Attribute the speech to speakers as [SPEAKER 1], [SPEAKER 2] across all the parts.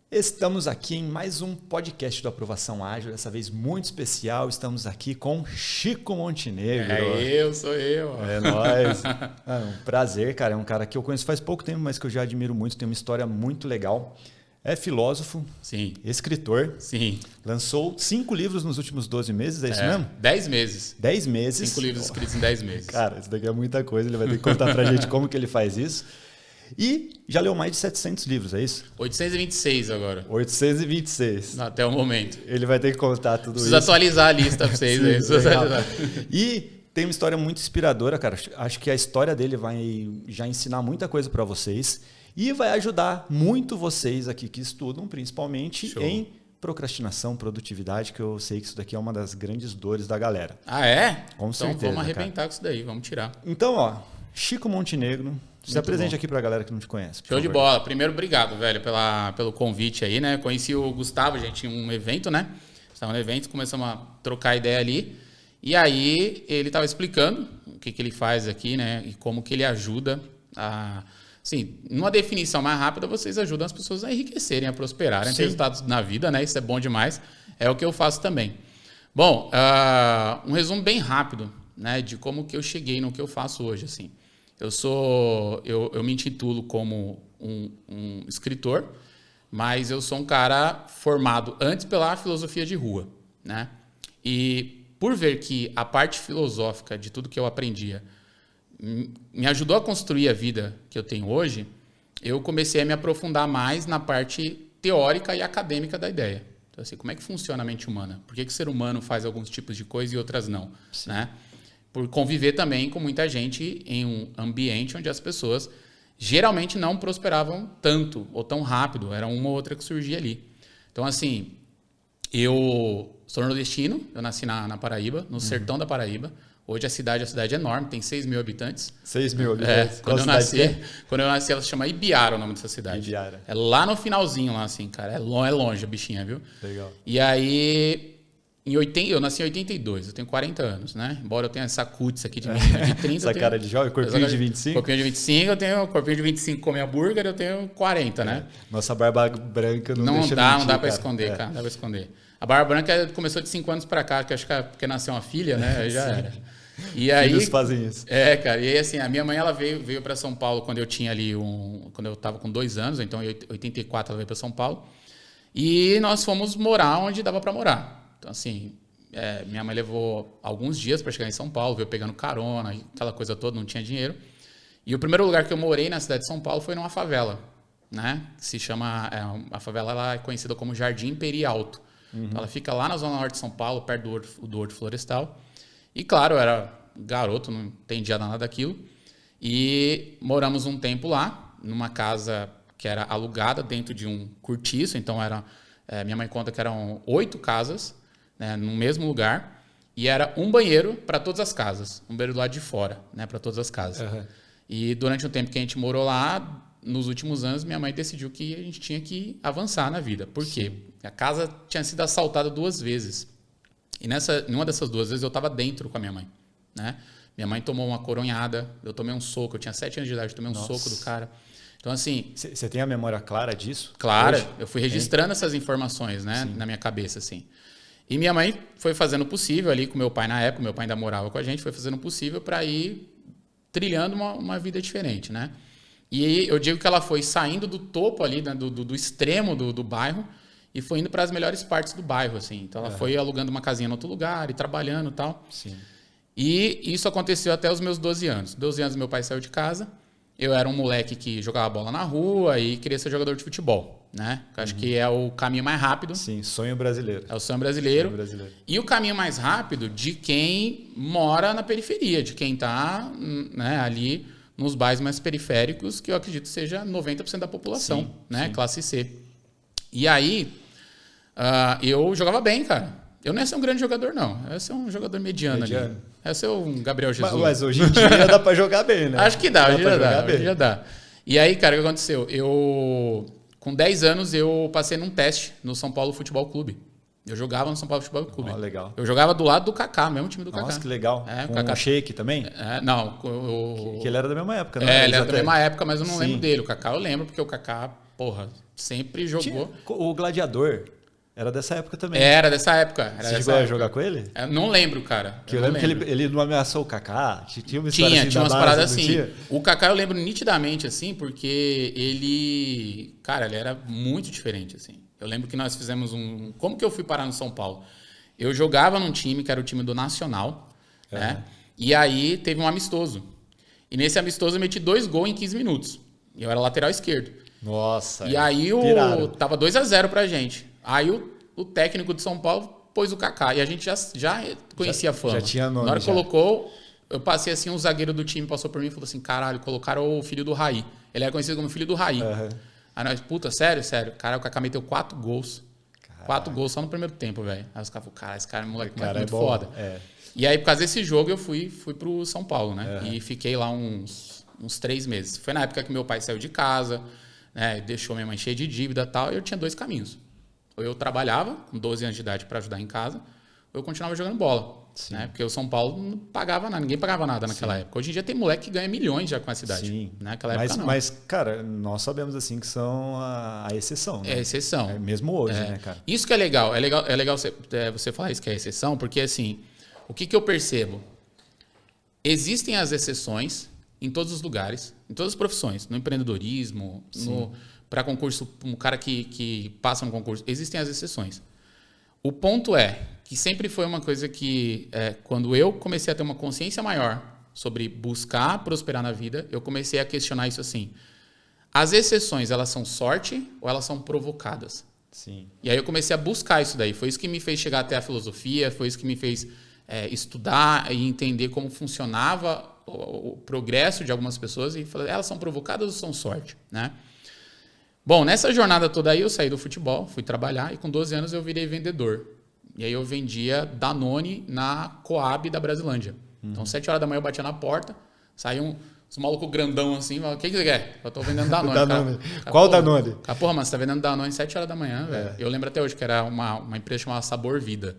[SPEAKER 1] Estamos aqui em mais um podcast do Aprovação Ágil, dessa vez muito especial. Estamos aqui com Chico Montenegro.
[SPEAKER 2] Sou eu.
[SPEAKER 1] É nóis. É um prazer, cara. É um cara que eu conheço faz pouco tempo, mas que eu já admiro muito. Tem uma história muito legal. É filósofo,
[SPEAKER 2] Sim.
[SPEAKER 1] Escritor.
[SPEAKER 2] Sim.
[SPEAKER 1] Lançou 5 livros nos últimos 12 meses, é isso mesmo?
[SPEAKER 2] 10 meses.
[SPEAKER 1] 10 meses.
[SPEAKER 2] 5 livros escritos em 10 meses.
[SPEAKER 1] Cara, isso daqui é muita coisa. Ele vai ter que contar pra gente como que ele faz isso. E já leu mais de 700 livros, é isso?
[SPEAKER 2] 826 agora.
[SPEAKER 1] 826.
[SPEAKER 2] Até o momento.
[SPEAKER 1] Ele vai ter que contar tudo
[SPEAKER 2] Preciso
[SPEAKER 1] isso.
[SPEAKER 2] atualizar a lista pra vocês.
[SPEAKER 1] Sim,
[SPEAKER 2] aí.
[SPEAKER 1] E tem uma história muito inspiradora, cara. Acho que a história dele vai já ensinar muita coisa para vocês e vai ajudar muito vocês aqui que estudam, principalmente
[SPEAKER 2] Show.
[SPEAKER 1] em procrastinação, produtividade, que eu sei que isso daqui é uma das grandes dores da galera.
[SPEAKER 2] Ah, é?
[SPEAKER 1] Com
[SPEAKER 2] então
[SPEAKER 1] certeza,
[SPEAKER 2] vamos arrebentar com isso daí, vamos tirar.
[SPEAKER 1] Então, ó, Chico Montenegro, se apresente aqui pra galera que não te conhece.
[SPEAKER 2] Show de bola. Primeiro, obrigado, velho, pelo convite aí, né? Conheci o Gustavo, a gente tinha um evento, né? Estava no evento, começamos a trocar ideia ali. E aí, ele estava explicando o que ele faz aqui, né? E como que ele ajuda a... Assim, numa definição mais rápida, vocês ajudam as pessoas a enriquecerem, a prosperarem, a ter resultados na vida, né? Isso é bom demais. É o que eu faço também. Bom, um resumo bem rápido, né? De como que eu cheguei no que eu faço hoje, assim. Eu me intitulo como um escritor, mas eu sou um cara formado antes pela filosofia de rua, né? E por ver que a parte filosófica de tudo que eu aprendia me ajudou a construir a vida que eu tenho hoje, eu comecei a me aprofundar mais na parte teórica e acadêmica da ideia. Então, assim, como é que funciona a mente humana? Por que o ser humano faz alguns tipos de coisa e outras não, né? Por conviver também com muita gente em um ambiente onde as pessoas geralmente não prosperavam tanto ou tão rápido, era uma ou outra que surgia ali. Então, assim, eu sou nordestino, eu nasci na Paraíba, no sertão da Paraíba. Hoje a cidade é enorme, tem 6 mil habitantes.
[SPEAKER 1] 6 mil habitantes.
[SPEAKER 2] Quando eu nasci, ela se chama Ibiara, o nome dessa cidade.
[SPEAKER 1] Ibiara.
[SPEAKER 2] É lá no finalzinho, lá assim, cara. É longe a bichinha, viu?
[SPEAKER 1] Legal.
[SPEAKER 2] E aí... Eu nasci em 82, eu tenho 40 anos, né? Embora eu tenha essa cutis aqui de 30.
[SPEAKER 1] Essa cara de jovem, corpinho de 25?
[SPEAKER 2] Corpinho de 25, eu tenho corpinho de 25 com minha hambúrguer, eu tenho 40, né?
[SPEAKER 1] Nossa barba branca não deixa
[SPEAKER 2] dá,
[SPEAKER 1] mentir,
[SPEAKER 2] não dá pra esconder, cara. Não dá pra esconder. A barba branca começou de 5 anos pra cá, que acho que porque nasceu uma filha, né? Aí já era. E aí,
[SPEAKER 1] filhos fazem isso.
[SPEAKER 2] É, cara. E aí, assim, a minha mãe, ela veio pra São Paulo quando eu tinha ali quando eu tava com 2 anos, então em 84 ela veio pra São Paulo. E nós fomos morar onde dava pra morar. Então, assim... minha mãe levou alguns dias para chegar em São Paulo, veio pegando carona, aquela coisa toda, não tinha dinheiro. E o primeiro lugar que eu morei na cidade de São Paulo foi numa favela, né? Que se chama, a favela ela é conhecida como Jardim Peri Alto. Então, ela fica lá na zona norte de São Paulo, perto do Horto Florestal. E claro, eu era garoto, não entendia nada daquilo. E moramos um tempo lá, numa casa que era alugada dentro de um cortiço. Então, minha mãe conta que eram 8 casas, né, no mesmo lugar, e era um banheiro para todas as casas, um banheiro do lado de fora, né, para todas as casas. Uhum. E durante o tempo que a gente morou lá, nos últimos anos, minha mãe decidiu que a gente tinha que avançar na vida. Por quê? A casa tinha sido assaltada 2 vezes. E numa dessas 2 vezes eu estava dentro com a minha mãe, né? Minha mãe tomou uma coronhada, eu tomei um soco, eu tinha 7 anos de idade, eu tomei um soco do cara. Então, assim...
[SPEAKER 1] Você tem a memória clara disso?
[SPEAKER 2] Claro,
[SPEAKER 1] hoje?
[SPEAKER 2] Eu fui registrando essas informações, né, na minha cabeça, assim. E minha mãe foi fazendo o possível ali com meu pai na época, meu pai ainda morava com a gente, foi fazendo o possível para ir trilhando uma vida diferente, né? E eu digo que ela foi saindo do topo ali, né, do extremo do bairro e foi indo para as melhores partes do bairro, assim. Então ela foi alugando uma casinha em outro lugar e trabalhando e tal.
[SPEAKER 1] Sim.
[SPEAKER 2] E isso aconteceu até os meus 12 anos. 12 anos meu pai saiu de casa, eu era um moleque que jogava bola na rua e queria ser jogador de futebol, né? Eu acho que é o caminho mais rápido.
[SPEAKER 1] Sim, sonho brasileiro.
[SPEAKER 2] É o sonho brasileiro. E o caminho mais rápido de quem mora na periferia, de quem está, né, ali nos bairros mais periféricos, que eu acredito seja 90% da população, sim, né? Sim. Classe C. E aí, eu jogava bem, cara. Eu não ia ser um grande jogador, não. Eu ia ser um jogador mediano ali. Eu ia ser um Gabriel Jesus.
[SPEAKER 1] Mas hoje em dia dá pra jogar bem, né?
[SPEAKER 2] Acho que dá, hoje já dá. E aí, cara, o que aconteceu? Com 10 anos, eu passei num teste no São Paulo Futebol Clube. Eu jogava no São Paulo Futebol Clube.
[SPEAKER 1] Oh, legal.
[SPEAKER 2] Eu jogava do lado do Kaká, mesmo time do Kaká.
[SPEAKER 1] Nossa, que legal.
[SPEAKER 2] Com
[SPEAKER 1] o Kaká. Sheik também?
[SPEAKER 2] Não.
[SPEAKER 1] Que ele era da mesma época, né?
[SPEAKER 2] Ele era da mesma época, mas eu não lembro dele. O Kaká eu lembro, porque o Kaká porra, sempre jogou.
[SPEAKER 1] O Gladiador era dessa época também.
[SPEAKER 2] Era dessa época.
[SPEAKER 1] Você chegou a jogar com ele?
[SPEAKER 2] Eu não lembro, cara.
[SPEAKER 1] Eu lembro que ele não ameaçou o Kaká. Tinha uma história assim
[SPEAKER 2] tinha umas paradas assim.
[SPEAKER 1] Tinha?
[SPEAKER 2] O Kaká eu lembro nitidamente, assim, porque ele... Cara, ele era muito diferente, assim. Eu lembro que nós fizemos um... Como que eu fui parar no São Paulo? Eu jogava num time que era o time do Nacional, né? E aí teve um amistoso. E nesse amistoso eu meti 2 gols em 15 minutos. E eu era lateral esquerdo.
[SPEAKER 1] Nossa.
[SPEAKER 2] E aí tava 2-0 pra gente. Aí o técnico de São Paulo pôs o Kaká. E a gente já conhecia a fama.
[SPEAKER 1] Já tinha nome.
[SPEAKER 2] Na hora que colocou, eu passei assim, um zagueiro do time passou por mim e falou assim, caralho, colocaram o filho do Raí. Ele era conhecido como filho do Raí. Aí nós, puta, sério? Cara, o Kaká meteu 4 gols. Caraca. 4 gols só no primeiro tempo, velho. Aí os caras falaram, cara, esse cara é moleque muito foda. E aí, por causa desse jogo, eu fui pro São Paulo, né? E fiquei lá uns 3 meses. Foi na época que meu pai saiu de casa, né? Deixou minha mãe cheia de dívida e tal. E eu tinha 2 caminhos. Ou eu trabalhava com 12 anos de idade para ajudar em casa, ou eu continuava jogando bola. Né? Porque o São Paulo não pagava nada, ninguém pagava nada naquela época. Hoje em dia tem moleque que ganha milhões já com essa idade.
[SPEAKER 1] Sim.
[SPEAKER 2] Naquela época não.
[SPEAKER 1] Mas, cara, nós sabemos assim que são a exceção. Né?
[SPEAKER 2] É exceção.
[SPEAKER 1] Mesmo hoje, né, cara?
[SPEAKER 2] Isso que é legal. É legal você falar isso que é exceção, porque assim, o que eu percebo? Existem as exceções em todos os lugares, em todas as profissões, no empreendedorismo, para concurso, um cara que passa no concurso, existem as exceções. O ponto é que sempre foi uma coisa que, quando eu comecei a ter uma consciência maior sobre buscar prosperar na vida, eu comecei a questionar isso assim. As exceções, elas são sorte ou elas são provocadas?
[SPEAKER 1] Sim.
[SPEAKER 2] E aí eu comecei a buscar isso daí. Foi isso que me fez chegar até a filosofia, foi isso que me fez estudar e entender como funcionava o progresso de algumas pessoas e falei, elas são provocadas ou são sorte, né? Bom, nessa jornada toda aí eu saí do futebol, fui trabalhar e com 12 anos eu virei vendedor. E aí eu vendia Danone na Coab da Brasilândia. Então, 7 horas da manhã eu batia na porta, saía uns malucos grandão assim, o que você quer? Eu tô vendendo Danone.
[SPEAKER 1] Danone.
[SPEAKER 2] Cara,
[SPEAKER 1] qual Danone?
[SPEAKER 2] Porra, mano, você tá vendendo Danone 7 horas da manhã, velho. Eu lembro até hoje que era uma empresa chamada Sabor Vida.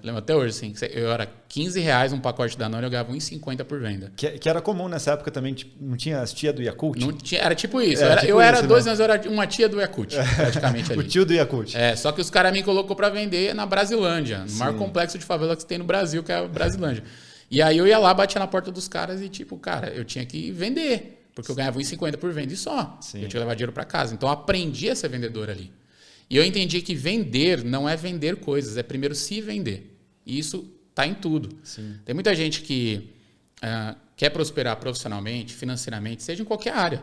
[SPEAKER 2] Lembro até hoje, assim, eu era R$15 um pacote de Danone, eu ganhava R$1,50 por venda.
[SPEAKER 1] Que era comum nessa época também, tipo, não tinha as tia do Yakult?
[SPEAKER 2] Não tinha, era tipo isso.
[SPEAKER 1] Tipo
[SPEAKER 2] eu era
[SPEAKER 1] isso,
[SPEAKER 2] 12
[SPEAKER 1] né?
[SPEAKER 2] anos, eu era uma tia do Yakult, praticamente ali.
[SPEAKER 1] O tio do Yakult.
[SPEAKER 2] Só que os caras me colocou para vender na Brasilândia, no maior complexo de favela que tem no Brasil, que é a Brasilândia. E aí eu ia lá, batia na porta dos caras e tipo, cara, eu tinha que vender. Porque eu ganhava R$1,50 por venda e só. Eu tinha que levar dinheiro para casa. Então eu aprendi a ser vendedor ali. E eu entendi que vender não é vender coisas, é primeiro se vender. E isso está em tudo. Tem muita gente que quer prosperar profissionalmente, financeiramente, seja em qualquer área.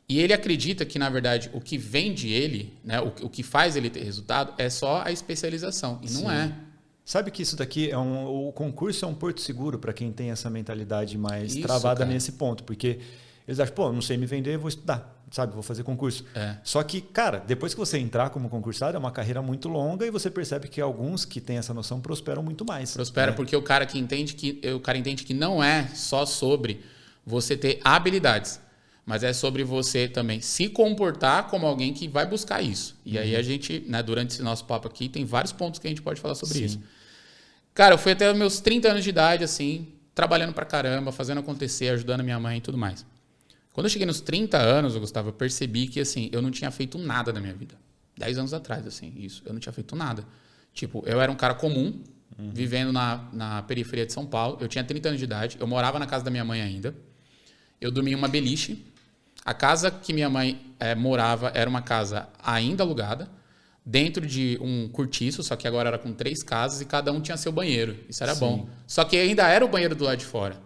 [SPEAKER 2] E ele acredita que, na verdade, o que vende ele, né, o que faz ele ter resultado, é só a especialização. E não é.
[SPEAKER 1] Sabe que isso daqui o concurso é um porto seguro para quem tem essa mentalidade mais
[SPEAKER 2] Isso,
[SPEAKER 1] travada
[SPEAKER 2] cara.
[SPEAKER 1] nesse ponto. Porque eles acham, pô, não sei me vender, vou estudar, sabe? Vou fazer concurso. Só que, cara, depois que você entrar como concursado, é uma carreira muito longa e você percebe que alguns que têm essa noção prosperam muito mais.
[SPEAKER 2] Prospera porque o cara entende que não é só sobre você ter habilidades, mas é sobre você também se comportar como alguém que vai buscar isso. E aí a gente, né, durante esse nosso papo aqui, tem vários pontos que a gente pode falar sobre isso. Cara, eu fui até os meus 30 anos de idade, assim, trabalhando pra caramba, fazendo acontecer, ajudando minha mãe e tudo mais. Quando eu cheguei nos 30 anos, Gustavo, eu percebi que, assim, eu não tinha feito nada na minha vida. 10 anos atrás, assim, isso. Eu não tinha feito nada. Tipo, eu era um cara comum, vivendo na periferia de São Paulo. Eu tinha 30 anos de idade. Eu morava na casa da minha mãe ainda. Eu dormia em uma beliche. A casa que minha mãe morava era uma casa ainda alugada, dentro de um cortiço, só que agora era com 3 casas e cada um tinha seu banheiro. Isso era bom. Só que ainda era o banheiro do lado de fora.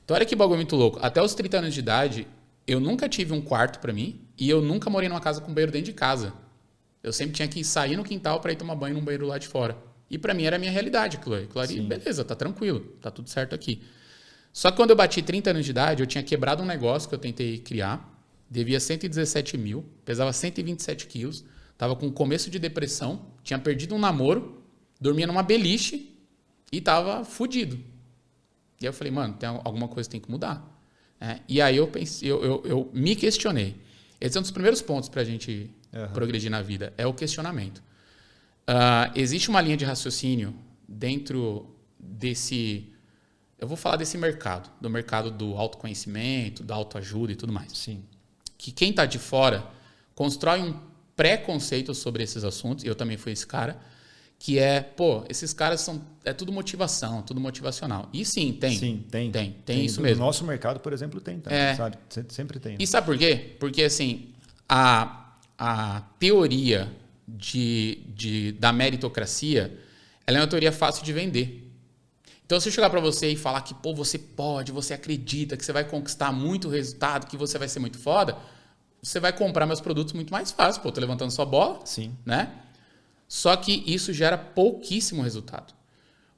[SPEAKER 2] Então, olha que bagulho muito louco. Até os 30 anos de idade, eu nunca tive um quarto pra mim e eu nunca morei numa casa com banheiro dentro de casa. Eu sempre tinha que sair no quintal pra ir tomar banho num banheiro lá de fora. E pra mim era a minha realidade, aquilo ali. Beleza, tá tranquilo, tá tudo certo aqui. Só que quando eu bati 30 anos de idade, eu tinha quebrado um negócio que eu tentei criar, devia 117 mil, pesava 127 quilos, tava com começo de depressão, tinha perdido um namoro, dormia numa beliche e tava fudido. E aí eu falei, mano, tem alguma coisa que tem que mudar. E aí eu pensei, eu me questionei. Esse é um dos primeiros pontos para a gente progredir na vida, é o questionamento. Existe uma linha de raciocínio dentro desse... Eu vou falar desse mercado, do mercado do autoconhecimento, da autoajuda e tudo mais.
[SPEAKER 1] Sim.
[SPEAKER 2] Que quem está de fora constrói preconceito sobre esses assuntos, e eu também fui esse cara, que esses caras é tudo motivação, tudo motivacional. E sim, tem.
[SPEAKER 1] Sim,
[SPEAKER 2] tem isso mesmo.
[SPEAKER 1] No nosso mercado, por exemplo, tem também, sabe? Sempre tem.
[SPEAKER 2] E sabe por quê? Porque, assim, a teoria da meritocracia, ela é uma teoria fácil de vender. Então, se eu chegar para você e falar que, você pode, você acredita que você vai conquistar muito resultado, que você vai ser muito foda, você vai comprar meus produtos muito mais fácil. Tô levantando sua bola,
[SPEAKER 1] sim,
[SPEAKER 2] né? Só que isso gera pouquíssimo resultado.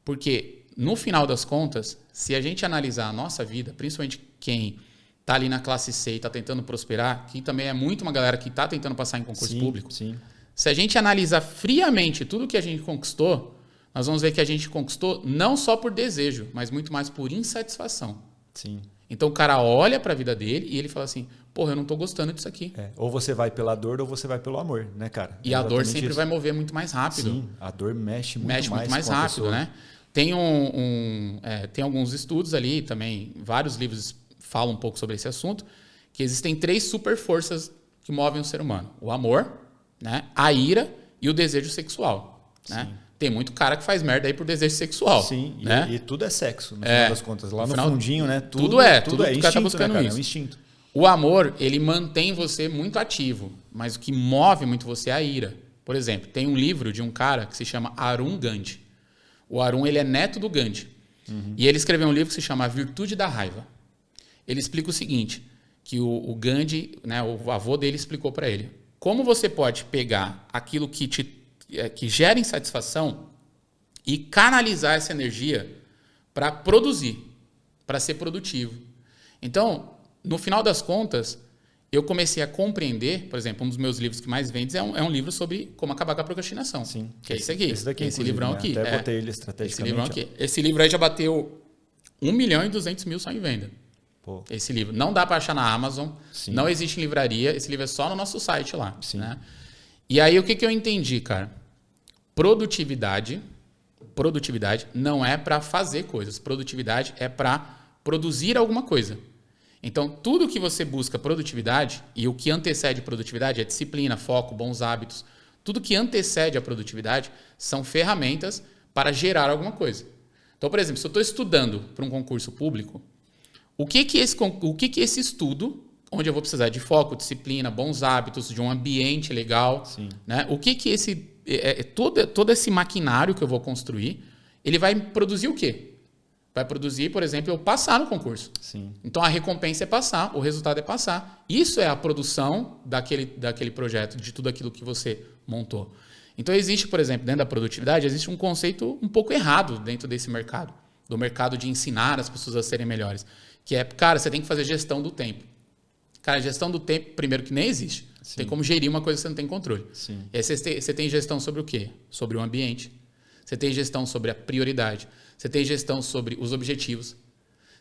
[SPEAKER 2] Porque, no final das contas, se a gente analisar a nossa vida, principalmente quem está ali na classe C e está tentando prosperar, que também é muito uma galera que está tentando passar em concurso público, se a gente analisar friamente tudo que a gente conquistou, nós vamos ver que a gente conquistou não só por desejo, mas muito mais por insatisfação.
[SPEAKER 1] Sim.
[SPEAKER 2] Então o cara olha para a vida dele e ele fala assim, eu não estou gostando disso aqui.
[SPEAKER 1] Ou você vai pela dor ou você vai pelo amor, né, cara?
[SPEAKER 2] E a dor sempre vai mover muito mais rápido.
[SPEAKER 1] Sim, a dor mexe muito mais
[SPEAKER 2] rápido, né? Tem tem alguns estudos ali também, vários livros falam um pouco sobre esse assunto, que existem 3 super forças que movem o ser humano. O amor, né? A ira e o desejo sexual. Né? Tem muito cara que faz merda aí por desejo sexual.
[SPEAKER 1] Sim,
[SPEAKER 2] né?
[SPEAKER 1] e tudo é sexo, no final das contas. Lá no fundinho, né?
[SPEAKER 2] Tudo é
[SPEAKER 1] instinto,
[SPEAKER 2] o cara tá buscando, né, cara?
[SPEAKER 1] Isso. É um instinto.
[SPEAKER 2] O amor, ele mantém você muito ativo, mas o que move muito você é a ira. Por exemplo, tem um livro de um cara que se chama Arun Gandhi. O Arun, ele é neto do Gandhi. E ele escreveu um livro que se chama A Virtude da Raiva. Ele explica o seguinte, que o Gandhi, né, o avô dele explicou para ele. Como você pode pegar aquilo que gera insatisfação e canalizar essa energia para produzir, para ser produtivo. Então, no final das contas, eu comecei a compreender, por exemplo, um dos meus livros que mais vende é um livro sobre como acabar com a procrastinação.
[SPEAKER 1] Sim.
[SPEAKER 2] Que é esse aqui.
[SPEAKER 1] Esse
[SPEAKER 2] livrão aqui.
[SPEAKER 1] Até botei ele estrategicamente.
[SPEAKER 2] Esse livrão aqui. Esse livro aí já bateu 1.200.000 só em venda.
[SPEAKER 1] Pô.
[SPEAKER 2] Esse livro. Não dá para achar na Amazon.
[SPEAKER 1] Sim.
[SPEAKER 2] Não existe em livraria. Esse livro é só no nosso site lá.
[SPEAKER 1] Sim.
[SPEAKER 2] Né? E aí, o que eu entendi, cara? Produtividade não é para fazer coisas. Produtividade é para produzir alguma coisa. Então, tudo que você busca produtividade, e o que antecede produtividade é disciplina, foco, bons hábitos. Tudo que antecede a produtividade são ferramentas para gerar alguma coisa. Então, por exemplo, se eu estou estudando para um concurso público, o que esse estudo, onde eu vou precisar de foco, disciplina, bons hábitos, de um ambiente legal, né? O que todo esse maquinário que eu vou construir, ele vai produzir o quê? Vai produzir, por exemplo, eu passar no concurso.
[SPEAKER 1] Sim.
[SPEAKER 2] Então, a recompensa é passar, o resultado é passar. Isso é a produção daquele projeto, de tudo aquilo que você montou. Então, existe, por exemplo, dentro da produtividade, existe um conceito um pouco errado dentro desse mercado, do mercado de ensinar as pessoas a serem melhores, que é, cara, você tem que fazer gestão do tempo. Cara, gestão do tempo, primeiro, que nem existe. Sim. Tem como gerir uma coisa que você não tem controle.
[SPEAKER 1] Sim.
[SPEAKER 2] E aí você tem gestão sobre o quê? Sobre o ambiente. Você tem gestão sobre a prioridade. Você tem gestão sobre os objetivos.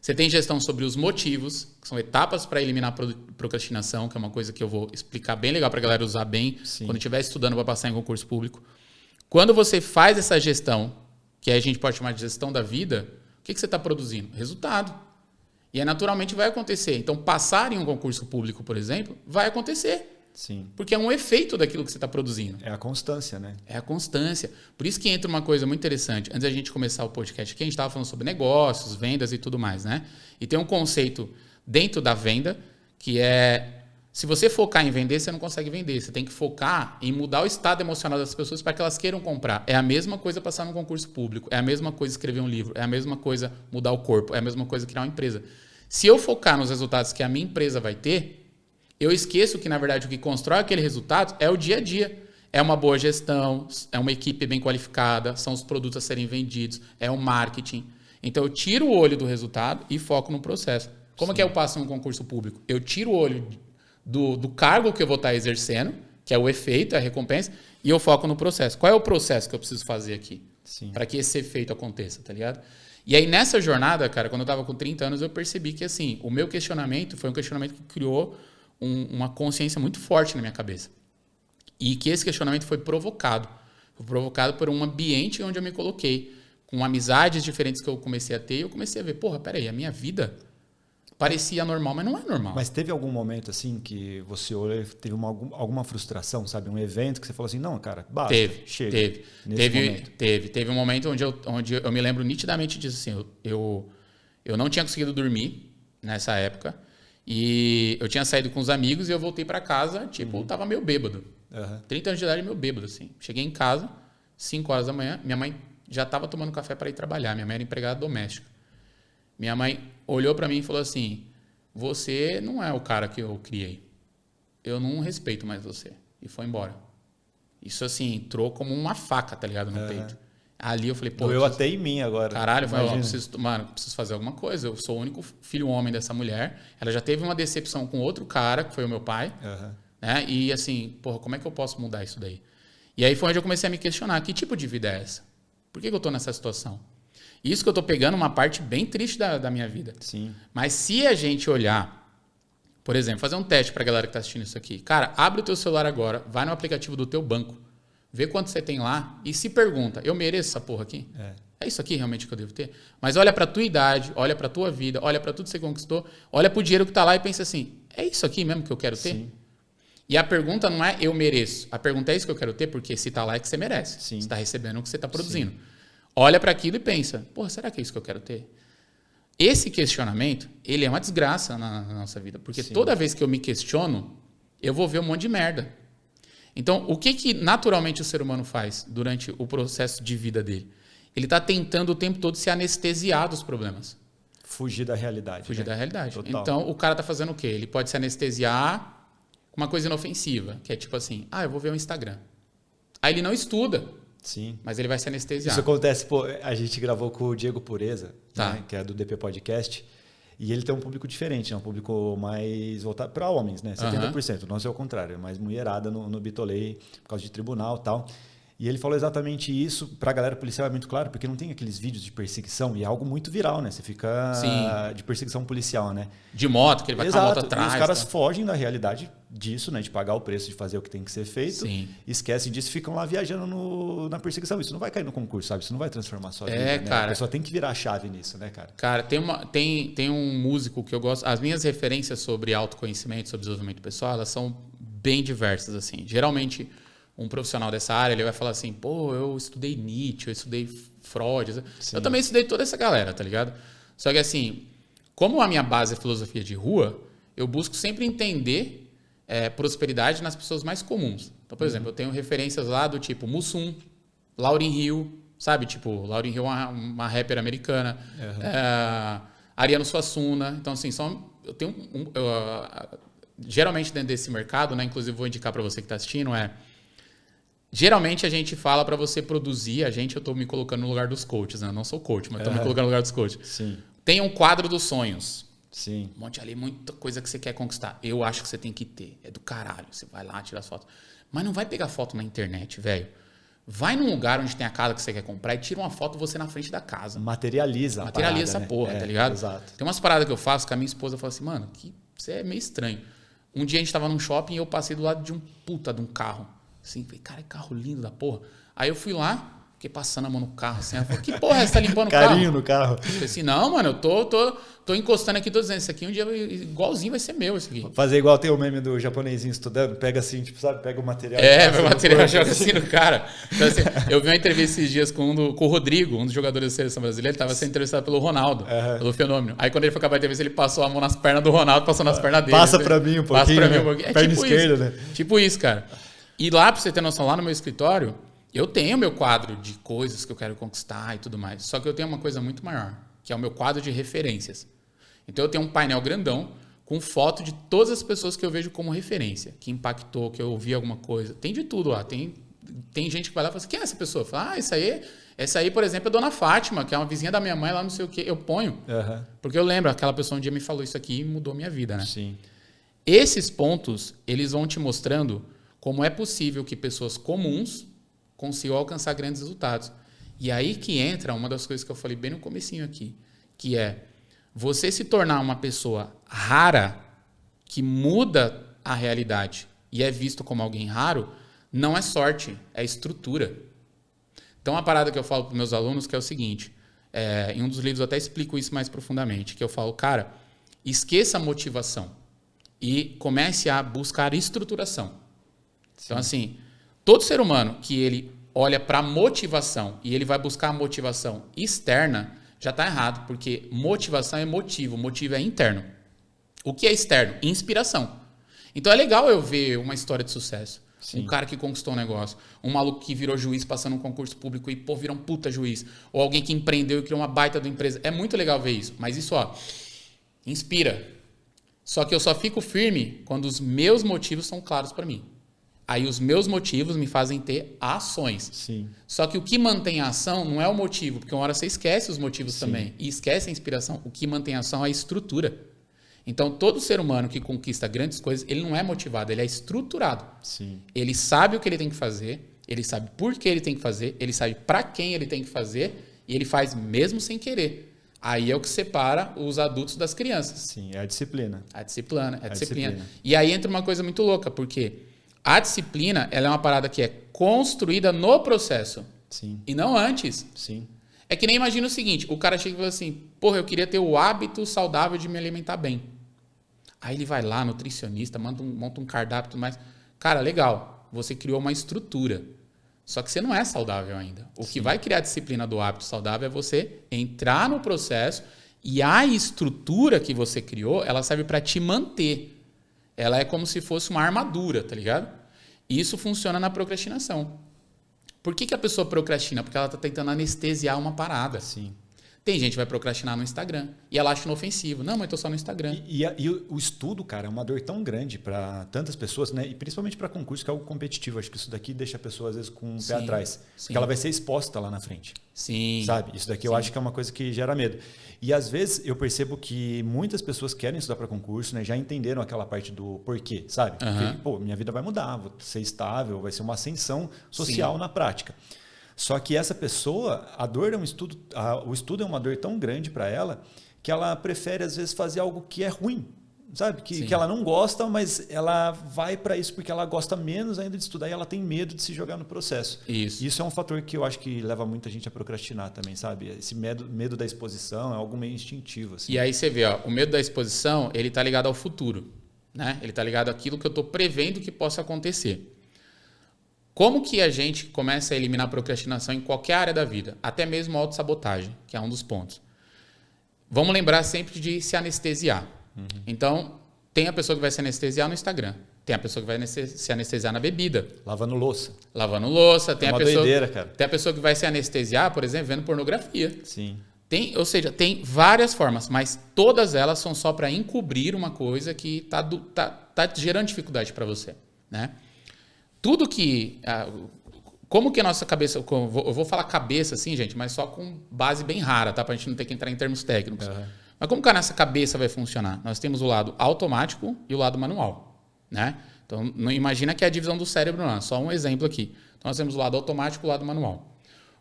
[SPEAKER 2] Você tem gestão sobre os motivos, que são etapas para eliminar a procrastinação, que é uma coisa que eu vou explicar bem legal para a galera usar bem quando estiver estudando para passar em concurso público. Quando você faz essa gestão, que a gente pode chamar de gestão da vida, o que você está produzindo? Resultado. E aí, naturalmente, vai acontecer. Então, passar em um concurso público, por exemplo, vai acontecer.
[SPEAKER 1] Sim.
[SPEAKER 2] Porque é um efeito daquilo que você está produzindo.
[SPEAKER 1] É a constância, né?
[SPEAKER 2] É a constância. Por isso que entra uma coisa muito interessante. Antes da gente começar o podcast aqui, a gente estava falando sobre negócios, vendas e tudo mais, né? E tem um conceito dentro da venda que é... Se você focar em vender, você não consegue vender. Você tem que focar em mudar o estado emocional das pessoas para que elas queiram comprar. É a mesma coisa passar num concurso público. É a mesma coisa escrever um livro. É a mesma coisa mudar o corpo. É a mesma coisa criar uma empresa. Se eu focar nos resultados que a minha empresa vai ter... Eu esqueço que, na verdade, o que constrói aquele resultado é o dia a dia. É uma boa gestão, é uma equipe bem qualificada, são os produtos a serem vendidos, é o marketing. Então, eu tiro o olho do resultado e foco no processo. Como é que eu passo num concurso público? Eu tiro o olho do cargo que eu vou estar exercendo, que é o efeito, a recompensa, e eu foco no processo. Qual é o processo que eu preciso fazer aqui para que esse efeito aconteça, tá ligado? E aí, nessa jornada, cara, quando eu estava com 30 anos, eu percebi que, assim, o meu questionamento foi um questionamento que criou uma consciência muito forte na minha cabeça. E que esse questionamento foi provocado. Foi provocado por um ambiente onde eu me coloquei, com amizades diferentes que eu comecei a ter, e eu comecei a ver, porra, peraí, a minha vida Parecia normal, mas não é normal.
[SPEAKER 1] Mas teve algum momento assim que você olhou e teve alguma frustração, sabe? Um evento que você falou assim, não, cara, basta, chega.
[SPEAKER 2] Teve um momento onde eu me lembro nitidamente disso. Assim, eu não tinha conseguido dormir nessa época e eu tinha saído com os amigos e eu voltei para casa, tipo, eu tava meio bêbado. 30 anos de idade, meio bêbado, assim. Cheguei em casa, 5 horas da manhã, minha mãe já estava tomando café para ir trabalhar. Minha mãe era empregada doméstica. Minha mãe olhou para mim e falou assim, você não é o cara que eu criei. Eu não respeito mais você. E foi embora. Isso, assim, entrou como uma faca, tá ligado, no peito. Ali eu falei, pô...
[SPEAKER 1] Doeu até em mim agora.
[SPEAKER 2] Caralho, eu falei, preciso fazer alguma coisa. Eu sou o único filho homem dessa mulher. Ela já teve uma decepção com outro cara, que foi o meu pai. Né? E assim, porra, como é que eu posso mudar isso daí? E aí foi onde eu comecei a me questionar, que tipo de vida é essa? Por que eu tô nessa situação? Isso que eu tô pegando uma parte bem triste da minha vida.
[SPEAKER 1] Sim.
[SPEAKER 2] Mas se a gente olhar, por exemplo, fazer um teste pra galera que tá assistindo isso aqui. Cara, abre o teu celular agora, vai no aplicativo do teu banco, vê quanto você tem lá e se pergunta, eu mereço essa porra aqui? É isso aqui realmente que eu devo ter? Mas olha pra tua idade, olha pra tua vida, olha pra tudo que você conquistou, olha pro dinheiro que tá lá e pensa assim, é isso aqui mesmo que eu quero ter?
[SPEAKER 1] Sim.
[SPEAKER 2] E a pergunta não é eu mereço. A pergunta é isso que eu quero ter, porque se tá lá é que você merece.
[SPEAKER 1] Sim.
[SPEAKER 2] Você tá recebendo o que você tá produzindo. Sim. Olha para aquilo e pensa, porra, será que é isso que eu quero ter? Esse questionamento, ele é uma desgraça na nossa vida. Porque toda vez que eu me questiono, eu vou ver um monte de merda. Então, o que naturalmente o ser humano faz durante o processo de vida dele? Ele está tentando o tempo todo se anestesiar dos problemas.
[SPEAKER 1] Fugir da realidade.
[SPEAKER 2] Fugir da realidade.
[SPEAKER 1] Total.
[SPEAKER 2] Então, o cara está fazendo o quê? Ele pode se anestesiar com uma coisa inofensiva, que é tipo assim, eu vou ver o Instagram. Aí ele não estuda.
[SPEAKER 1] Sim.
[SPEAKER 2] Mas ele vai se anestesiar.
[SPEAKER 1] Isso acontece, pô, a gente gravou com o Diego Pureza, né, que é do DP Podcast, e ele tem um público diferente, né, um público mais voltado para homens, né, 70%. O nosso é o contrário, é mais mulherada no Bitolei, por causa de tribunal e tal. E ele falou exatamente isso, pra galera policial é muito claro, porque não tem aqueles vídeos de perseguição, e é algo muito viral, né? Você fica de perseguição policial, né?
[SPEAKER 2] De moto, que ele vai com a moto atrás.
[SPEAKER 1] E os caras fogem da realidade disso, né? De pagar o preço de fazer o que tem que ser feito.
[SPEAKER 2] Sim.
[SPEAKER 1] Esquecem disso e ficam lá viajando na perseguição. Isso não vai cair no concurso, sabe? Isso não vai transformar a sua vida, né?
[SPEAKER 2] Cara.
[SPEAKER 1] A pessoa tem que virar a chave nisso, né, cara?
[SPEAKER 2] Cara, tem um músico que eu gosto... As minhas referências sobre autoconhecimento, sobre desenvolvimento pessoal, elas são bem diversas, assim. Geralmente... um profissional dessa área, ele vai falar assim, pô, eu estudei Nietzsche, eu estudei Freud. Sim. Eu também estudei toda essa galera, tá ligado? Só que assim, como a minha base é filosofia de rua, eu busco sempre entender prosperidade nas pessoas mais comuns. Então, por exemplo, eu tenho referências lá do tipo Mussum, Lauryn Hill, sabe? Tipo, Lauryn Hill é uma rapper americana, Ariano Suassuna. Então, assim, eu tenho geralmente dentro desse mercado, né? Inclusive vou indicar para você que está assistindo, geralmente a gente fala para você produzir, eu estou me colocando no lugar dos coaches, né? Eu não sou coach, mas estou me colocando no lugar dos coaches.
[SPEAKER 1] Sim.
[SPEAKER 2] Tem um quadro dos sonhos.
[SPEAKER 1] Sim.
[SPEAKER 2] Um monte ali, muita coisa que você quer conquistar. Eu acho que você tem que ter. É do caralho. Você vai lá, tira as fotos. Mas não vai pegar foto na internet, velho. Vai num lugar onde tem a casa que você quer comprar e tira uma foto você na frente da casa.
[SPEAKER 1] Materializa
[SPEAKER 2] essa porra, tá ligado?
[SPEAKER 1] Exato.
[SPEAKER 2] Tem umas paradas que eu faço que a minha esposa fala assim, mano, você é meio estranho. Um dia a gente tava num shopping e eu passei do lado de um carro. Assim, falei, cara, que carro lindo da porra. Aí eu fui lá, fiquei passando a mão no carro, assim. Ela falou, que porra é essa? Tá limpando o carro?
[SPEAKER 1] Carinho no carro.
[SPEAKER 2] Eu falei assim, não, mano, eu tô encostando aqui, tô dizendo, isso aqui um dia igualzinho vai ser meu, isso aqui.
[SPEAKER 1] Fazer igual tem o meme do japonesinho estudando, pega assim, tipo, sabe, pega o material.
[SPEAKER 2] Pega o material e joga assim no cara. Então, assim, eu vi uma entrevista esses dias com o Rodrigo, um dos jogadores da seleção brasileira, ele tava sendo entrevistado pelo Ronaldo, pelo Fenômeno. Aí quando ele foi acabar a entrevista, ele passou a mão nas pernas do Ronaldo, passou nas pernas dele.
[SPEAKER 1] Passa pra mim um pouquinho.
[SPEAKER 2] Passa pra mim um pouquinho.
[SPEAKER 1] Perna
[SPEAKER 2] tipo
[SPEAKER 1] esquerda,
[SPEAKER 2] isso,
[SPEAKER 1] né?
[SPEAKER 2] Tipo isso, cara. E lá, pra você ter noção, lá no meu escritório, eu tenho meu quadro de coisas que eu quero conquistar e tudo mais. Só que eu tenho uma coisa muito maior, que é o meu quadro de referências. Então eu tenho um painel grandão com foto de todas as pessoas que eu vejo como referência, que impactou, que eu ouvi alguma coisa. Tem de tudo lá. Tem gente que vai lá e fala assim, quem é essa pessoa? Fala, essa aí, por exemplo, é a Dona Fátima, que é uma vizinha da minha mãe lá, não sei o quê. Eu ponho. Porque eu lembro, aquela pessoa um dia me falou isso aqui e mudou minha vida, né?
[SPEAKER 1] Sim.
[SPEAKER 2] Esses pontos, eles vão te mostrando como é possível que pessoas comuns consigam alcançar grandes resultados. E aí que entra uma das coisas que eu falei bem no comecinho aqui, que é você se tornar uma pessoa rara que muda a realidade e é visto como alguém raro, não é sorte, é estrutura. Então, a parada que eu falo para os meus alunos que é o seguinte, em um dos livros eu até explico isso mais profundamente, que eu falo, cara, esqueça a motivação e comece a buscar estruturação. Sim. Então, assim, todo ser humano que ele olha para a motivação e ele vai buscar a motivação externa, já está errado, porque motivação é motivo é interno. O que é externo? Inspiração. Então é legal eu ver uma história de sucesso. Sim. Um cara que conquistou um negócio, um maluco que virou juiz passando um concurso público e vira um puta juiz, ou alguém que empreendeu e criou uma baita da empresa. É muito legal ver isso, mas isso, inspira. Só que eu só fico firme quando os meus motivos são claros para mim. Aí os meus motivos me fazem ter ações.
[SPEAKER 1] Sim.
[SPEAKER 2] Só que o que mantém a ação não é o motivo, porque uma hora você esquece os motivos também. E esquece a inspiração. O que mantém a ação é a estrutura. Então, todo ser humano que conquista grandes coisas, ele não é motivado, ele é estruturado.
[SPEAKER 1] Sim.
[SPEAKER 2] Ele sabe o que ele tem que fazer, ele sabe por que ele tem que fazer, ele sabe para quem ele tem que fazer e ele faz mesmo sem querer. Aí é o que separa os adultos das crianças.
[SPEAKER 1] Sim, é a disciplina.
[SPEAKER 2] A disciplina. E aí entra uma coisa muito louca, porque a disciplina ela é uma parada que é construída no processo.
[SPEAKER 1] Sim.
[SPEAKER 2] E não antes.
[SPEAKER 1] Sim.
[SPEAKER 2] É que nem imagina o seguinte, o cara chega e fala assim, porra, eu queria ter o hábito saudável de me alimentar bem. Aí ele vai lá, nutricionista, monta um cardápio e tudo mais. Cara, legal, você criou uma estrutura. Só que você não é saudável ainda. O que vai criar a disciplina do hábito saudável é você entrar no processo e a estrutura que você criou, ela serve para te manter. Ela é como se fosse uma armadura, tá ligado? E isso funciona na procrastinação. Por que a pessoa procrastina? Porque ela está tentando anestesiar uma parada.
[SPEAKER 1] Sim.
[SPEAKER 2] Tem gente que vai procrastinar no Instagram e ela acha inofensivo. Não, mas eu tô só no Instagram.
[SPEAKER 1] E o estudo, cara, é uma dor tão grande para tantas pessoas, né? E principalmente para concurso, que é algo competitivo. Acho que isso daqui deixa a pessoa, às vezes, com o pé atrás. Porque ela vai ser exposta lá na frente.
[SPEAKER 2] Sim.
[SPEAKER 1] Sabe? Isso daqui eu acho que é uma coisa que gera medo. E, às vezes, eu percebo que muitas pessoas querem estudar para concurso, né? Já entenderam aquela parte do porquê, sabe? Porque, pô, minha vida vai mudar, vou ser estável, vai ser uma ascensão social na prática. Só que essa pessoa, a dor é o estudo é uma dor tão grande para ela que ela prefere, às vezes, fazer algo que é ruim, sabe? Que ela não gosta, mas ela vai para isso porque ela gosta menos ainda de estudar e ela tem medo de se jogar no processo. Isso é um fator que eu acho que leva muita gente a procrastinar também, sabe? Esse medo da exposição é algo meio instintivo. Assim.
[SPEAKER 2] E aí você vê, o medo da exposição, ele está ligado ao futuro, né? Ele está ligado àquilo que eu estou prevendo que possa acontecer. Como que a gente começa a eliminar a procrastinação em qualquer área da vida? Até mesmo a autossabotagem, que é um dos pontos. Vamos lembrar sempre de se anestesiar. Então, tem a pessoa que vai se anestesiar no Instagram. Tem a pessoa que vai se anestesiar na bebida.
[SPEAKER 1] Lavando louça.
[SPEAKER 2] Tem
[SPEAKER 1] uma doideira, cara.
[SPEAKER 2] Tem a pessoa que vai se anestesiar, por exemplo, vendo pornografia.
[SPEAKER 1] Sim.
[SPEAKER 2] Ou seja, tem várias formas, mas todas elas são só para encobrir uma coisa que tá gerando dificuldade para você, né? Tudo que... Como que a nossa cabeça... Eu vou falar cabeça assim, gente, mas só com base bem rara, tá? Pra gente não ter que entrar em termos técnicos. Mas como que a nossa cabeça vai funcionar? Nós temos o lado automático e o lado manual, né? Então, não imagina que é a divisão do cérebro, não. Só um exemplo aqui. Então, nós temos o lado automático e o lado manual.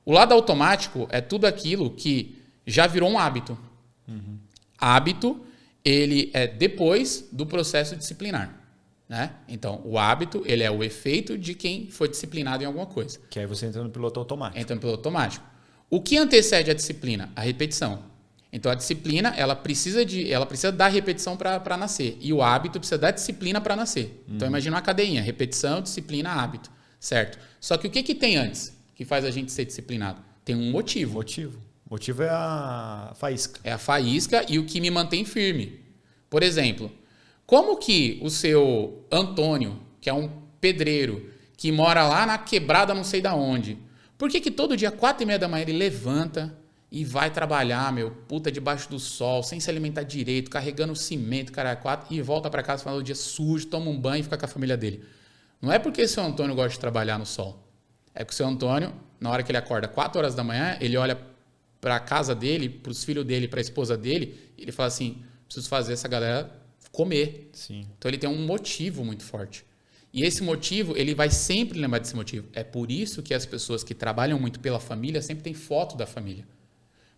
[SPEAKER 2] O lado automático é tudo aquilo que já virou um hábito. Hábito, ele é depois do processo disciplinar. Né? Então, o hábito, ele é o efeito de quem foi disciplinado em alguma coisa.
[SPEAKER 1] Que aí você entra no piloto automático.
[SPEAKER 2] Entra no piloto automático. O que antecede a disciplina? A repetição. Então, a disciplina, ela precisa dar repetição para nascer. E o hábito precisa dar disciplina para nascer. Então, imagina uma cadeinha. Repetição, disciplina, hábito. Certo? Só que o que tem antes que faz a gente ser disciplinado? Tem um motivo.
[SPEAKER 1] O motivo é a faísca.
[SPEAKER 2] É a faísca e o que me mantém firme. Por exemplo... Como que o seu Antônio, que é um pedreiro, que mora lá na quebrada não sei da onde, por que todo dia, 4h30 da manhã, ele levanta e vai trabalhar, debaixo do sol, sem se alimentar direito, carregando cimento, caralho, e volta para casa no final do dia sujo, toma um banho e fica com a família dele? Não é porque o seu Antônio gosta de trabalhar no sol. É que o seu Antônio, na hora que ele acorda 4 horas da manhã, ele olha para a casa dele, para os filhos dele, para a esposa dele, e ele fala assim, preciso fazer essa galera... comer.
[SPEAKER 1] Sim.
[SPEAKER 2] Então ele tem um motivo muito forte. E esse motivo, ele vai sempre lembrar desse motivo. É por isso que as pessoas que trabalham muito pela família sempre têm foto da família.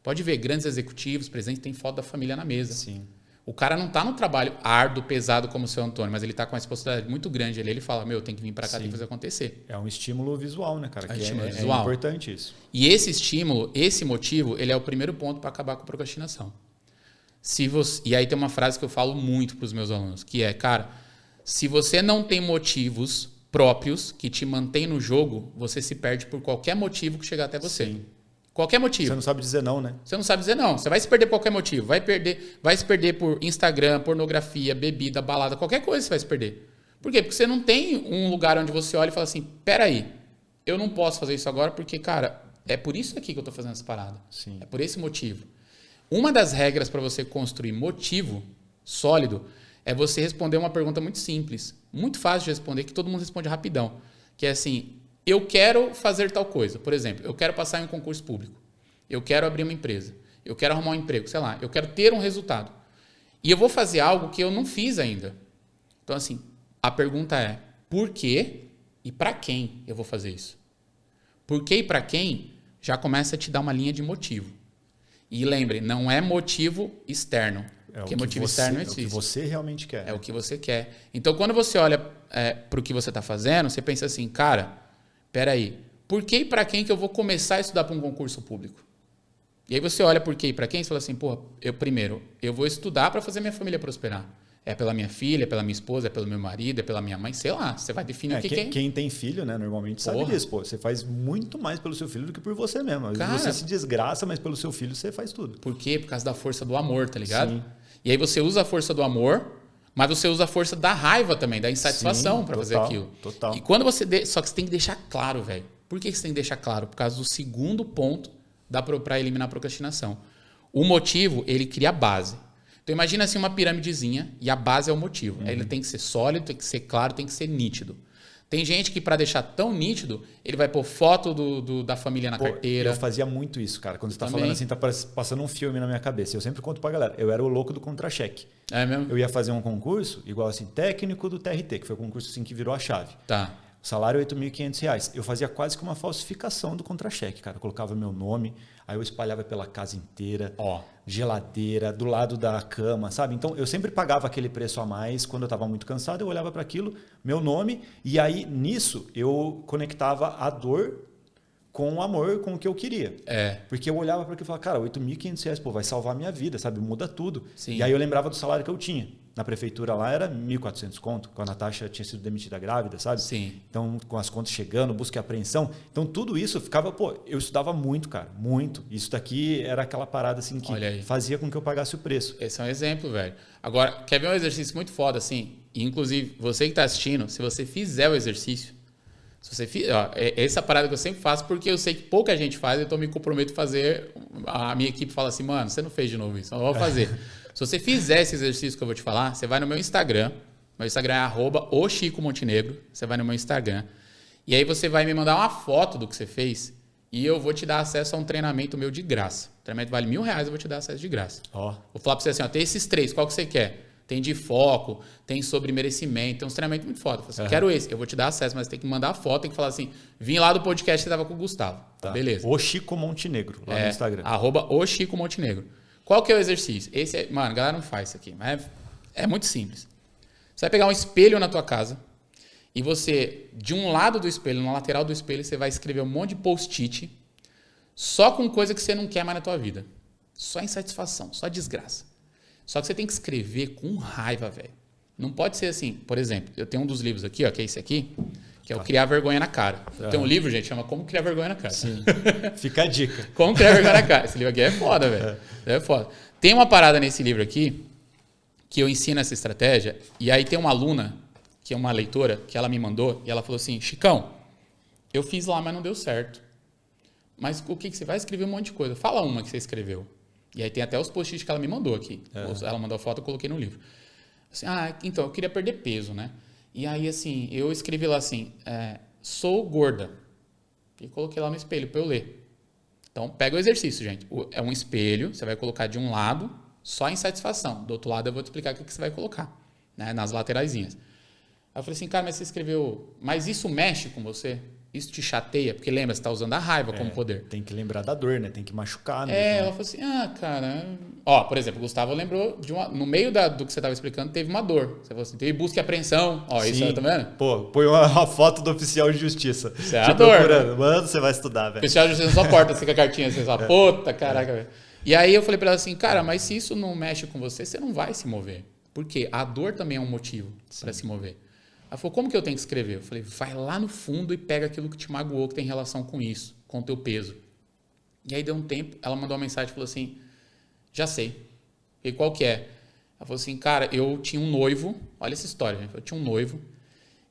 [SPEAKER 2] Pode ver, grandes executivos, presidentes, têm foto da família na mesa.
[SPEAKER 1] Sim.
[SPEAKER 2] O cara não está no trabalho árduo, pesado como o seu Antônio, mas ele está com uma responsabilidade muito grande. Ele fala, tem que vir para cá, tem que fazer acontecer.
[SPEAKER 1] É um estímulo visual, né, cara?
[SPEAKER 2] É
[SPEAKER 1] importante isso.
[SPEAKER 2] E esse estímulo, esse motivo, ele é o primeiro ponto para acabar com a procrastinação. E aí tem uma frase que eu falo muito para os meus alunos, que é, cara, se você não tem motivos próprios que te mantêm no jogo, você se perde por qualquer motivo que chegar até você.
[SPEAKER 1] Sim.
[SPEAKER 2] Qualquer motivo.
[SPEAKER 1] Você não sabe dizer não, né?
[SPEAKER 2] Você não sabe dizer não. Você vai se perder por qualquer motivo. Vai se perder por Instagram, pornografia, bebida, balada, qualquer coisa você vai se perder. Por quê? Porque você não tem um lugar onde você olha e fala assim, peraí, eu não posso fazer isso agora porque, cara, é por isso aqui que eu tô fazendo essa parada.
[SPEAKER 1] Sim.
[SPEAKER 2] É por esse motivo. Uma das regras para você construir motivo sólido é você responder uma pergunta muito simples, muito fácil de responder, que todo mundo responde rapidão. Que é assim, eu quero fazer tal coisa. Por exemplo, eu quero passar em um concurso público. Eu quero abrir uma empresa. Eu quero arrumar um emprego, sei lá. Eu quero ter um resultado. E eu vou fazer algo que eu não fiz ainda. Então, assim, a pergunta é, por quê e para quem eu vou fazer isso? Por quê e para quem já começa a te dar uma linha de motivo. E lembre, não é motivo externo. Porque motivo externo não existe.
[SPEAKER 1] É o que você realmente quer.
[SPEAKER 2] É o que você quer. Então, quando você olha para o que você está fazendo, você pensa assim, cara, peraí, por que e para quem que eu vou começar a estudar para um concurso público? E aí você olha por que e para quem e fala assim, pô, eu vou estudar para fazer minha família prosperar. É pela minha filha, é pela minha esposa, é pelo meu marido, é pela minha mãe, sei lá. Você vai definir o que é.
[SPEAKER 1] Quem tem filho, né, normalmente sabe disso. Pô, você faz muito mais pelo seu filho do que por você mesmo. Às vezes você se desgraça, mas pelo seu filho você faz tudo.
[SPEAKER 2] Por quê? Por causa da força do amor, tá ligado?
[SPEAKER 1] Sim.
[SPEAKER 2] E aí você usa a força do amor, mas você usa a força da raiva também, da insatisfação para fazer aquilo.
[SPEAKER 1] Total.
[SPEAKER 2] E quando você... Só que você tem que deixar claro, velho. Por que você tem que deixar claro? Por causa do segundo ponto para eliminar a procrastinação. O motivo, ele cria a base. Então imagina assim uma piramidezinha e a base é o motivo. Uhum. Ele tem que ser sólido, tem que ser claro, tem que ser nítido. Tem gente que para deixar tão nítido, ele vai pôr foto da família na carteira.
[SPEAKER 1] Eu fazia muito isso, cara. Quando você tá falando assim, tá passando um filme na minha cabeça. Eu sempre conto pra galera. Eu era o louco do contra-cheque.
[SPEAKER 2] É mesmo?
[SPEAKER 1] Eu ia fazer um concurso, igual assim, técnico do TRT, que foi o concurso assim que virou a chave.
[SPEAKER 2] Tá.
[SPEAKER 1] O salário é R$8.500. Eu fazia quase que uma falsificação do contra-cheque, cara. Eu colocava meu nome, aí eu espalhava pela casa inteira, geladeira, do lado da cama, sabe? Então, eu sempre pagava aquele preço a mais. Quando eu estava muito cansado, eu olhava para aquilo, meu nome, e aí, nisso, eu conectava a dor com o amor, com o que eu queria. Porque eu olhava para aquilo e falava, cara, R$8.500, pô, vai salvar a minha vida, sabe? Muda tudo.
[SPEAKER 2] Sim.
[SPEAKER 1] E aí eu lembrava do salário que eu tinha. Na prefeitura lá era 1.400 conto, quando a Natasha tinha sido demitida grávida, sabe?
[SPEAKER 2] Sim.
[SPEAKER 1] Então, com as contas chegando, busca e apreensão. Então, tudo isso ficava... Pô, eu estudava muito, cara. Muito. Isso daqui era aquela parada, assim, que fazia com que eu pagasse o preço.
[SPEAKER 2] Esse é um exemplo, velho. Agora, quer ver um exercício muito foda, assim? E, inclusive, você que está assistindo, se você fizer o exercício, essa parada que eu sempre faço, porque eu sei que pouca gente faz, então eu me comprometo a fazer. A minha equipe fala assim, mano, você não fez de novo isso, eu vou fazer. Se você fizer esse exercício que eu vou te falar, você vai no meu Instagram. Meu Instagram é @ochicomontenegro. Você vai no meu Instagram. E aí você vai me mandar uma foto do que você fez e eu vou te dar acesso a um treinamento meu de graça. O treinamento vale R$1.000, eu vou te dar acesso de graça. Vou falar pra você assim, tem esses 3, qual que você quer? Tem de foco, tem sobre merecimento, tem uns treinamentos muito foda. Eu quero esse, eu vou te dar acesso, mas tem que mandar a foto, tem que falar assim, vim lá do podcast que você tava com o Gustavo. Tá. Beleza.
[SPEAKER 1] O Chico Montenegro, lá no Instagram.
[SPEAKER 2] @ochicomontenegro. Qual que é o exercício? Esse mano, a galera não faz isso aqui, mas é muito simples. Você vai pegar um espelho na tua casa e você, de um lado do espelho, na lateral do espelho, você vai escrever um monte de post-it só com coisa que você não quer mais na tua vida. Só insatisfação, só desgraça. Só que você tem que escrever com raiva, velho. Não pode ser assim. Por exemplo, eu tenho um dos livros aqui, que é esse aqui, que é o Criar Vergonha na Cara. Tem um livro, gente, chama Como Criar Vergonha na Cara.
[SPEAKER 1] Sim. Fica a dica.
[SPEAKER 2] Como Criar Vergonha na Cara. Esse livro aqui é foda, velho. É foda. Tem uma parada nesse livro aqui que eu ensino essa estratégia, e aí tem uma aluna, que é uma leitora, que ela me mandou, e ela falou assim, Chicão, eu fiz lá, mas não deu certo. Mas o que você vai escrever um monte de coisa? Fala uma que você escreveu. E aí tem até os post-its que ela me mandou aqui. Ela mandou a foto, eu coloquei no livro. Assim, então, eu queria perder peso, né? E aí, assim, eu escrevi lá assim, sou gorda. E coloquei lá no espelho para eu ler. Então, pega o exercício, gente. É um espelho, você vai colocar de um lado, só insatisfação. Do outro lado, eu vou te explicar o que você vai colocar, né? Nas lateraisinhas. Aí eu falei assim, cara, mas você escreveu... Mas isso mexe com você? Isso te chateia? Porque lembra, você está usando a raiva como poder.
[SPEAKER 1] Tem que lembrar da dor, né? Tem que machucar. Né?
[SPEAKER 2] Ela falou assim, cara... por exemplo, o Gustavo lembrou de uma... No meio do que você estava explicando, teve uma dor. Você falou assim, teve busca e apreensão. Isso aí, tá vendo?
[SPEAKER 1] Pô, põe uma foto do oficial de justiça.
[SPEAKER 2] Você é a dor.
[SPEAKER 1] Mano, você vai estudar, velho.
[SPEAKER 2] O oficial de justiça só porta assim com a cartinha. Você fala, puta, caraca, velho. E aí eu falei pra ela assim, cara, mas se isso não mexe com você, você não vai se mover. Por quê? A dor também é um motivo para se mover. Ela falou, como que eu tenho que escrever? Eu falei, vai lá no fundo e pega aquilo que te magoou, que tem relação com isso, com o teu peso. E aí deu um tempo, ela mandou uma mensagem e falou assim, já sei. E qual que é? Ela falou assim, cara, eu tinha um noivo, olha essa história, gente. Eu tinha um noivo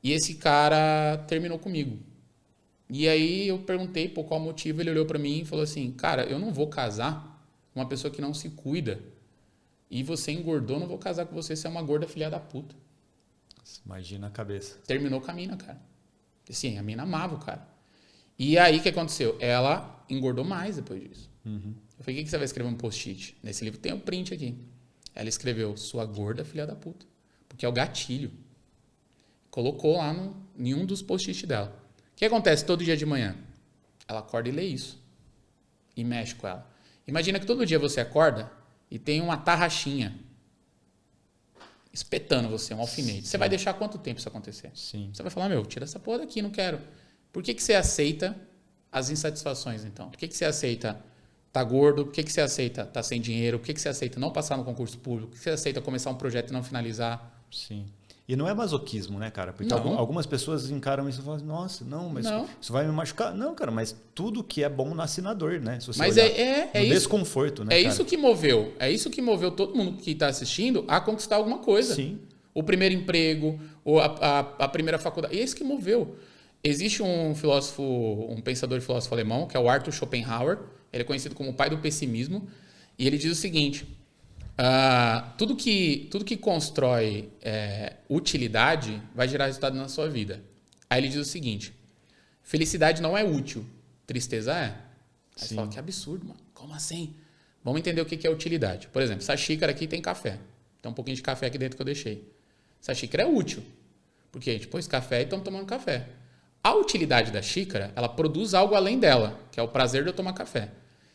[SPEAKER 2] e esse cara terminou comigo. E aí eu perguntei por qual motivo, ele olhou pra mim e falou assim, cara, eu não vou casar com uma pessoa que não se cuida. E você engordou, não vou casar com você, você é uma gorda filha da puta.
[SPEAKER 1] Imagina a cabeça.
[SPEAKER 2] Terminou com a mina, cara. Assim, a mina amava o cara. E aí o que aconteceu? Ela engordou mais depois disso. Eu falei, o que você vai escrever um post-it? Nesse livro tem um print aqui. Ela escreveu, sua gorda filha da puta. Porque é o gatilho. Colocou lá em um dos post-its dela. O que acontece todo dia de manhã? Ela acorda e lê isso. E mexe com ela. Imagina que todo dia você acorda e tem uma tarraxinha espetando você, um alfinete. Sim. Você vai deixar quanto tempo isso acontecer?
[SPEAKER 1] Sim.
[SPEAKER 2] Você vai falar, meu, tira essa porra daqui, não quero. Por que você aceita as insatisfações, então? Por que você aceita tá gordo? Por que você aceita tá sem dinheiro? Por que você aceita não passar no concurso público? Por que você aceita começar um projeto e não finalizar?
[SPEAKER 1] Sim. E não é masoquismo, né, cara? Porque algumas pessoas encaram isso e falam, nossa, não, mas isso vai me machucar. Não, cara, mas tudo que é bom nasce na dor, né? Se você
[SPEAKER 2] mas
[SPEAKER 1] olhar,
[SPEAKER 2] é isso,
[SPEAKER 1] desconforto, né,
[SPEAKER 2] é
[SPEAKER 1] cara?
[SPEAKER 2] Isso que moveu todo mundo que está assistindo a conquistar alguma coisa.
[SPEAKER 1] Sim.
[SPEAKER 2] O primeiro emprego, ou a primeira faculdade. É isso que moveu. Existe um filósofo, um pensador e filósofo alemão, que é o Arthur Schopenhauer. Ele é conhecido como o pai do pessimismo. E ele diz o seguinte... tudo que constrói utilidade vai gerar resultado na sua vida. Aí ele diz o seguinte, felicidade não é útil, tristeza é. Aí você fala, que absurdo, mano, como assim? Vamos entender o que é utilidade. Por exemplo, essa xícara aqui tem café. Tem um pouquinho de café aqui dentro que eu deixei. Essa xícara é útil, porque a gente pôs café e estamos tomando café. A utilidade da xícara, ela produz algo além dela, que é o prazer de eu tomar café.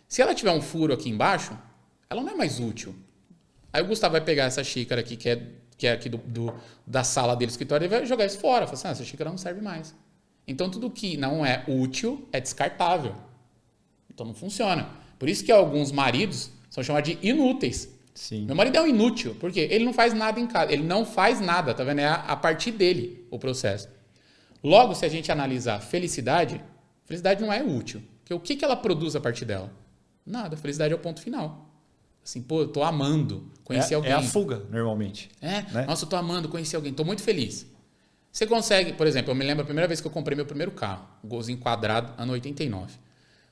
[SPEAKER 2] Se ela tiver um furo aqui embaixo, ela não é mais útil. Aí o Gustavo vai pegar essa xícara aqui, que é aqui da sala dele, do escritório, e vai jogar isso fora. Fala assim, essa xícara não serve mais. Então, tudo que não é útil é descartável. Então, não funciona. Por isso que alguns maridos são chamados de inúteis.
[SPEAKER 1] Sim.
[SPEAKER 2] Meu marido é um inútil. Por quê? Ele não faz nada em casa. Ele não faz nada, tá vendo? É a partir dele o processo. Logo, se a gente analisar felicidade não é útil. Porque o que ela produz a partir dela? Nada. Felicidade é o ponto final. Assim, pô, eu tô amando conhecer alguém.
[SPEAKER 1] É a fuga, normalmente.
[SPEAKER 2] Né? Nossa, eu tô amando conhecer alguém, tô muito feliz. Você consegue, por exemplo, eu me lembro a primeira vez que eu comprei meu primeiro carro, um Golzinho quadrado, ano 89.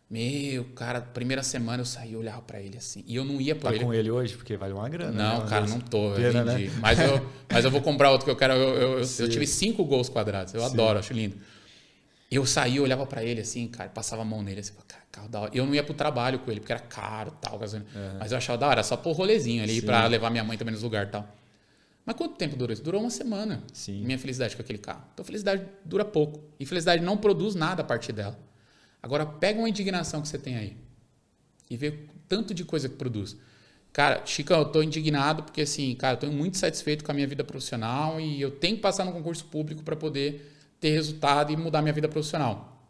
[SPEAKER 2] Meu, cara, primeira semana eu saí e olhava pra ele assim, e eu não ia por ele.
[SPEAKER 1] Tá com ele hoje? Porque vale uma grana.
[SPEAKER 2] Não,
[SPEAKER 1] né?
[SPEAKER 2] cara, não tô, eu
[SPEAKER 1] Pena,
[SPEAKER 2] vendi.
[SPEAKER 1] Né?
[SPEAKER 2] Mas eu vou comprar outro que eu quero, eu tive 5 Gols quadrados, eu adoro, acho lindo. Eu saía, olhava pra ele assim, cara, passava a mão nele assim, cara, carro da hora. Eu não ia pro trabalho com ele, porque era caro tal, gasolina. Mas eu achava da hora, só pôr rolezinho ali pra levar minha mãe também nos lugares e tal. Mas quanto tempo durou isso? Durou uma semana.
[SPEAKER 1] Sim.
[SPEAKER 2] Minha felicidade com aquele carro. Então, felicidade dura pouco. E felicidade não produz nada a partir dela. Agora, pega uma indignação que você tem aí e vê o tanto de coisa que produz. Cara, Chicão, eu tô indignado porque, assim, cara, eu tô muito satisfeito com a minha vida profissional e eu tenho que passar no concurso público para poder ter resultado e mudar minha vida profissional.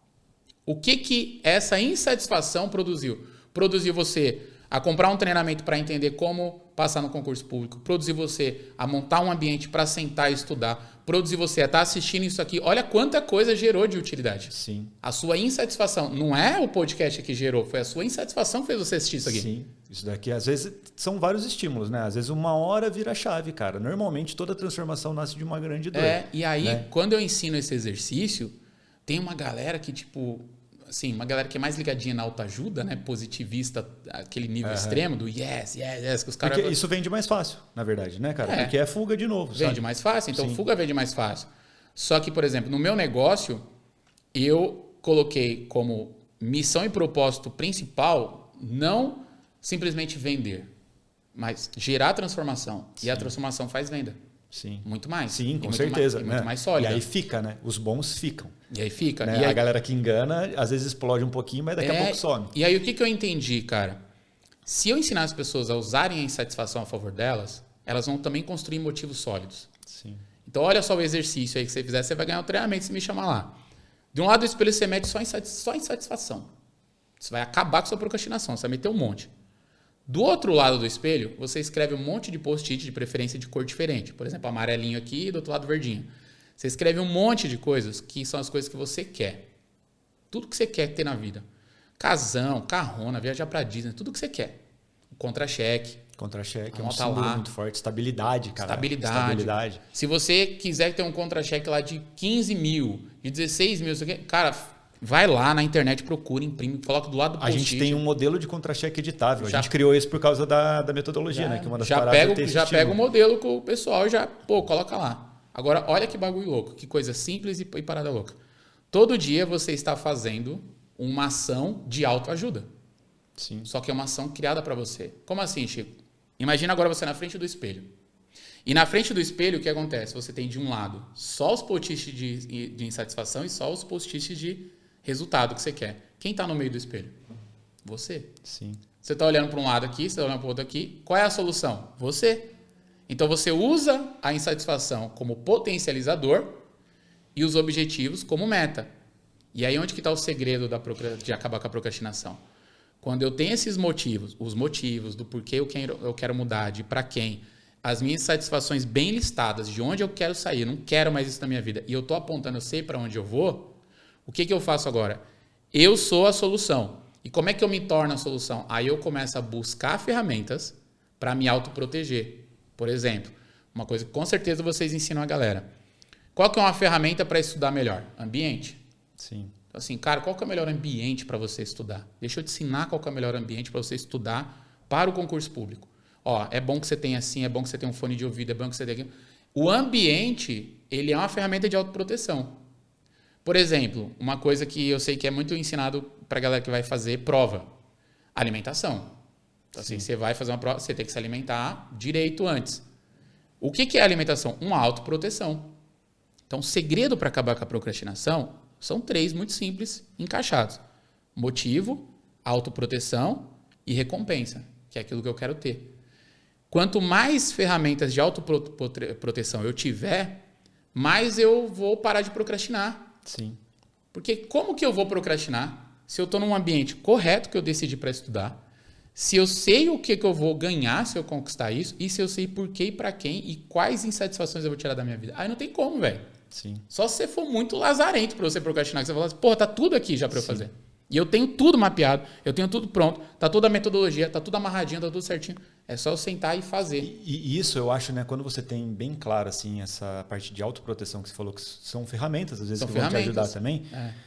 [SPEAKER 2] O que essa insatisfação produziu? Produziu você a comprar um treinamento para entender como passar no concurso público, produzir você a montar um ambiente para sentar e estudar, produzir você a estar assistindo isso aqui. Olha quanta coisa gerou de utilidade.
[SPEAKER 1] Sim.
[SPEAKER 2] A sua insatisfação, não é o podcast que gerou, foi a sua insatisfação que fez você assistir isso aqui.
[SPEAKER 1] Sim, isso daqui às vezes são vários estímulos, né? Às vezes uma hora vira chave, cara. Normalmente toda transformação nasce de uma grande dor.
[SPEAKER 2] E aí quando eu ensino esse exercício, tem uma galera que tipo... Assim, uma galera que é mais ligadinha na autoajuda, né? Positivista, aquele nível extremo do yes, que os caras...
[SPEAKER 1] Porque isso vende mais fácil, na verdade, né, cara? Porque é fuga de novo,
[SPEAKER 2] Vende mais fácil, então fuga vende mais fácil. Só que, por exemplo, no meu negócio, eu coloquei como missão e propósito principal não simplesmente vender, mas gerar transformação. Sim. E a transformação faz venda.
[SPEAKER 1] Sim.
[SPEAKER 2] Muito mais.
[SPEAKER 1] Sim, com certeza.
[SPEAKER 2] Muito mais sólida.
[SPEAKER 1] E aí fica, né? Os bons ficam.
[SPEAKER 2] E aí fica.
[SPEAKER 1] Né?
[SPEAKER 2] E aí...
[SPEAKER 1] A galera que engana, às vezes explode um pouquinho, mas daqui a pouco some.
[SPEAKER 2] E aí o que eu entendi, cara? Se eu ensinar as pessoas a usarem a insatisfação a favor delas, elas vão também construir motivos sólidos.
[SPEAKER 1] Sim.
[SPEAKER 2] Então olha só o exercício aí que você fizer, você vai ganhar um treinamento se me chamar lá. De um lado do espelho você mete só insatisfação. Você vai acabar com a sua procrastinação, você vai meter um monte. Do outro lado do espelho, você escreve um monte de post-it de preferência de cor diferente. Por exemplo, amarelinho aqui e do outro lado verdinho. Você escreve um monte de coisas que são as coisas que você quer. Tudo que você quer ter na vida. Casão, carrona, viajar pra Disney, tudo que você quer. Contra-cheque.
[SPEAKER 1] Contra-cheque é um símbolo muito forte. Estabilidade, cara.
[SPEAKER 2] Estabilidade. Se você quiser ter um contra-cheque lá de 15 mil, de 16 mil, cara, vai lá na internet, procura, imprime, coloca do lado do post-it.
[SPEAKER 1] A gente tem um modelo de contra-cheque editável. A gente criou isso por causa da metodologia, né? Que uma das paradas
[SPEAKER 2] já pega o modelo com o pessoal e já, coloca lá. Agora, olha que bagulho louco, que coisa simples e parada louca. Todo dia você está fazendo uma ação de autoajuda.
[SPEAKER 1] Sim.
[SPEAKER 2] Só que é uma ação criada para você. Como assim, Chico? Imagina agora você na frente do espelho. E na frente do espelho, o que acontece? Você tem de um lado só os post-its de insatisfação e só os post-its de resultado que você quer. Quem está no meio do espelho? Você.
[SPEAKER 1] Sim.
[SPEAKER 2] Você está olhando para um lado aqui, você está olhando para o outro aqui. Qual é a solução? Você. Então você usa a insatisfação como potencializador e os objetivos como meta. E aí onde que está o segredo de acabar com a procrastinação? Quando eu tenho esses motivos, os motivos do porquê eu quero mudar, de para quem, as minhas satisfações bem listadas, de onde eu quero sair, eu não quero mais isso na minha vida, e eu estou apontando, eu sei para onde eu vou, o que eu faço agora? Eu sou a solução. E como é que eu me torno a solução? Aí eu começo a buscar ferramentas para me autoproteger. Por exemplo, uma coisa que com certeza vocês ensinam a galera. Qual que é uma ferramenta para estudar melhor? Ambiente.
[SPEAKER 1] Sim.
[SPEAKER 2] Então, assim, cara, qual que é o melhor ambiente para você estudar? Deixa eu te ensinar qual que é o melhor ambiente para você estudar para o concurso público. Ó, é bom que você tenha assim, é bom que você tenha um fone de ouvido, é bom que você tenha... O ambiente, ele é uma ferramenta de autoproteção. Por exemplo, uma coisa que eu sei que é muito ensinado para a galera que vai fazer prova. Alimentação. Então, assim, você vai fazer uma prova, você tem que se alimentar direito antes. O que é alimentação? Uma autoproteção. Então, o segredo para acabar com a procrastinação são 3 muito simples, encaixados. Motivo, autoproteção e recompensa, que é aquilo que eu quero ter. Quanto mais ferramentas de autoproteção eu tiver, mais eu vou parar de procrastinar.
[SPEAKER 1] Sim.
[SPEAKER 2] Porque como que eu vou procrastinar se eu estou num ambiente correto que eu decidi para estudar, se eu sei o que eu vou ganhar se eu conquistar isso, e se eu sei por quê e para quem e quais insatisfações eu vou tirar da minha vida. Aí não tem como, velho.
[SPEAKER 1] Sim.
[SPEAKER 2] Só se você for muito lazarento para você procrastinar, que você fala assim, porra, tá tudo aqui já para eu fazer. E eu tenho tudo mapeado, eu tenho tudo pronto, tá toda a metodologia, tá tudo amarradinho, tá tudo certinho. É só eu sentar e fazer.
[SPEAKER 1] E isso eu acho, né, quando você tem bem claro assim, essa parte de autoproteção que você falou, que são ferramentas, às vezes, que vão te ajudar também,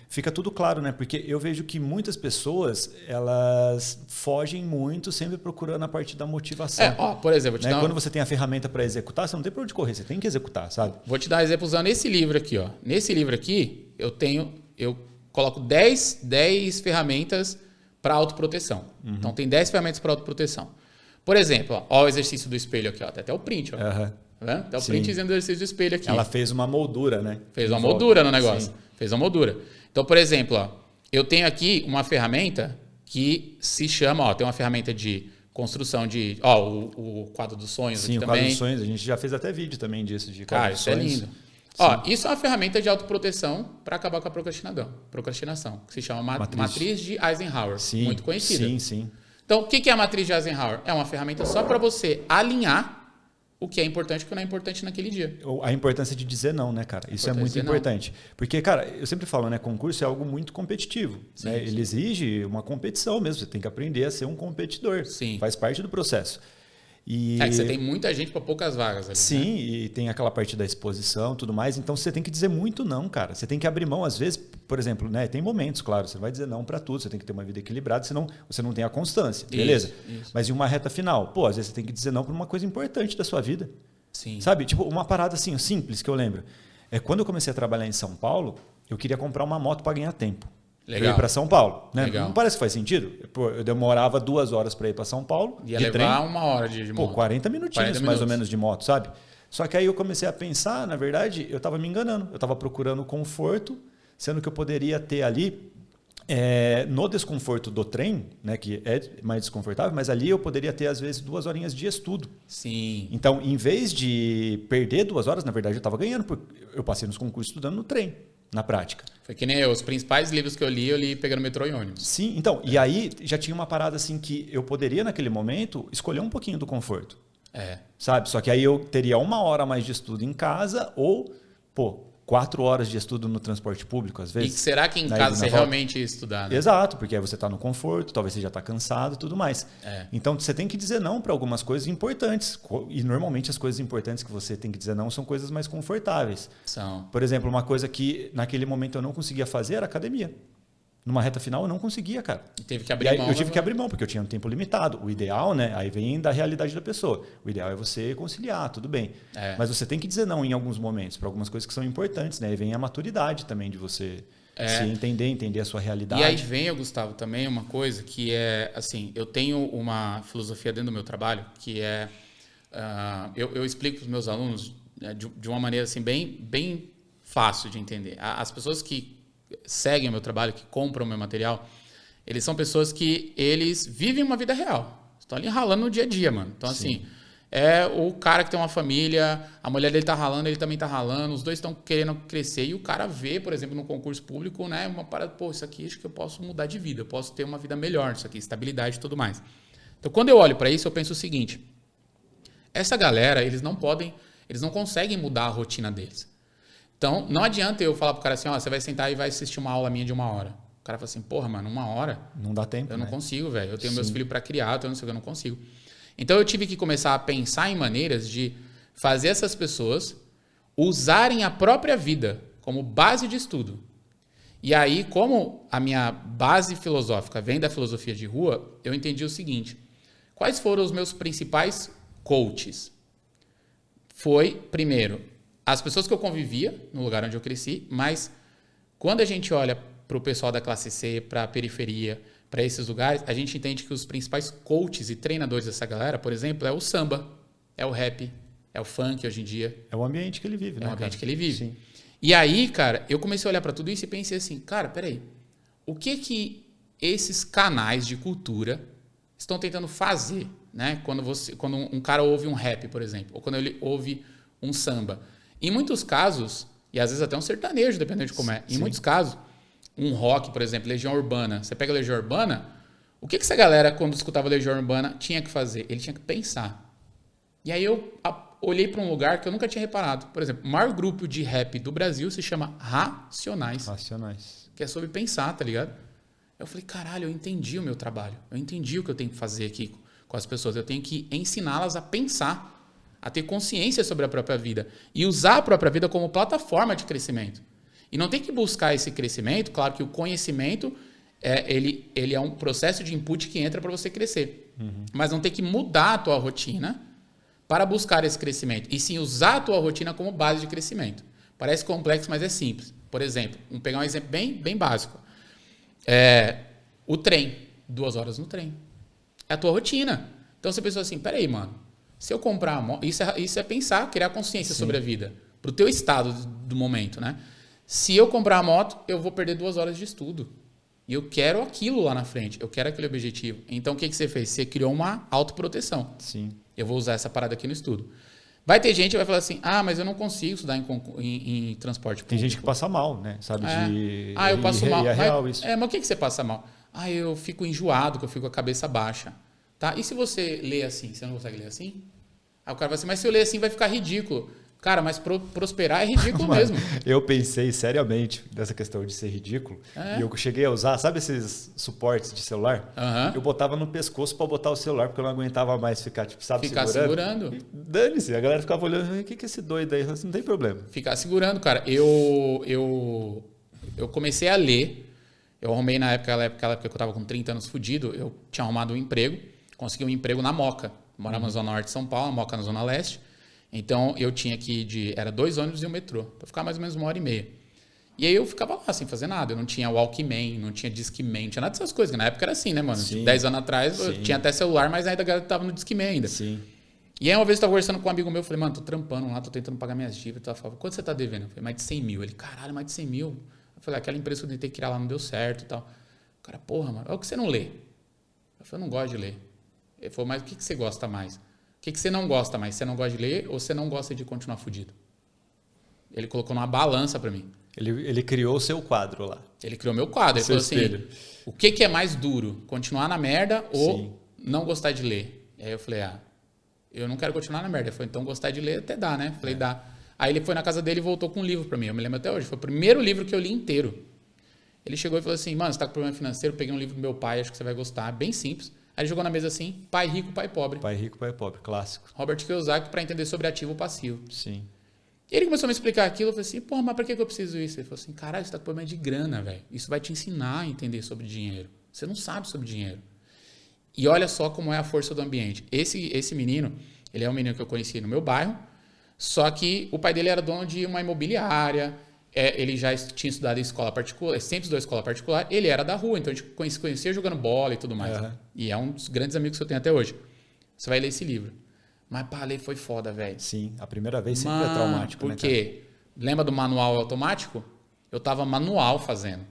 [SPEAKER 1] fica tudo claro, né? Porque eu vejo que muitas pessoas, elas fogem muito sempre procurando a parte da motivação.
[SPEAKER 2] Por exemplo,
[SPEAKER 1] quando você tem a ferramenta para executar, você não tem para onde correr, você tem que executar, sabe?
[SPEAKER 2] Vou te dar um exemplo usando esse livro aqui, ó. Nesse livro aqui, eu coloco 10 ferramentas para autoproteção. Uhum. Então, tem 10 ferramentas para autoproteção. Por exemplo, ó o exercício do espelho aqui, ó. Tem até o print, ó. Uhum. Tá vendo? Tem o printzinho do exercício do espelho aqui.
[SPEAKER 1] Ela fez uma moldura, né?
[SPEAKER 2] Fez uma moldura no negócio. Sim. Fez uma moldura. Então, por exemplo, ó, eu tenho aqui uma ferramenta que se chama, ó, tem uma ferramenta de construção de, ó, o quadro dos sonhos.
[SPEAKER 1] Sim,
[SPEAKER 2] aqui
[SPEAKER 1] o
[SPEAKER 2] também.
[SPEAKER 1] Quadro dos sonhos. A gente já fez até vídeo também disso, de quadro dos sonhos.
[SPEAKER 2] Isso é lindo. Ó, isso é uma ferramenta de autoproteção para acabar com a procrastinação, que se chama Matriz de Eisenhower,
[SPEAKER 1] sim,
[SPEAKER 2] muito conhecida.
[SPEAKER 1] Sim.
[SPEAKER 2] Então, o que é a Matriz de Eisenhower? É uma ferramenta só para você alinhar o que é importante e o que não é importante naquele dia.
[SPEAKER 1] A importância de dizer não, né, cara? Isso é muito importante. Porque, cara, eu sempre falo, né, concurso é algo muito competitivo.
[SPEAKER 2] Sim,
[SPEAKER 1] né? Ele exige uma competição mesmo, você tem que aprender a ser um competidor.
[SPEAKER 2] Sim.
[SPEAKER 1] Faz parte do processo.
[SPEAKER 2] É que você tem muita gente para poucas vagas ali.
[SPEAKER 1] Sim,
[SPEAKER 2] né?
[SPEAKER 1] E tem aquela parte da exposição e tudo mais. Então você tem que dizer muito não, cara. Você tem que abrir mão, às vezes, por exemplo, né? Tem momentos, claro, você não vai dizer não para tudo, você tem que ter uma vida equilibrada, senão você não tem a constância. Beleza? Isso. Mas em uma reta final, pô, às vezes você tem que dizer não para uma coisa importante da sua vida.
[SPEAKER 2] Sim.
[SPEAKER 1] Sabe? Tipo, uma parada assim, simples que eu lembro. Quando eu comecei a trabalhar em São Paulo, eu queria comprar uma moto para ganhar tempo.
[SPEAKER 2] Legal.
[SPEAKER 1] Eu ia para São Paulo. Né?
[SPEAKER 2] Legal.
[SPEAKER 1] Não parece que faz sentido? Eu demorava 2 horas para ir para São Paulo.
[SPEAKER 2] Ia
[SPEAKER 1] de
[SPEAKER 2] levar
[SPEAKER 1] trem.
[SPEAKER 2] 1 hora de moto.
[SPEAKER 1] 40 minutinhos mais ou menos de moto, sabe? Só que aí eu comecei a pensar, na verdade, eu estava me enganando. Eu estava procurando conforto, sendo que eu poderia ter ali, no desconforto do trem, né, que é mais desconfortável, mas ali eu poderia ter, às vezes, 2 horinhas de estudo.
[SPEAKER 2] Sim.
[SPEAKER 1] Então, em vez de perder 2 horas, na verdade, eu estava ganhando, porque eu passei nos concursos estudando no trem. na prática.
[SPEAKER 2] Foi que nem eu, os principais livros que eu li pegando metrô e ônibus.
[SPEAKER 1] Sim, então, e aí já tinha uma parada assim que eu poderia naquele momento escolher um pouquinho do conforto. Sabe? Só que aí eu teria 1 hora a mais de estudo em casa ou, 4 horas de estudo no transporte público, às vezes.
[SPEAKER 2] E será que em casa você realmente ia estudar? Né?
[SPEAKER 1] Exato, porque aí você está no conforto, talvez você já está cansado e tudo mais. Então, você tem que dizer não para algumas coisas importantes. E, normalmente, as coisas importantes que você tem que dizer não são coisas mais confortáveis. Por exemplo, uma coisa que naquele momento eu não conseguia fazer era academia. Numa reta final eu não conseguia, cara.
[SPEAKER 2] Teve que abrir mão.
[SPEAKER 1] Eu tive que abrir mão, porque eu tinha um tempo limitado. O ideal, né? Aí vem da realidade da pessoa. O ideal é você conciliar, tudo bem. Mas você tem que dizer não em alguns momentos, para algumas coisas que são importantes, né? Aí vem a maturidade também de você se entender a sua realidade.
[SPEAKER 2] E aí vem, Gustavo, também uma coisa que é, assim, eu tenho uma filosofia dentro do meu trabalho, que é, eu explico para os meus alunos de uma maneira assim, bem fácil de entender. As pessoas que seguem o meu trabalho, que compram o meu material, eles são pessoas que eles vivem uma vida real. Estão ali ralando no dia a dia, mano. Então, assim, é o cara que tem uma família, a mulher dele tá ralando, ele também tá ralando, os dois estão querendo crescer e o cara vê, por exemplo, no concurso público, né, uma parada, isso aqui acho que eu posso mudar de vida, eu posso ter uma vida melhor, isso aqui, estabilidade e tudo mais. Então, quando eu olho para isso, eu penso o seguinte, essa galera, eles não conseguem mudar a rotina deles. Então, não adianta eu falar pro cara assim, você vai sentar e vai assistir uma aula minha de 1 hora. O cara fala assim, porra, mano, 1 hora?
[SPEAKER 1] Não dá tempo,
[SPEAKER 2] Eu não consigo, velho. Eu tenho meus filhos para criar, eu não consigo. Então, eu tive que começar a pensar em maneiras de fazer essas pessoas usarem a própria vida como base de estudo. E aí, como a minha base filosófica vem da filosofia de rua, eu entendi o seguinte, quais foram os meus principais coaches? Foi, primeiro, as pessoas que eu convivia no lugar onde eu cresci, mas quando a gente olha para o pessoal da classe C, para a periferia, para esses lugares, a gente entende que os principais coaches e treinadores dessa galera, por exemplo, é o samba, é o rap, é o funk hoje em dia.
[SPEAKER 1] É o ambiente que ele vive, né?
[SPEAKER 2] É o ambiente que ele vive.
[SPEAKER 1] Sim.
[SPEAKER 2] E aí, cara, eu comecei a olhar para tudo isso e pensei assim, cara, peraí, o que esses canais de cultura estão tentando fazer, né? Quando um cara ouve um rap, por exemplo, ou quando ele ouve um samba. Em muitos casos, e às vezes até um sertanejo, dependendo de como é, em muitos casos, um rock, por exemplo, Legião Urbana. Você pega a Legião Urbana, o que essa galera, quando escutava Legião Urbana, tinha que fazer? Ele tinha que pensar. E aí eu olhei para um lugar que eu nunca tinha reparado. Por exemplo, o maior grupo de rap do Brasil se chama Racionais. Que é sobre pensar, tá ligado? Eu falei, caralho, eu entendi o meu trabalho. Eu entendi o que eu tenho que fazer aqui com as pessoas. Eu tenho que ensiná-las a pensar, a ter consciência sobre a própria vida e usar a própria vida como plataforma de crescimento. E não tem que buscar esse crescimento, claro que o conhecimento ele é um processo de input que entra para você crescer. Mas não tem que mudar a tua rotina para buscar esse crescimento, e sim usar a tua rotina como base de crescimento. Parece complexo, mas é simples. Por exemplo, vamos pegar um exemplo bem básico. O trem, 2 horas no trem. É a tua rotina. Então você pensou assim, peraí, mano, se eu comprar a moto, isso é pensar, criar consciência sobre a vida, para o teu estado do momento, né? Se eu comprar a moto, eu vou perder 2 horas de estudo. E eu quero aquilo lá na frente, eu quero aquele objetivo. Então o que você fez? Você criou uma autoproteção.
[SPEAKER 1] Sim.
[SPEAKER 2] Eu vou usar essa parada aqui no estudo. Vai ter gente que vai falar assim, mas eu não consigo estudar em transporte público.
[SPEAKER 1] Tem gente que passa mal, né? Sabe?
[SPEAKER 2] Eu passo mal.
[SPEAKER 1] É real isso.
[SPEAKER 2] Mas o que você passa mal? Eu fico enjoado, que eu fico com a cabeça baixa. Tá? E se você lê assim, você não consegue ler assim? Aí o cara vai assim, mas se eu ler assim vai ficar ridículo. Cara, mas prosperar é ridículo mesmo.
[SPEAKER 1] Eu pensei seriamente nessa questão de ser ridículo. E eu cheguei a usar, sabe esses suportes de celular? Eu botava no pescoço para botar o celular, porque eu não aguentava mais ficar, segurando. Dane-se, a galera ficava olhando, o que é esse doido aí? Não tem problema.
[SPEAKER 2] Ficar segurando, cara. Eu comecei a ler. Eu arrumei naquela época que eu estava com 30 anos fudido, eu tinha arrumado um emprego, consegui um emprego na Moca. Morava na Zona Norte de São Paulo, a Moca na Zona Leste. Então, eu tinha que era 2 ônibus e um metrô, para ficar mais ou menos 1h30. E aí eu ficava lá sem fazer nada. Eu não tinha Walkman, não tinha Discman, não tinha nada dessas coisas. Na época era assim, né, mano? Sim. 10 anos atrás eu tinha até celular, mas ainda a galera tava no Discman ainda.
[SPEAKER 1] Sim.
[SPEAKER 2] E aí uma vez eu tava conversando com um amigo meu, eu falei, mano, tô trampando lá, tô tentando pagar minhas dívidas. Ele falou, quanto você tá devendo? Eu falei, mais de 100 mil. Ele, caralho, mais de 100 mil? Eu falei, aquela empresa que eu tentei criar lá não deu certo e tal. O cara, porra, mano, é o que você não lê. Eu falei, eu não gosto de ler. Ele falou, mas o que você gosta mais? O que você não gosta mais? Você não gosta de ler ou você não gosta de continuar fudido? Ele colocou numa balança para mim.
[SPEAKER 1] Ele criou o seu quadro lá.
[SPEAKER 2] Ele criou meu quadro. Ele falou assim, o que é mais duro? Continuar na merda ou não gostar de ler? E aí eu falei, eu não quero continuar na merda. Ele falou, então gostar de ler até dá, né? Falei, dá. Aí ele foi na casa dele e voltou com um livro pra mim. Eu me lembro até hoje. Foi o primeiro livro que eu li inteiro. Ele chegou e falou assim, mano, você tá com problema financeiro? Eu peguei um livro do meu pai, acho que você vai gostar. Bem simples. Aí ele jogou na mesa assim, Pai Rico, Pai Pobre.
[SPEAKER 1] Pai Rico, Pai Pobre, clássico.
[SPEAKER 2] Robert Kiyosaki, para entender sobre ativo ou passivo.
[SPEAKER 1] Sim.
[SPEAKER 2] E ele começou a me explicar aquilo, eu falei assim, porra, mas pra que eu preciso disso? Ele falou assim, caralho, você tá com problema de grana, velho. Isso vai te ensinar a entender sobre dinheiro. Você não sabe sobre dinheiro. E olha só como é a força do ambiente. Esse menino, ele é um menino que eu conheci no meu bairro, só que o pai dele era dono de uma imobiliária, ele já tinha estudado em escola particular, sempre estudou em escola particular, ele era da rua, então a gente conhecia jogando bola e tudo mais. Uhum. E é um dos grandes amigos que eu tenho até hoje. Você vai ler esse livro. Mas pra ler foi foda, velho.
[SPEAKER 1] Sim, a primeira vez sempre é traumático,
[SPEAKER 2] né, cara? Porque, lembra do manual automático? Eu tava manual fazendo.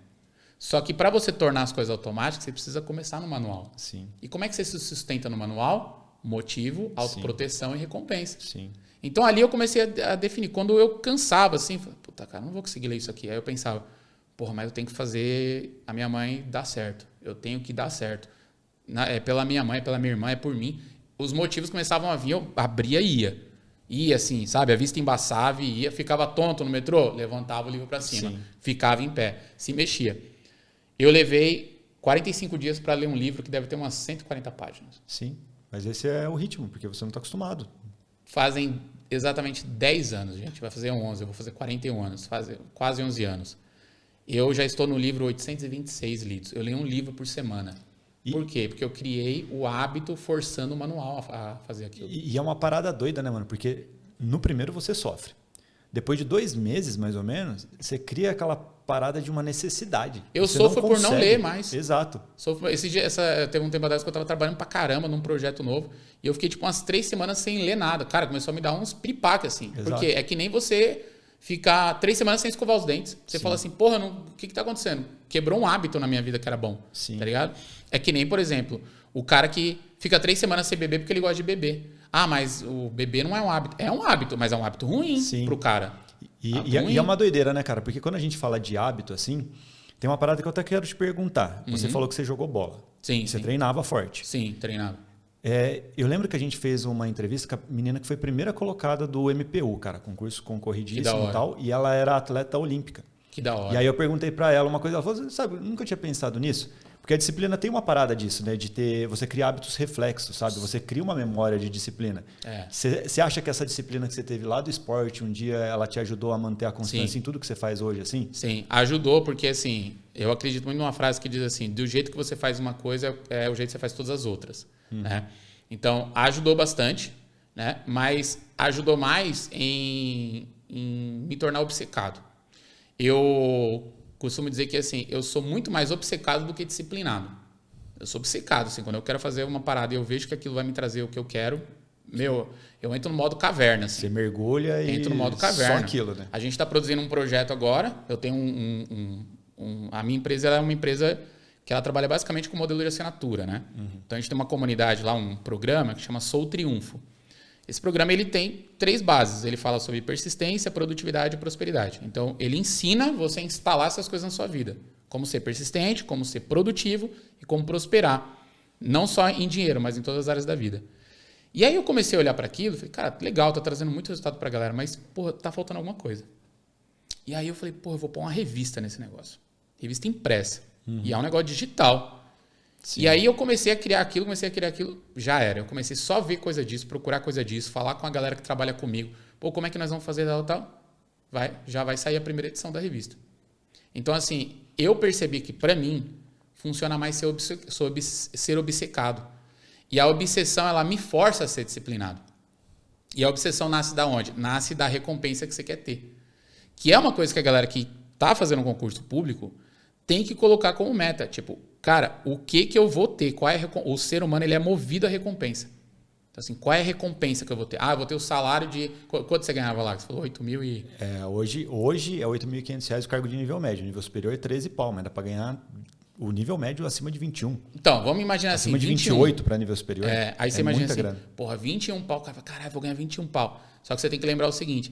[SPEAKER 2] Só que para você tornar as coisas automáticas, você precisa começar no manual.
[SPEAKER 1] Sim.
[SPEAKER 2] E como é que você se sustenta no manual? Motivo, autoproteção e recompensa.
[SPEAKER 1] Sim.
[SPEAKER 2] Então ali eu comecei a definir. Quando eu cansava assim, falei, puta cara, não vou conseguir ler isso aqui. Aí eu pensava, porra, mas eu tenho que fazer a minha mãe dar certo. Eu tenho que dar certo. É pela minha mãe, pela minha irmã, é por mim. Os motivos começavam a vir, eu abria e ia. Ia assim, sabe? A vista embaçava e ia. Ficava tonto no metrô, levantava o livro para cima. Sim. Ficava em pé, se mexia. Eu levei 45 dias para ler um livro que deve ter umas 140 páginas.
[SPEAKER 1] Sim, mas esse é o ritmo, porque você não está acostumado.
[SPEAKER 2] Fazem exatamente 10 anos, gente. Vai fazer 11, eu vou fazer 41 anos. Faz quase 11 anos. Eu já estou no livro 826 lidos. Eu leio um livro por semana. Por quê? Porque eu criei o hábito forçando o manual a fazer aquilo.
[SPEAKER 1] E é uma parada doida, né, mano? Porque no primeiro você sofre. Depois de 2 meses, mais ou menos, você cria aquela parada de uma necessidade.
[SPEAKER 2] Eu sofro por não ler mais.
[SPEAKER 1] Exato.
[SPEAKER 2] Teve um tempo atrás que eu estava trabalhando pra caramba num projeto novo e eu fiquei tipo umas 3 semanas sem ler nada. Cara, começou a me dar uns piripaque assim. Exato. Porque é que nem você ficar 3 semanas sem escovar os dentes. Você fala assim, porra, o que tá acontecendo? Quebrou um hábito na minha vida que era bom.
[SPEAKER 1] Sim.
[SPEAKER 2] Tá ligado? É que nem, por exemplo, o cara que fica 3 semanas sem beber porque ele gosta de beber. Ah, mas o beber não é um hábito. É um hábito, mas é um hábito ruim pro cara.
[SPEAKER 1] E é uma doideira, né, cara? Porque quando a gente fala de hábito, assim, tem uma parada que eu até quero te perguntar. Você falou que você jogou bola.
[SPEAKER 2] Sim.
[SPEAKER 1] Você treinava forte.
[SPEAKER 2] Sim, treinava.
[SPEAKER 1] Eu lembro que a gente fez uma entrevista com a menina que foi primeira colocada do MPU, cara, concurso concorridíssimo e tal, e ela era atleta olímpica.
[SPEAKER 2] Que da hora.
[SPEAKER 1] E aí eu perguntei pra ela uma coisa, ela falou, sabe, eu nunca tinha pensado nisso. Porque a disciplina tem uma parada disso, né? De você criar hábitos reflexos, sabe? Você cria uma memória de disciplina. Você acha que essa disciplina que você teve lá do esporte, um dia ela te ajudou a manter a constância em tudo que você faz hoje, assim?
[SPEAKER 2] Sim, ajudou porque, assim, eu acredito muito numa frase que diz assim, do jeito que você faz uma coisa, é o jeito que você faz todas as outras, né? Então, ajudou bastante, né? Mas ajudou mais em me tornar obcecado. Eu costumo dizer que assim, eu sou muito mais obcecado do que disciplinado. Eu sou obcecado, assim, quando eu quero fazer uma parada e eu vejo que aquilo vai me trazer o que eu quero, eu entro no modo caverna. Assim.
[SPEAKER 1] Você mergulha e
[SPEAKER 2] entro no modo caverna.
[SPEAKER 1] Só aquilo, né?
[SPEAKER 2] A gente está produzindo um projeto agora, eu tenho a minha empresa ela é uma empresa que ela trabalha basicamente com modelo de assinatura, né? Então a gente tem uma comunidade lá, um programa que chama Sou Triunfo. Esse programa ele tem 3 bases. Ele fala sobre persistência, produtividade e prosperidade. Então, ele ensina você a instalar essas coisas na sua vida. Como ser persistente, como ser produtivo e como prosperar. Não só em dinheiro, mas em todas as áreas da vida. E aí eu comecei a olhar para aquilo e falei, cara, legal, tá trazendo muito resultado para a galera, mas, porra, tá faltando alguma coisa. E aí eu falei, porra, eu vou pôr uma revista nesse negócio. Revista impressa. E é um negócio digital. Sim. E aí eu comecei a criar aquilo, já era. Eu comecei só a ver coisa disso, procurar coisa disso, falar com a galera que trabalha comigo. Pô, como é que nós vamos fazer tal? Já vai sair a primeira edição da revista. Então, assim, eu percebi que, para mim, funciona mais ser obcecado. E a obsessão, ela me força a ser disciplinado. E a obsessão nasce da onde? Nasce da recompensa que você quer ter. Que é uma coisa que a galera que está fazendo um concurso público tem que colocar como meta. Tipo, cara, o que eu vou ter? O ser humano ele é movido à recompensa. Então, assim, qual é a recompensa que eu vou ter? Ah, eu vou ter o salário de... Quanto você ganhava lá? Você falou 8 mil e...
[SPEAKER 1] Hoje é R$ 8.500 o cargo de nível médio. Nível superior é 13 pau, mas dá para ganhar o nível médio acima de 21.
[SPEAKER 2] Então, vamos imaginar
[SPEAKER 1] acima
[SPEAKER 2] assim...
[SPEAKER 1] Acima de 28 para nível superior.
[SPEAKER 2] Aí você imagina assim,
[SPEAKER 1] grana.
[SPEAKER 2] porra, 21 pau. Cara, caralho, vou ganhar 21 pau. Só que você tem que lembrar o seguinte,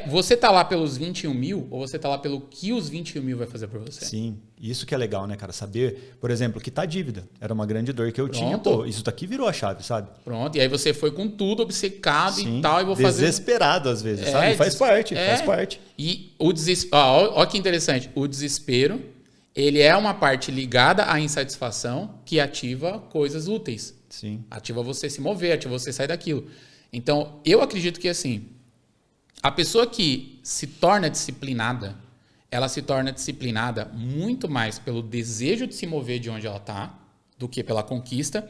[SPEAKER 2] Você tá lá pelos 21 mil ou você tá lá pelo que os 21 mil vai fazer por você?
[SPEAKER 1] Sim, isso que é legal, né, cara? Saber, por exemplo, que tá dívida. Era uma grande dor que eu tinha. Pô, isso daqui virou a chave, sabe?
[SPEAKER 2] Pronto, e aí você foi com tudo, obcecado e tal, e vou fazer...
[SPEAKER 1] Desesperado às vezes, sabe? Faz parte.
[SPEAKER 2] E o desespero... Olha que interessante. O desespero, ele é uma parte ligada à insatisfação que ativa coisas úteis.
[SPEAKER 1] Sim.
[SPEAKER 2] Ativa você se mover, ativa você sair daquilo. Então, eu acredito que, assim, a pessoa que se torna disciplinada, ela se torna disciplinada muito mais pelo desejo de se mover de onde ela está do que pela conquista.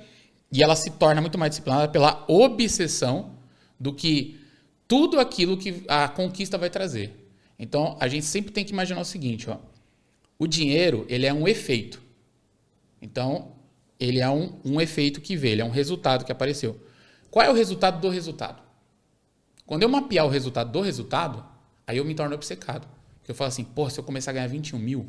[SPEAKER 2] E ela se torna muito mais disciplinada pela obsessão do que tudo aquilo que a conquista vai trazer. Então, a gente sempre tem que imaginar o seguinte, ó. O dinheiro, ele é um efeito. Então, ele é um efeito que veio, ele é um resultado que apareceu. Qual é o resultado do resultado? Quando eu mapear o resultado do resultado, aí eu me torno obcecado. Porque eu falo assim, pô, se eu começar a ganhar 21 mil,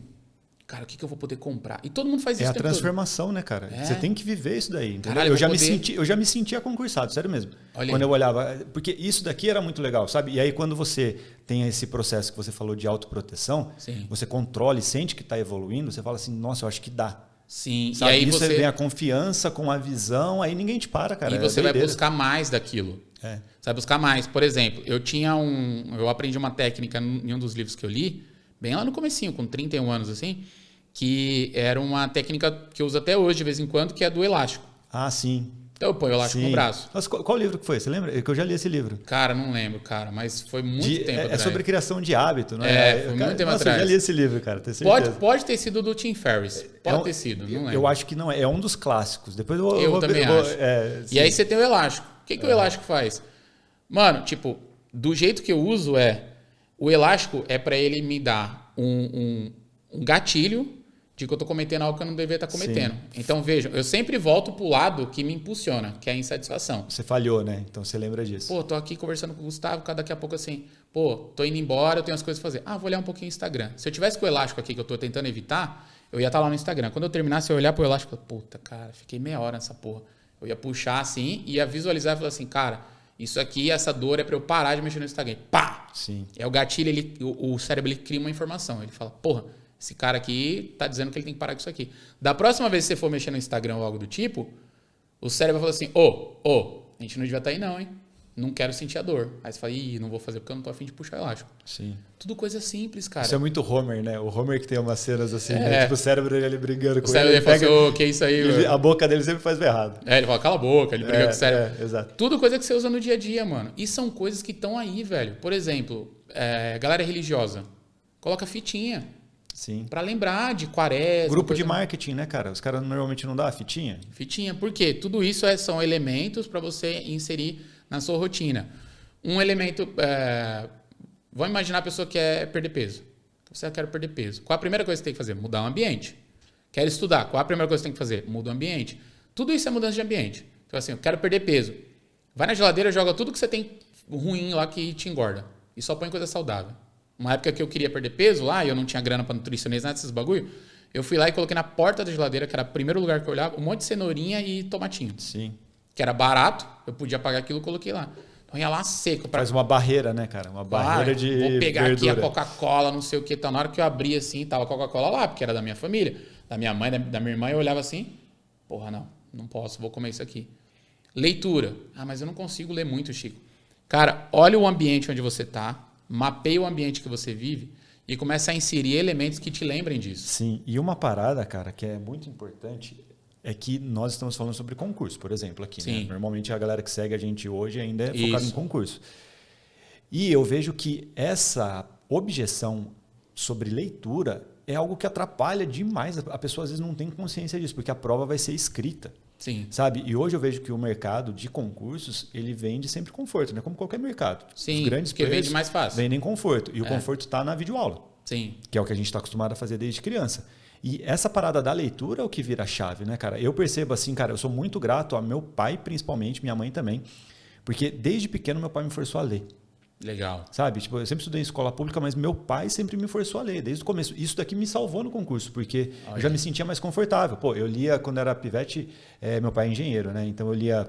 [SPEAKER 2] cara, o que eu vou poder comprar? E todo mundo faz isso.
[SPEAKER 1] É a transformação, né, cara? Você tem que viver isso daí. Entendeu?
[SPEAKER 2] Caralho,
[SPEAKER 1] eu já me sentia concursado, sério mesmo. Quando eu olhava. Porque isso daqui era muito legal, sabe? E aí, quando você tem esse processo que você falou de autoproteção, você controla e sente que está evoluindo, você fala assim, nossa, eu acho que dá.
[SPEAKER 2] Sim,
[SPEAKER 1] sabe?
[SPEAKER 2] E aí
[SPEAKER 1] isso vem a confiança com a visão, aí ninguém te para, cara.
[SPEAKER 2] E você vai buscar mais daquilo.
[SPEAKER 1] Você
[SPEAKER 2] vai buscar mais. Por exemplo, eu aprendi uma técnica em um dos livros que eu li, bem lá no comecinho, com 31 anos assim, que era uma técnica que eu uso até hoje de vez em quando, que é do elástico.
[SPEAKER 1] Ah, sim.
[SPEAKER 2] Então eu ponho o elástico no braço.
[SPEAKER 1] Mas qual livro que foi? Você lembra? Que eu já li esse livro.
[SPEAKER 2] Cara, não lembro, cara, mas foi muito tempo atrás.
[SPEAKER 1] É sobre criação de hábito, não é?
[SPEAKER 2] Foi muito tempo atrás.
[SPEAKER 1] Eu já li esse livro, cara, tenho certeza.
[SPEAKER 2] Pode ter sido do Tim Ferriss. Pode ter sido, não lembro.
[SPEAKER 1] Eu acho que não é. É um dos clássicos. Depois
[SPEAKER 2] eu também acho. E aí você tem o elástico. O que o elástico faz? Mano, tipo, do jeito que eu uso o elástico é para ele me dar um gatilho de que eu tô cometendo algo que eu não deveria estar cometendo. Sim. Então, vejam, eu sempre volto pro lado que me impulsiona, que é a insatisfação.
[SPEAKER 1] Você falhou, né? Então você lembra disso.
[SPEAKER 2] Pô, tô aqui conversando com o Gustavo, daqui a pouco assim, pô, tô indo embora, eu tenho as coisas pra fazer. Vou olhar um pouquinho o Instagram. Se eu tivesse com o elástico aqui que eu tô tentando evitar, eu ia estar lá no Instagram. Quando eu terminasse, eu ia olhar pro elástico e falar, puta, cara, fiquei meia hora nessa porra. Eu ia puxar assim, ia visualizar e falar assim, cara, isso aqui, essa dor é pra eu parar de mexer no Instagram. Pá!
[SPEAKER 1] Sim.
[SPEAKER 2] É o gatilho, o cérebro ele cria uma informação. Ele fala, porra, esse cara aqui tá dizendo que ele tem que parar com isso aqui. Da próxima vez que você for mexer no Instagram ou algo do tipo, o cérebro vai falar assim, a gente não devia estar aí não, hein? Não quero sentir a dor. Aí você fala, não vou fazer porque eu não tô afim de puxar elástico.
[SPEAKER 1] Sim.
[SPEAKER 2] Tudo coisa simples, cara.
[SPEAKER 1] Isso é muito Homer, né? O Homer que tem umas cenas assim, né? Tipo o cérebro dele ali brigando com ele. O
[SPEAKER 2] cérebro dele fala assim, que é isso aí?
[SPEAKER 1] A boca dele sempre faz errado.
[SPEAKER 2] Ele fala, cala a boca, ele briga com o cérebro.
[SPEAKER 1] Exato.
[SPEAKER 2] Tudo coisa que você usa no dia a dia, mano. E são coisas que estão aí, velho. Por exemplo, galera religiosa, coloca fitinha.
[SPEAKER 1] Sim.
[SPEAKER 2] Pra lembrar de quaresma.
[SPEAKER 1] Grupo de marketing, né, cara? Os caras normalmente não dão a fitinha.
[SPEAKER 2] Fitinha. Por quê? Tudo isso são elementos para você inserir na sua rotina. Um elemento... vamos imaginar a pessoa que quer perder peso. Você quer perder peso. Qual a primeira coisa que você tem que fazer? Mudar o ambiente. Quer estudar. Qual a primeira coisa que você tem que fazer? Muda o ambiente. Tudo isso é mudança de ambiente. Então, assim, eu quero perder peso. Vai na geladeira, joga tudo que você tem ruim lá que te engorda. E só põe coisa saudável. Uma época que eu queria perder peso lá, e eu não tinha grana para nutricionista, nada desses bagulho, eu fui lá e coloquei na porta da geladeira, que era o primeiro lugar que eu olhava, um monte de cenourinha e tomatinho.
[SPEAKER 1] Sim.
[SPEAKER 2] Que era barato, eu podia pagar aquilo, coloquei lá. Então ia lá seco.
[SPEAKER 1] Faz uma barreira, né, cara? Uma barreira de
[SPEAKER 2] vou pegar
[SPEAKER 1] verdura.
[SPEAKER 2] Aqui a Coca-Cola, não sei o que. Tá. Na hora que eu abri assim, tava a Coca-Cola lá, porque era da minha família, da minha mãe, da minha irmã, eu olhava assim, porra, não posso, vou comer isso aqui. Leitura. Mas eu não consigo ler muito, Chico. Cara, olha o ambiente onde você tá, mapeia o ambiente que você vive e começa a inserir elementos que te lembrem disso.
[SPEAKER 1] Sim, e uma parada, cara, que é muito importante é que nós estamos falando sobre concurso, por exemplo, aqui. Né? Normalmente a galera que segue a gente hoje ainda é focada em concurso. E eu vejo que essa objeção sobre leitura é algo que atrapalha demais. A pessoa às vezes não tem consciência disso, porque a prova vai ser escrita.
[SPEAKER 2] Sim.
[SPEAKER 1] Sabe? E hoje eu vejo que o mercado de concursos, ele vende sempre conforto, né? Como qualquer mercado.
[SPEAKER 2] Sim,
[SPEAKER 1] os grandes
[SPEAKER 2] porque vende mais fácil.
[SPEAKER 1] Vendem conforto. E o conforto está na videoaula.
[SPEAKER 2] Sim.
[SPEAKER 1] Que é o que a gente está acostumado a fazer desde criança. E essa parada da leitura é o que vira a chave, né, cara? Eu percebo assim, cara, eu sou muito grato a meu pai, principalmente, minha mãe também. Porque desde pequeno meu pai me forçou a ler.
[SPEAKER 2] Legal.
[SPEAKER 1] Sabe? Tipo, eu sempre estudei em escola pública, mas meu pai sempre me forçou a ler, desde o começo. Isso daqui me salvou no concurso, porque eu já me sentia mais confortável. Pô, eu lia, quando era pivete, meu pai é engenheiro, né? Então eu lia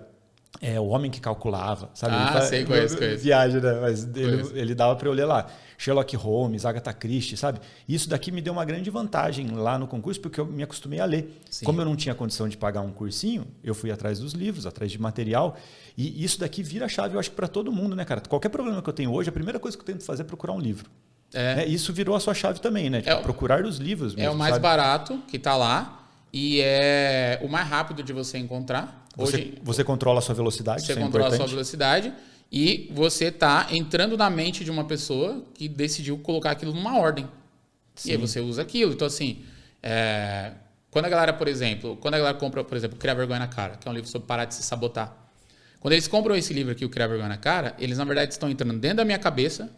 [SPEAKER 1] O Homem que Calculava, sabe?
[SPEAKER 2] Sei, conheço.
[SPEAKER 1] Viagem, né? Mas ele dava para eu ler lá. Sherlock Holmes, Agatha Christie, sabe? Isso daqui me deu uma grande vantagem lá no concurso, porque eu me acostumei a ler. Sim. Como eu não tinha condição de pagar um cursinho, eu fui atrás dos livros, atrás de material. E isso daqui vira a chave, eu acho que para todo mundo, né, cara? Qualquer problema que eu tenho hoje, a primeira coisa que eu tento fazer é procurar um livro. Isso virou a sua chave também, né? Tipo, procurar os livros mesmo,
[SPEAKER 2] é o mais barato que está lá e é o mais rápido de você encontrar.
[SPEAKER 1] Você controla a sua velocidade.
[SPEAKER 2] Você controla a sua velocidade e você está entrando na mente de uma pessoa que decidiu colocar aquilo numa ordem. Sim. E aí você usa aquilo. Então, assim, quando a galera, por exemplo, compra, por exemplo, Criar Vergonha na Cara, que é um livro sobre parar de se sabotar. Quando eles compram esse livro aqui, o Criar Vergonha na Cara, eles, na verdade, estão entrando dentro da minha cabeça,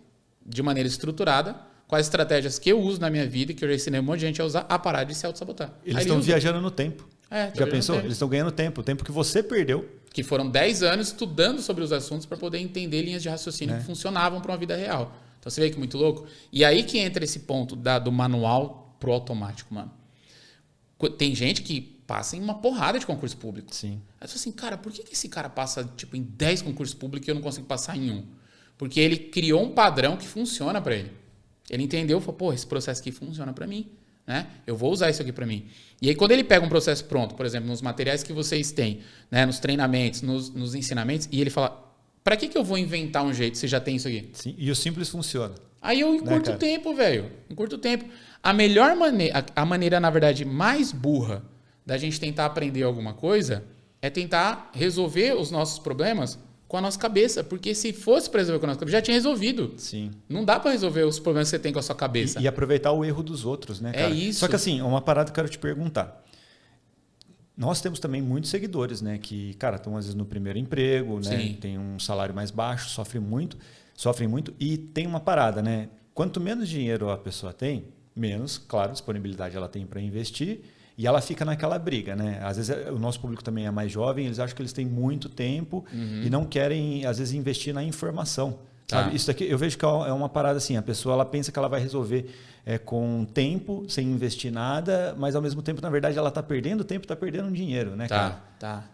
[SPEAKER 2] de maneira estruturada, com as estratégias que eu uso na minha vida, que eu já ensinei um monte de gente a usar, a parar de se auto-sabotar.
[SPEAKER 1] Eles estão viajando no tempo. Já pensou? Eles estão ganhando tempo. O tempo que você perdeu.
[SPEAKER 2] Que foram 10 anos estudando sobre os assuntos para poder entender linhas de raciocínio que funcionavam para uma vida real. Então você vê que é muito louco. E aí que entra esse ponto do manual pro automático, mano. Tem gente que passa em uma porrada de concurso público.
[SPEAKER 1] Sim.
[SPEAKER 2] Aí você fala assim, cara, por que esse cara passa tipo, em 10 concursos públicos e eu não consigo passar em um? Porque ele criou um padrão que funciona para ele. Ele entendeu, falou, pô, esse processo aqui funciona para mim. Né? Eu vou usar isso aqui para mim. E aí, quando ele pega um processo pronto, por exemplo, nos materiais que vocês têm, né, nos treinamentos, nos ensinamentos, e ele fala, para que eu vou inventar um jeito se já tem isso aqui?
[SPEAKER 1] Sim, e o simples funciona.
[SPEAKER 2] Aí eu encurto o tempo, velho. Encurto o tempo. A melhor maneira, a maneira, na verdade, mais burra da gente tentar aprender alguma coisa é tentar resolver os nossos problemas com a nossa cabeça. Porque se fosse para resolver com a nossa cabeça, já tinha resolvido.
[SPEAKER 1] Sim.
[SPEAKER 2] Não dá para resolver os problemas que você tem com a sua cabeça.
[SPEAKER 1] E aproveitar o erro dos outros, né, cara?
[SPEAKER 2] É isso.
[SPEAKER 1] Só que assim, uma parada que eu quero te perguntar. Nós temos também muitos seguidores, né? Que, cara, estão às vezes no primeiro emprego, né? Tem um salário mais baixo, sofrem muito. E tem uma parada, né? Quanto menos dinheiro a pessoa tem, menos, claro, disponibilidade ela tem para investir. E ela fica naquela briga, né? Às vezes o nosso público também é mais jovem, eles acham que eles têm muito tempo e não querem, às vezes, investir na informação. Sabe? Isso daqui, eu vejo que é uma parada assim, a pessoa ela pensa que ela vai resolver com tempo, sem investir nada, mas ao mesmo tempo, na verdade, ela está perdendo tempo, está perdendo dinheiro, né, cara?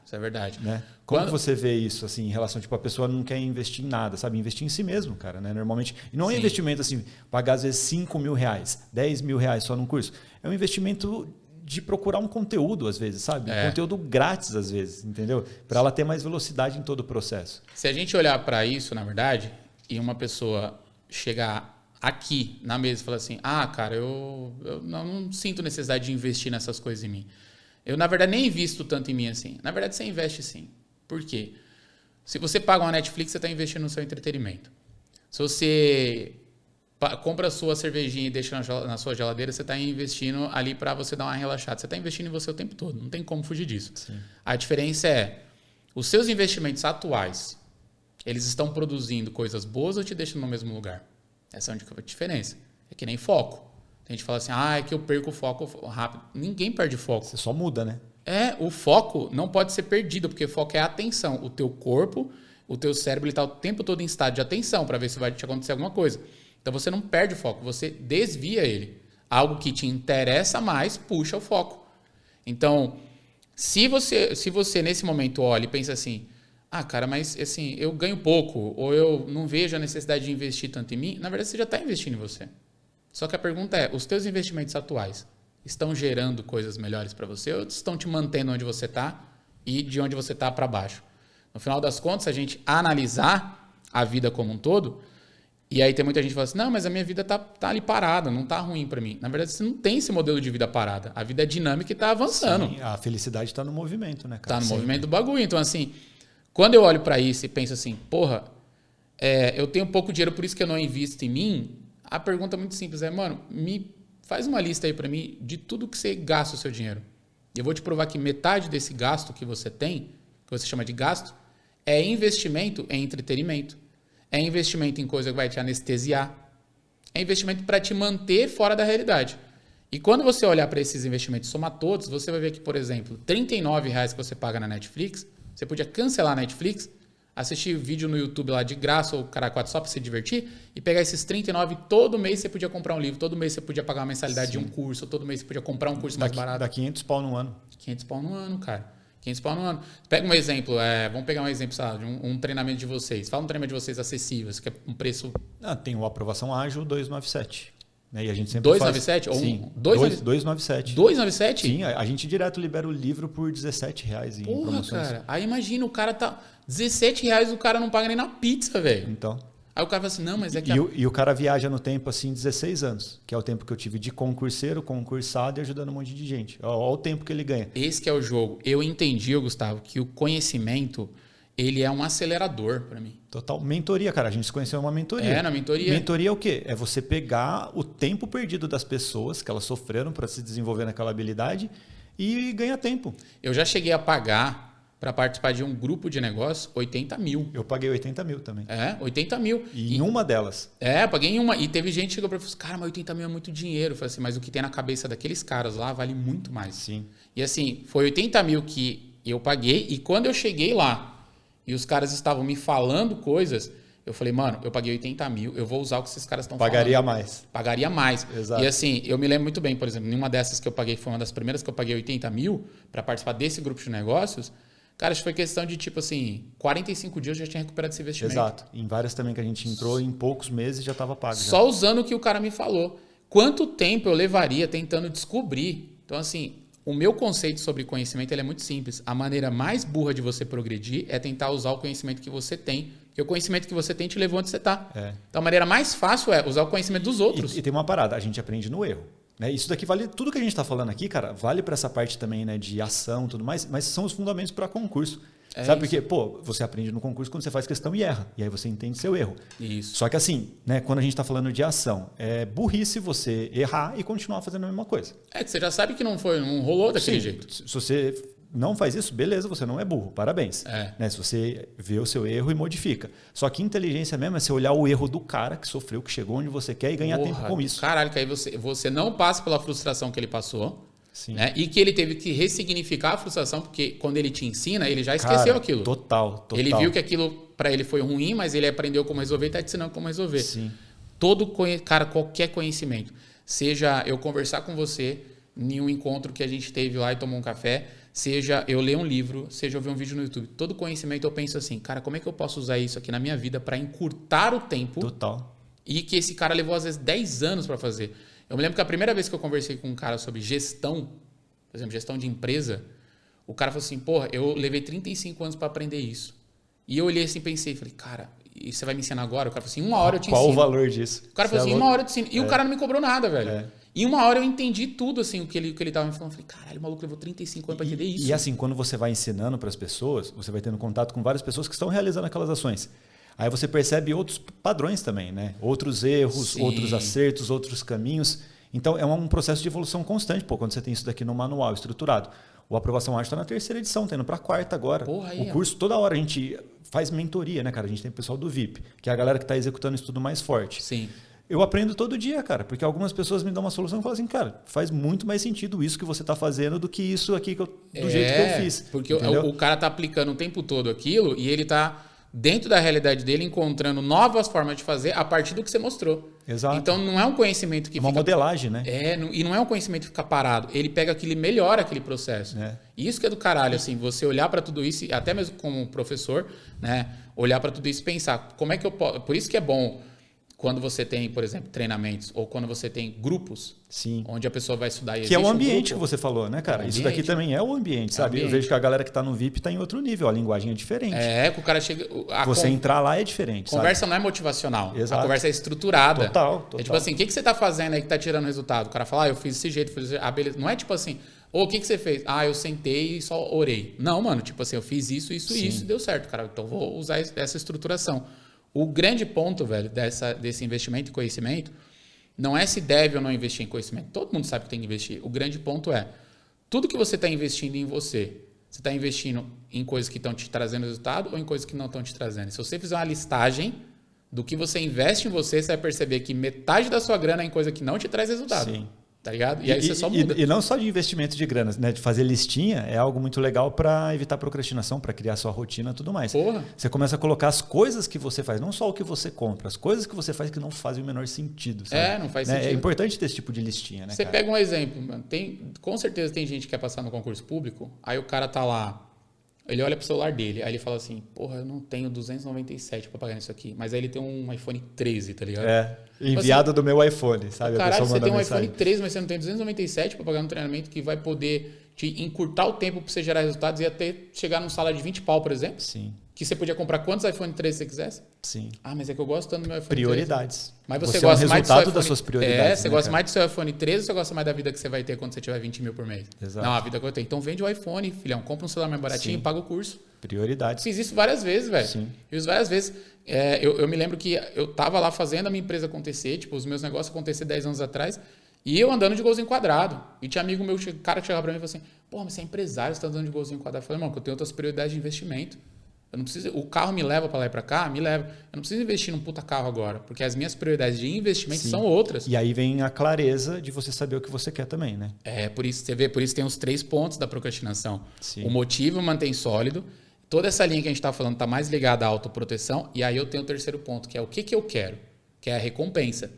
[SPEAKER 2] Isso é verdade.
[SPEAKER 1] Né? Como você vê isso, assim, em relação, tipo, a pessoa não quer investir em nada, sabe? Investir em si mesmo, cara, né? Normalmente, e não é um investimento assim, pagar às vezes R$5.000, R$10.000 só num curso. É um investimento de procurar um conteúdo, às vezes, sabe? Um conteúdo grátis, às vezes, entendeu? Para ela ter mais velocidade em todo o processo.
[SPEAKER 2] Se a gente olhar para isso, na verdade, e uma pessoa chegar aqui na mesa e falar assim, cara, eu não sinto necessidade de investir nessas coisas em mim. Eu, na verdade, nem invisto tanto em mim assim. Na verdade, você investe sim. Por quê? Se você paga uma Netflix, você está investindo no seu entretenimento. Se você compra a sua cervejinha e deixa na sua geladeira, você está investindo ali para você dar uma relaxada. Você está investindo em você o tempo todo. Não tem como fugir disso.
[SPEAKER 1] Sim.
[SPEAKER 2] A diferença é, os seus investimentos atuais, eles estão produzindo coisas boas ou te deixam no mesmo lugar? Essa é a diferença. É que nem foco. A gente fala assim, é que eu perco o foco rápido. Ninguém perde foco.
[SPEAKER 1] Você só muda, né?
[SPEAKER 2] O foco não pode ser perdido, porque foco é a atenção. O teu corpo, o teu cérebro está o tempo todo em estado de atenção para ver se vai te acontecer alguma coisa. Então você não perde o foco, você desvia ele. Algo que te interessa mais, puxa o foco. Então, se você nesse momento olha e pensa assim, cara, mas assim, eu ganho pouco, ou eu não vejo a necessidade de investir tanto em mim, na verdade você já está investindo em você. Só que a pergunta é, os teus investimentos atuais estão gerando coisas melhores para você ou estão te mantendo onde você está e de onde você está para baixo? No final das contas, se a gente analisar a vida como um todo, e aí tem muita gente que fala assim, não, mas a minha vida tá ali parada, não tá ruim para mim. Na verdade, você não tem esse modelo de vida parada. A vida é dinâmica e tá avançando.
[SPEAKER 1] Sim, a felicidade está no movimento, né, cara?
[SPEAKER 2] Tá no movimento do bagulho. Então, assim, quando eu olho para isso e penso assim, eu tenho pouco dinheiro, por isso que eu não invisto em mim, a pergunta é muito simples, mano, me faz uma lista aí para mim de tudo que você gasta o seu dinheiro. E eu vou te provar que metade desse gasto que você tem, que você chama de gasto, é investimento em entretenimento. É investimento em coisa que vai te anestesiar. É investimento para te manter fora da realidade. E quando você olhar para esses investimentos, somar todos, você vai ver que, por exemplo, R$39 que você paga na Netflix, você podia cancelar a Netflix, assistir vídeo no YouTube lá de graça ou caracote só para se divertir e pegar esses 39, todo mês você podia comprar um livro, todo mês você podia pagar uma mensalidade de um curso, todo mês você podia comprar um curso mais barato.
[SPEAKER 1] Dá 500 pau no ano.
[SPEAKER 2] 500 pau no ano, cara. 500 pau no ano. Pega um exemplo, vamos pegar um exemplo, sabe, de um treinamento de vocês. Fala um treinamento de vocês acessível, que é um preço...
[SPEAKER 1] Tem o Aprovação Ágil 297. Né? E a gente sempre
[SPEAKER 2] 297?
[SPEAKER 1] faz... Sim, 297.
[SPEAKER 2] 297?
[SPEAKER 1] Sim, a gente direto libera o livro por R$17 em promoções.
[SPEAKER 2] Cara, aí imagina, o cara tá... R$17 o cara não paga nem na pizza, velho.
[SPEAKER 1] Então...
[SPEAKER 2] Aí o cara fala assim, não, mas é que...
[SPEAKER 1] E o cara viaja no tempo, assim, 16 anos, que é o tempo que eu tive de concurseiro, concursado e ajudando um monte de gente. Olha o tempo que ele ganha.
[SPEAKER 2] Esse que é o jogo. Eu entendi, Gustavo, que o conhecimento, ele é um acelerador para mim.
[SPEAKER 1] Total. Mentoria, cara. A gente se conheceu uma mentoria.
[SPEAKER 2] Na mentoria.
[SPEAKER 1] Mentoria é o quê? É você pegar o tempo perdido das pessoas que elas sofreram para se desenvolver naquela habilidade e ganhar tempo.
[SPEAKER 2] Eu já cheguei a pagar... para participar de um grupo de negócio, 80 mil.
[SPEAKER 1] Eu paguei 80 mil também.
[SPEAKER 2] 80 mil.
[SPEAKER 1] E em uma delas.
[SPEAKER 2] Eu paguei em uma. E teve gente que chegou para mim e falou assim, cara, mas 80 mil é muito dinheiro. Eu falei assim, mas o que tem na cabeça daqueles caras lá vale muito mais.
[SPEAKER 1] Sim.
[SPEAKER 2] E assim, foi 80 mil que eu paguei. E quando eu cheguei lá e os caras estavam me falando coisas, eu falei, mano, eu paguei 80 mil, eu vou usar o que esses caras estão falando. Pagaria mais.
[SPEAKER 1] Exato.
[SPEAKER 2] E assim, eu me lembro muito bem, por exemplo, nenhuma dessas que eu paguei, foi uma das primeiras que eu paguei 80 mil para participar desse grupo de negócios. Cara, isso foi questão de, tipo assim, 45 dias eu já tinha recuperado esse investimento.
[SPEAKER 1] Exato. Em várias também que a gente entrou, em poucos meses já estava pago.
[SPEAKER 2] Só usando o que o cara me falou. Quanto tempo eu levaria tentando descobrir? Então, assim, o meu conceito sobre conhecimento ele é muito simples. A maneira mais burra de você progredir é tentar usar o conhecimento que você tem. Porque o conhecimento que você tem te levou onde você está. Então, a maneira mais fácil é usar o conhecimento dos outros.
[SPEAKER 1] E tem uma parada, a gente aprende no erro. Né? Isso daqui vale, tudo que a gente está falando aqui, cara, vale para essa parte também, né, de ação e tudo mais, mas são os fundamentos para concurso. Sabe por quê? Pô, você aprende no concurso quando você faz questão e erra. E aí você entende seu erro.
[SPEAKER 2] Isso.
[SPEAKER 1] Só que assim, né, quando a gente está falando de ação, é burrice você errar e continuar fazendo a mesma coisa.
[SPEAKER 2] Que você já sabe que não rolou daquele jeito.
[SPEAKER 1] Se você não faz isso, beleza, você não é burro, parabéns. Né, se você vê o seu erro e modifica. Só que inteligência mesmo é você olhar o erro do cara que sofreu, que chegou onde você quer e ganhar tempo com isso.
[SPEAKER 2] Caralho, que aí você não passa pela frustração que ele passou.
[SPEAKER 1] Sim.
[SPEAKER 2] Né? E que ele teve que ressignificar a frustração, porque quando ele te ensina, ele já esqueceu aquilo.
[SPEAKER 1] Total.
[SPEAKER 2] Ele viu que aquilo para ele foi ruim, mas ele aprendeu como resolver e está te ensinando como resolver.
[SPEAKER 1] Sim.
[SPEAKER 2] Qualquer conhecimento. Seja eu conversar com você em um encontro que a gente teve lá e tomou um café, seja eu ler um livro, seja eu ver um vídeo no YouTube. Todo conhecimento eu penso assim, cara, como é que eu posso usar isso aqui na minha vida para encurtar o tempo?
[SPEAKER 1] Total.
[SPEAKER 2] E que esse cara levou às vezes 10 anos para fazer. Eu me lembro que a primeira vez que eu conversei com um cara sobre gestão, por exemplo, gestão de empresa, o cara falou assim, porra, eu levei 35 anos para aprender isso. E eu olhei assim e pensei, falei, cara, e você vai me ensinar agora? O cara falou assim, 1 hora eu te ensino.
[SPEAKER 1] Qual o valor disso?
[SPEAKER 2] O cara falou assim, 1 hora eu te ensino. E o cara não me cobrou nada, velho. Em 1 hora eu entendi tudo, assim, o que ele tava me falando. Eu falei, caralho, o maluco levou 35 anos para entender isso.
[SPEAKER 1] E assim, quando você vai ensinando para as pessoas, você vai tendo contato com várias pessoas que estão realizando aquelas ações. Aí você percebe outros padrões também, né? Outros erros,
[SPEAKER 2] Sim.
[SPEAKER 1] outros acertos, outros caminhos. Então, é um processo de evolução constante, quando você tem isso daqui no manual estruturado. O Aprovação Ágil está na 3ª edição, tá indo para a 4ª agora.
[SPEAKER 2] Porra, aí,
[SPEAKER 1] o curso, toda hora a gente faz mentoria, né, cara? A gente tem o pessoal do VIP, que é a galera que está executando isso tudo mais forte.
[SPEAKER 2] Sim.
[SPEAKER 1] Eu aprendo todo dia, cara, porque algumas pessoas me dão uma solução e falam assim, cara, faz muito mais sentido isso que você está fazendo do que isso aqui do jeito que eu fiz.
[SPEAKER 2] Porque o cara está aplicando o tempo todo aquilo e ele está, dentro da realidade dele, encontrando novas formas de fazer a partir do que você mostrou.
[SPEAKER 1] Exato.
[SPEAKER 2] Então, não é um conhecimento que
[SPEAKER 1] uma modelagem, né?
[SPEAKER 2] E não é um conhecimento que fica parado. Ele pega aquilo e melhora aquele processo. Isso que é do caralho, assim, você olhar para tudo isso, até mesmo como professor, né? Olhar para tudo isso e pensar, como é que eu posso... Por isso que é bom quando você tem, por exemplo, treinamentos ou quando você tem grupos,
[SPEAKER 1] sim,
[SPEAKER 2] onde a pessoa vai estudar.
[SPEAKER 1] Que é o ambiente que você falou, né, cara? Isso daqui também é o ambiente, sabe? Eu vejo que a galera que está no VIP está em outro nível, a linguagem é diferente.
[SPEAKER 2] Que o cara chega...
[SPEAKER 1] Você entrar lá é diferente,
[SPEAKER 2] a conversa
[SPEAKER 1] sabe?
[SPEAKER 2] não é motivacional.
[SPEAKER 1] Exato.
[SPEAKER 2] A conversa é estruturada.
[SPEAKER 1] Total.
[SPEAKER 2] É tipo assim, o que você está fazendo aí que está tirando resultado? O cara fala, eu fiz desse jeito, beleza. Não é tipo assim, o que você fez? Eu sentei e só orei. Não, mano, tipo assim, eu fiz isso e deu certo, cara. Então vou usar essa estruturação. O grande ponto, velho, desse investimento em conhecimento não é se deve ou não investir em conhecimento. Todo mundo sabe que tem que investir. O grande ponto é, tudo que você está investindo em você está investindo em coisas que estão te trazendo resultado ou em coisas que não estão te trazendo? Se você fizer uma listagem do que você investe em você vai perceber que metade da sua grana é em coisa que não te traz resultado.
[SPEAKER 1] Sim.
[SPEAKER 2] Tá ligado? E aí você só muda.
[SPEAKER 1] E não só de investimento de grana, né? De fazer listinha é algo muito legal para evitar procrastinação, para criar sua rotina e tudo mais.
[SPEAKER 2] Porra.
[SPEAKER 1] Você começa a colocar as coisas que você faz, não só o que você compra, as coisas que você faz que não fazem o menor sentido. Sabe?
[SPEAKER 2] Não faz sentido.
[SPEAKER 1] É importante ter esse tipo de listinha, né?
[SPEAKER 2] Você pega um exemplo, mano. Com certeza tem gente que quer passar no concurso público, aí o cara tá lá Ele olha pro celular dele, aí ele fala assim, porra, eu não tenho 297 pra pagar nisso aqui. Mas aí ele tem um iPhone 13, tá ligado?
[SPEAKER 1] Enviado do meu iPhone, sabe?
[SPEAKER 2] Caralho, você tem um iPhone 13, mas você não tem 297 pra pagar no treinamento que vai poder te encurtar o tempo pra você gerar resultados e até chegar num salário de 20 pau, por exemplo.
[SPEAKER 1] Sim.
[SPEAKER 2] Que você podia comprar quantos iPhone 13 você quisesse?
[SPEAKER 1] Sim.
[SPEAKER 2] Ah, mas é que eu gosto tanto do meu iPhone 13.
[SPEAKER 1] Prioridades.
[SPEAKER 2] Mas você gosta mais do seu iPhone...
[SPEAKER 1] das suas prioridades.
[SPEAKER 2] Você gosta mais do seu iPhone 13 ou você gosta mais da vida que você vai ter quando você tiver 20 mil por mês?
[SPEAKER 1] Exato.
[SPEAKER 2] Não, a vida que eu tenho. Então vende o iPhone, filhão. Compra um celular mais baratinho e paga o curso.
[SPEAKER 1] Prioridades.
[SPEAKER 2] Fiz isso várias vezes, velho.
[SPEAKER 1] Sim.
[SPEAKER 2] Fiz várias vezes. Eu me lembro que eu tava lá fazendo a minha empresa acontecer, tipo, os meus negócios acontecer 10 anos atrás, e eu andando de golzinho quadrado. E tinha amigo meu, cara que chegava pra mim e falou assim, pô, mas você é empresário, você tá andando de golzinho quadrado. Eu falei, irmão, que eu tenho outras prioridades de investimento. Eu não preciso, o carro me leva para lá e para cá, me leva. Eu não preciso investir num puta carro agora, porque as minhas prioridades de investimento são outras.
[SPEAKER 1] E aí vem a clareza de você saber o que você quer também, né?
[SPEAKER 2] Por isso, você vê, por isso tem os 3 pontos da procrastinação.
[SPEAKER 1] Sim.
[SPEAKER 2] O motivo mantém sólido. Toda essa linha que a gente está falando está mais ligada à autoproteção. E aí eu tenho o 3º ponto, que é o que eu quero, que é a recompensa.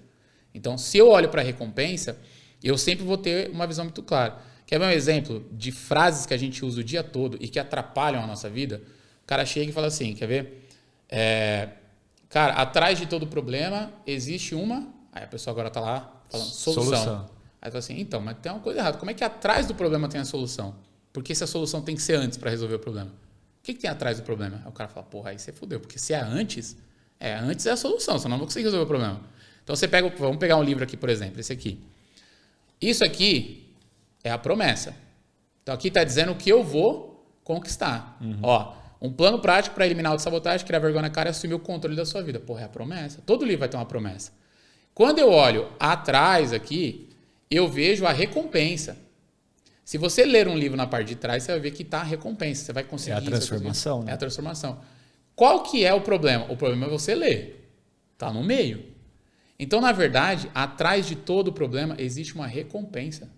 [SPEAKER 2] Então, se eu olho para a recompensa, eu sempre vou ter uma visão muito clara. Quer ver um exemplo de frases que a gente usa o dia todo e que atrapalham a nossa vida? O cara chega e fala assim, quer ver? Cara, atrás de todo problema existe uma... Aí a pessoa agora está lá falando solução. Aí fala assim, então, mas tem uma coisa errada. Como é que atrás do problema tem a solução? Porque se a solução tem que ser antes para resolver o problema? O que tem atrás do problema? Aí o cara fala, porra, aí você fudeu. Porque se é antes é a solução, senão eu não vou conseguir resolver o problema. Então você pega, vamos pegar um livro aqui, por exemplo, esse aqui. Isso aqui é a promessa. Então aqui está dizendo o que eu vou conquistar.
[SPEAKER 1] Uhum.
[SPEAKER 2] Ó, um plano prático para eliminar a autossabotagem, criar vergonha na cara e assumir o controle da sua vida. Porra, é a promessa. Todo livro vai ter uma promessa. Quando eu olho atrás aqui, eu vejo a recompensa. Se você ler um livro na parte de trás, você vai ver que está a recompensa. Você vai conseguir...
[SPEAKER 1] É a transformação, né?
[SPEAKER 2] É a transformação. Qual que é o problema? O problema é você ler. Está no meio. Então, na verdade, atrás de todo problema existe uma recompensa.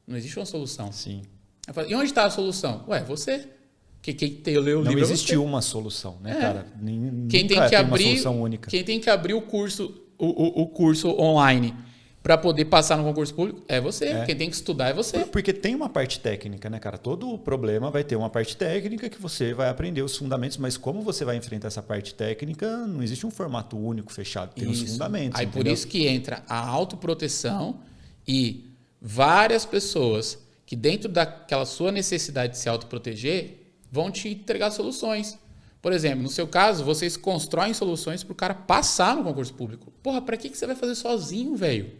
[SPEAKER 2] Não existe uma solução.
[SPEAKER 1] Sim.
[SPEAKER 2] Eu falo, e onde está a solução? Ué, você. Quem leu o livro
[SPEAKER 1] Não existe
[SPEAKER 2] é você.
[SPEAKER 1] uma solução, né, cara?
[SPEAKER 2] Quem tem que abrir,
[SPEAKER 1] uma solução única.
[SPEAKER 2] Quem tem que abrir o curso, o curso online para poder passar no concurso público é você. Quem tem que estudar é você.
[SPEAKER 1] Porque tem uma parte técnica, né, cara? Todo problema vai ter uma parte técnica que você vai aprender os fundamentos, mas como você vai enfrentar essa parte técnica, não existe um formato único, fechado. Tem os fundamentos.
[SPEAKER 2] Aí
[SPEAKER 1] entendeu?
[SPEAKER 2] por isso que entra a autoproteção e várias pessoas que dentro daquela sua necessidade de se autoproteger vão te entregar soluções. Por exemplo, no seu caso, vocês constroem soluções para o cara passar no concurso público. Porra, para que você vai fazer sozinho, velho?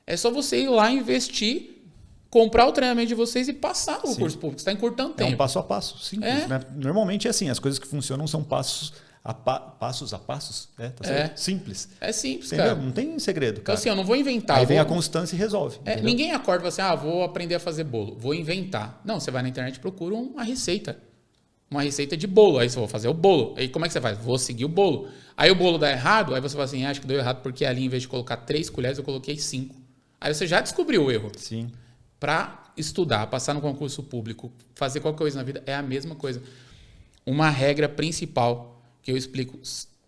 [SPEAKER 2] É só você ir lá investir, comprar o treinamento de vocês e passar no concurso público. Você está encurtando tempo.
[SPEAKER 1] É um passo a passo, simples. Né? Normalmente é assim, as coisas que funcionam são passos a passos. Tá certo? Simples.
[SPEAKER 2] É simples,
[SPEAKER 1] entendeu?
[SPEAKER 2] cara.
[SPEAKER 1] Não tem segredo, cara.
[SPEAKER 2] Então assim, eu não vou inventar.
[SPEAKER 1] Aí vem a constância e resolve.
[SPEAKER 2] Ninguém acorda e fala assim, vou aprender a fazer bolo. Vou inventar. Não, você vai na internet e procura uma receita. Uma receita de bolo. Aí você vai fazer o bolo. Aí como é que você faz? Vou seguir o bolo. Aí o bolo dá errado, aí você fala assim, acho que deu errado porque ali, em vez de colocar 3 colheres, eu coloquei 5. Aí você já descobriu o erro.
[SPEAKER 1] Sim.
[SPEAKER 2] Para estudar, passar no concurso público, fazer qualquer coisa na vida, é a mesma coisa. Uma regra principal que eu explico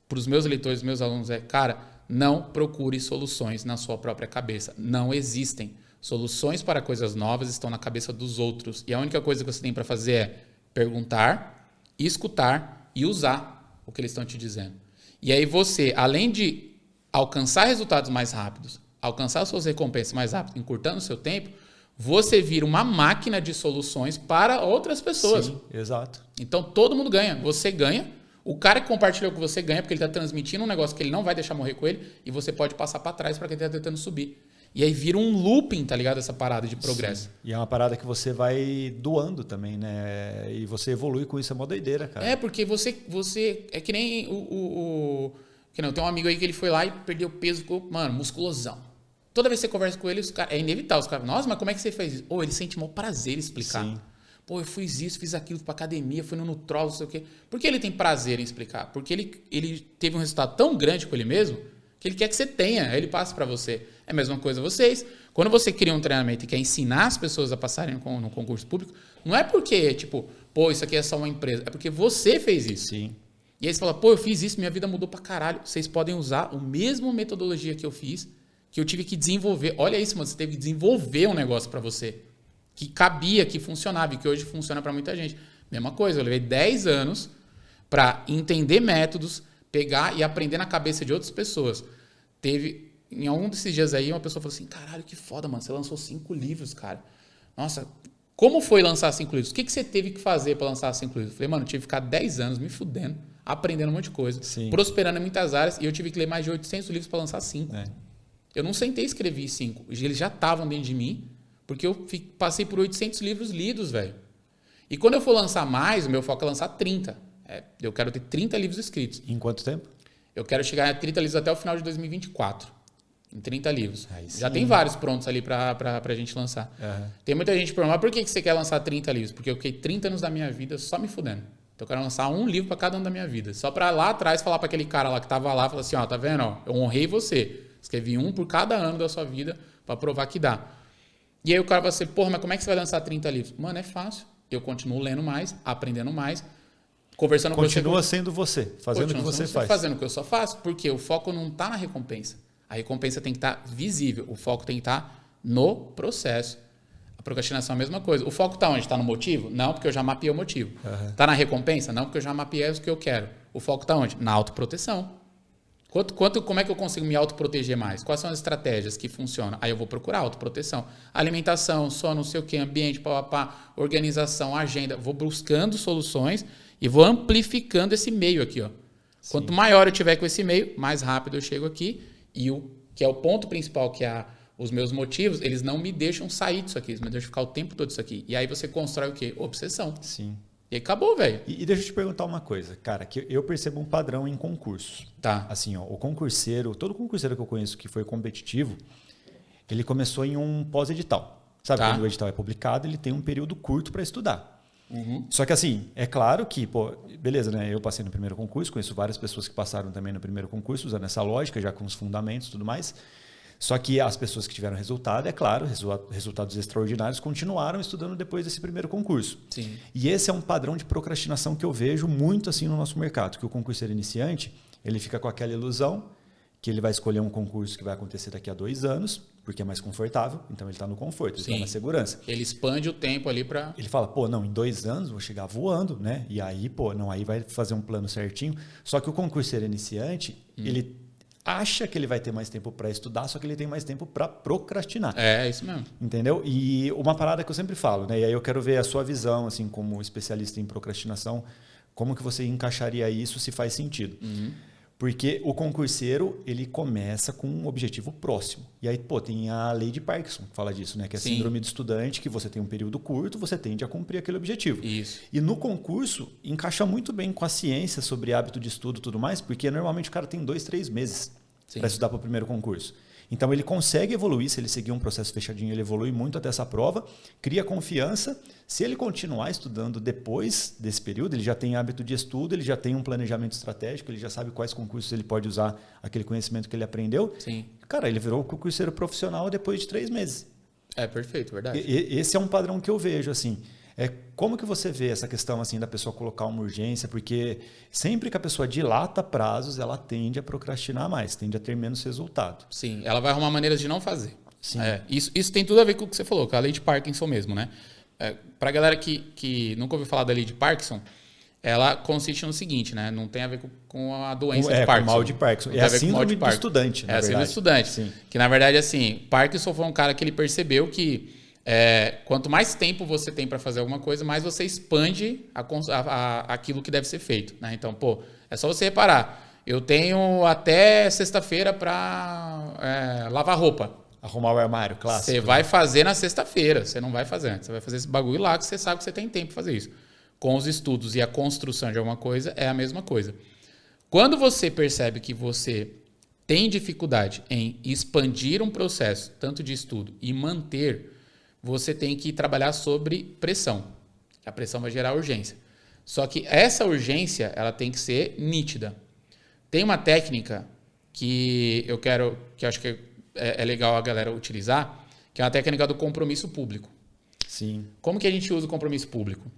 [SPEAKER 2] para os meus leitores, meus alunos é, cara, não procure soluções na sua própria cabeça. Não existem. Soluções para coisas novas estão na cabeça dos outros. E a única coisa que você tem para fazer é perguntar, escutar e usar o que eles estão te dizendo. E aí você, além de alcançar resultados mais rápidos, alcançar suas recompensas mais rápido, encurtando o seu tempo, você vira uma máquina de soluções para outras pessoas.
[SPEAKER 1] Sim, exato.
[SPEAKER 2] Então todo mundo ganha. Você ganha, o cara que compartilhou com você ganha, porque ele está transmitindo um negócio que ele não vai deixar morrer com ele, e você pode passar para trás para quem está tentando subir. E aí vira um looping, tá ligado? Essa parada de progresso.
[SPEAKER 1] Sim. E é uma parada que você vai doando também, né? E você evolui com isso, é mó doideira, cara.
[SPEAKER 2] Porque você é que nem que não, tem um amigo aí que ele foi lá e perdeu peso, ficou, mano, musculosão. Toda vez que você conversa com ele, é inevitável. Os caras, nossa, mas como é que você fez isso? Ele sente maior prazer em explicar.
[SPEAKER 1] Sim.
[SPEAKER 2] Pô, eu fiz isso, fiz aquilo, fui pra academia, fui no nutrólogo, não sei o quê. Por que ele tem prazer em explicar? Porque ele teve um resultado tão grande com ele mesmo que ele quer que você tenha, aí ele passa para você. É a mesma coisa vocês. Quando você cria um treinamento e quer ensinar as pessoas a passarem no concurso público, não é porque, tipo, pô, isso aqui é só uma empresa. É porque você fez isso.
[SPEAKER 1] Sim.
[SPEAKER 2] E aí você fala, pô, eu fiz isso, minha vida mudou pra caralho. Vocês podem usar a mesma metodologia que eu fiz, que eu tive que desenvolver. Olha isso, mano, você teve que desenvolver um negócio para você. Que cabia, que funcionava e que hoje funciona para muita gente. Mesma coisa, eu levei 10 anos para entender métodos, pegar e aprender na cabeça de outras pessoas. Em algum desses dias aí, uma pessoa falou assim, caralho, que foda, mano, você lançou 5 livros, cara. Nossa, como foi lançar 5 livros? O que você teve que fazer para lançar 5 livros? Eu falei, mano, eu tive que ficar 10 anos me fudendo, aprendendo um monte de coisa, prosperando em muitas áreas, e eu tive que ler mais de 800 livros para lançar 5. Eu não sentei e escrevi 5. Eles já estavam dentro de mim, porque eu passei por 800 livros lidos, velho. E quando eu for lançar mais, o meu foco é lançar 30. Eu quero ter 30 livros escritos.
[SPEAKER 1] Em quanto tempo?
[SPEAKER 2] Eu quero chegar a 30 livros até o final de 2024. Em 30 livros. Já tem vários prontos ali pra gente lançar. Tem muita gente perguntando, mas por que você quer lançar 30 livros? Porque eu fiquei 30 anos da minha vida só me fudendo. Então eu quero lançar um livro para cada ano da minha vida. Só para lá atrás falar para aquele cara lá que tava lá, falar assim, ó, tá vendo? Ó, eu honrei você. Escrevi um por cada ano da sua vida para provar que dá. E aí o cara vai assim, porra, mas como é que você vai lançar 30 livros? Mano, é fácil. Eu continuo lendo mais, aprendendo mais, conversando com você.
[SPEAKER 1] Continua sendo você, fazendo o que você faz.
[SPEAKER 2] Fazendo o que eu só faço, porque o foco não está na recompensa. A recompensa tem que estar visível, o foco tem que estar no processo. A procrastinação é a mesma coisa. O foco está onde? Está no motivo? Não, porque eu já mapeei o motivo. Está na recompensa? Não, porque eu já mapeei o que eu quero. O foco está onde? Na autoproteção. Como é que eu consigo me autoproteger mais? Quais são as estratégias que funcionam? Aí eu vou procurar autoproteção. Alimentação, sono, não sei o que, ambiente, organização, agenda. Vou buscando soluções e vou amplificando esse meio aqui. Ó. Quanto maior eu tiver com esse meio, mais rápido eu chego aqui. E que é o ponto principal, que é os meus motivos, eles não me deixam sair disso aqui. Eles me deixam ficar o tempo todo disso aqui. E aí você constrói o quê? Obsessão.
[SPEAKER 1] Sim.
[SPEAKER 2] E aí acabou, velho.
[SPEAKER 1] E deixa eu te perguntar uma coisa, cara, que eu percebo um padrão em concursos.
[SPEAKER 2] Tá.
[SPEAKER 1] Assim, ó, todo concurseiro que eu conheço que foi competitivo, ele começou em um pós-edital. Sabe, quando o edital é publicado, ele tem um período curto para estudar. Só que assim, é claro que, pô, beleza, né? Eu passei no primeiro concurso, conheço várias pessoas que passaram também no primeiro concurso, usando essa lógica, já com os fundamentos e tudo mais. Só que as pessoas que tiveram resultado, é claro, resultados extraordinários, continuaram estudando depois desse primeiro concurso.
[SPEAKER 2] Sim.
[SPEAKER 1] E esse é um padrão de procrastinação que eu vejo muito assim no nosso mercado, que o concurseiro iniciante, ele fica com aquela ilusão que ele vai escolher um concurso que vai acontecer daqui a 2 anos, porque é mais confortável, então ele está no conforto, ele está na segurança.
[SPEAKER 2] Ele expande o tempo ali para...
[SPEAKER 1] Ele fala, pô, não, em 2 anos vou chegar voando, né? E aí, pô, não, aí vai fazer um plano certinho. Só que o concurseiro iniciante, ele acha que ele vai ter mais tempo para estudar, só que ele tem mais tempo para procrastinar.
[SPEAKER 2] É isso mesmo.
[SPEAKER 1] Entendeu? E uma parada que eu sempre falo, né? E aí eu quero ver a sua visão, assim, como especialista em procrastinação, como que você encaixaria isso, se faz sentido. Porque o concurseiro, ele começa com um objetivo próximo. E aí, pô, tem a lei de Parkinson que fala disso, né? Que é a síndrome do estudante, que você tem um período curto, você tende a cumprir aquele objetivo.
[SPEAKER 2] Isso.
[SPEAKER 1] E no concurso, encaixa muito bem com a ciência sobre hábito de estudo e tudo mais, porque normalmente o cara tem 2, 3 meses para estudar para o primeiro concurso. Então, ele consegue evoluir, se ele seguir um processo fechadinho, ele evolui muito até essa prova, cria confiança. Se ele continuar estudando depois desse período, ele já tem hábito de estudo, ele já tem um planejamento estratégico, ele já sabe quais concursos ele pode usar aquele conhecimento que ele aprendeu.
[SPEAKER 2] Sim.
[SPEAKER 1] Cara, ele virou concurseiro profissional depois de 3 meses.
[SPEAKER 2] É perfeito, verdade.
[SPEAKER 1] Esse é um padrão que eu vejo, assim. Como que você vê essa questão assim da pessoa colocar uma urgência? Porque sempre que a pessoa dilata prazos, ela tende a procrastinar mais, tende a ter menos resultado.
[SPEAKER 2] Sim, ela vai arrumar maneiras de não fazer.
[SPEAKER 1] Sim.
[SPEAKER 2] Isso tem tudo a ver com o que você falou, com a lei de Parkinson mesmo, né? Para a galera que nunca ouviu falar da lei de Parkinson, ela consiste no seguinte, né? Não tem a ver com a doença de Parkinson.
[SPEAKER 1] Com o mal de Parkinson. É a síndrome do estudante,
[SPEAKER 2] É a síndrome do estudante. Sim. Que, na verdade, assim, Parkinson foi um cara que ele percebeu que quanto mais tempo você tem para fazer alguma coisa, mais você expande aquilo que deve ser feito, né? Então, pô, é só você reparar. Eu tenho até sexta-feira para lavar roupa.
[SPEAKER 1] Arrumar o armário, clássico.
[SPEAKER 2] Você vai fazer na sexta-feira, você não vai fazer antes. Você vai fazer esse bagulho lá que você sabe que você tem tempo para fazer isso. Com os estudos e a construção de alguma coisa, é a mesma coisa. Quando você percebe que você tem dificuldade em expandir um processo, tanto de estudo, e manter, você tem que trabalhar sobre pressão. A pressão vai gerar urgência. Só que essa urgência, ela tem que ser nítida. Tem uma técnica que eu acho que é legal a galera utilizar, que é a técnica do compromisso público.
[SPEAKER 1] Sim.
[SPEAKER 2] Como que a gente usa o compromisso público?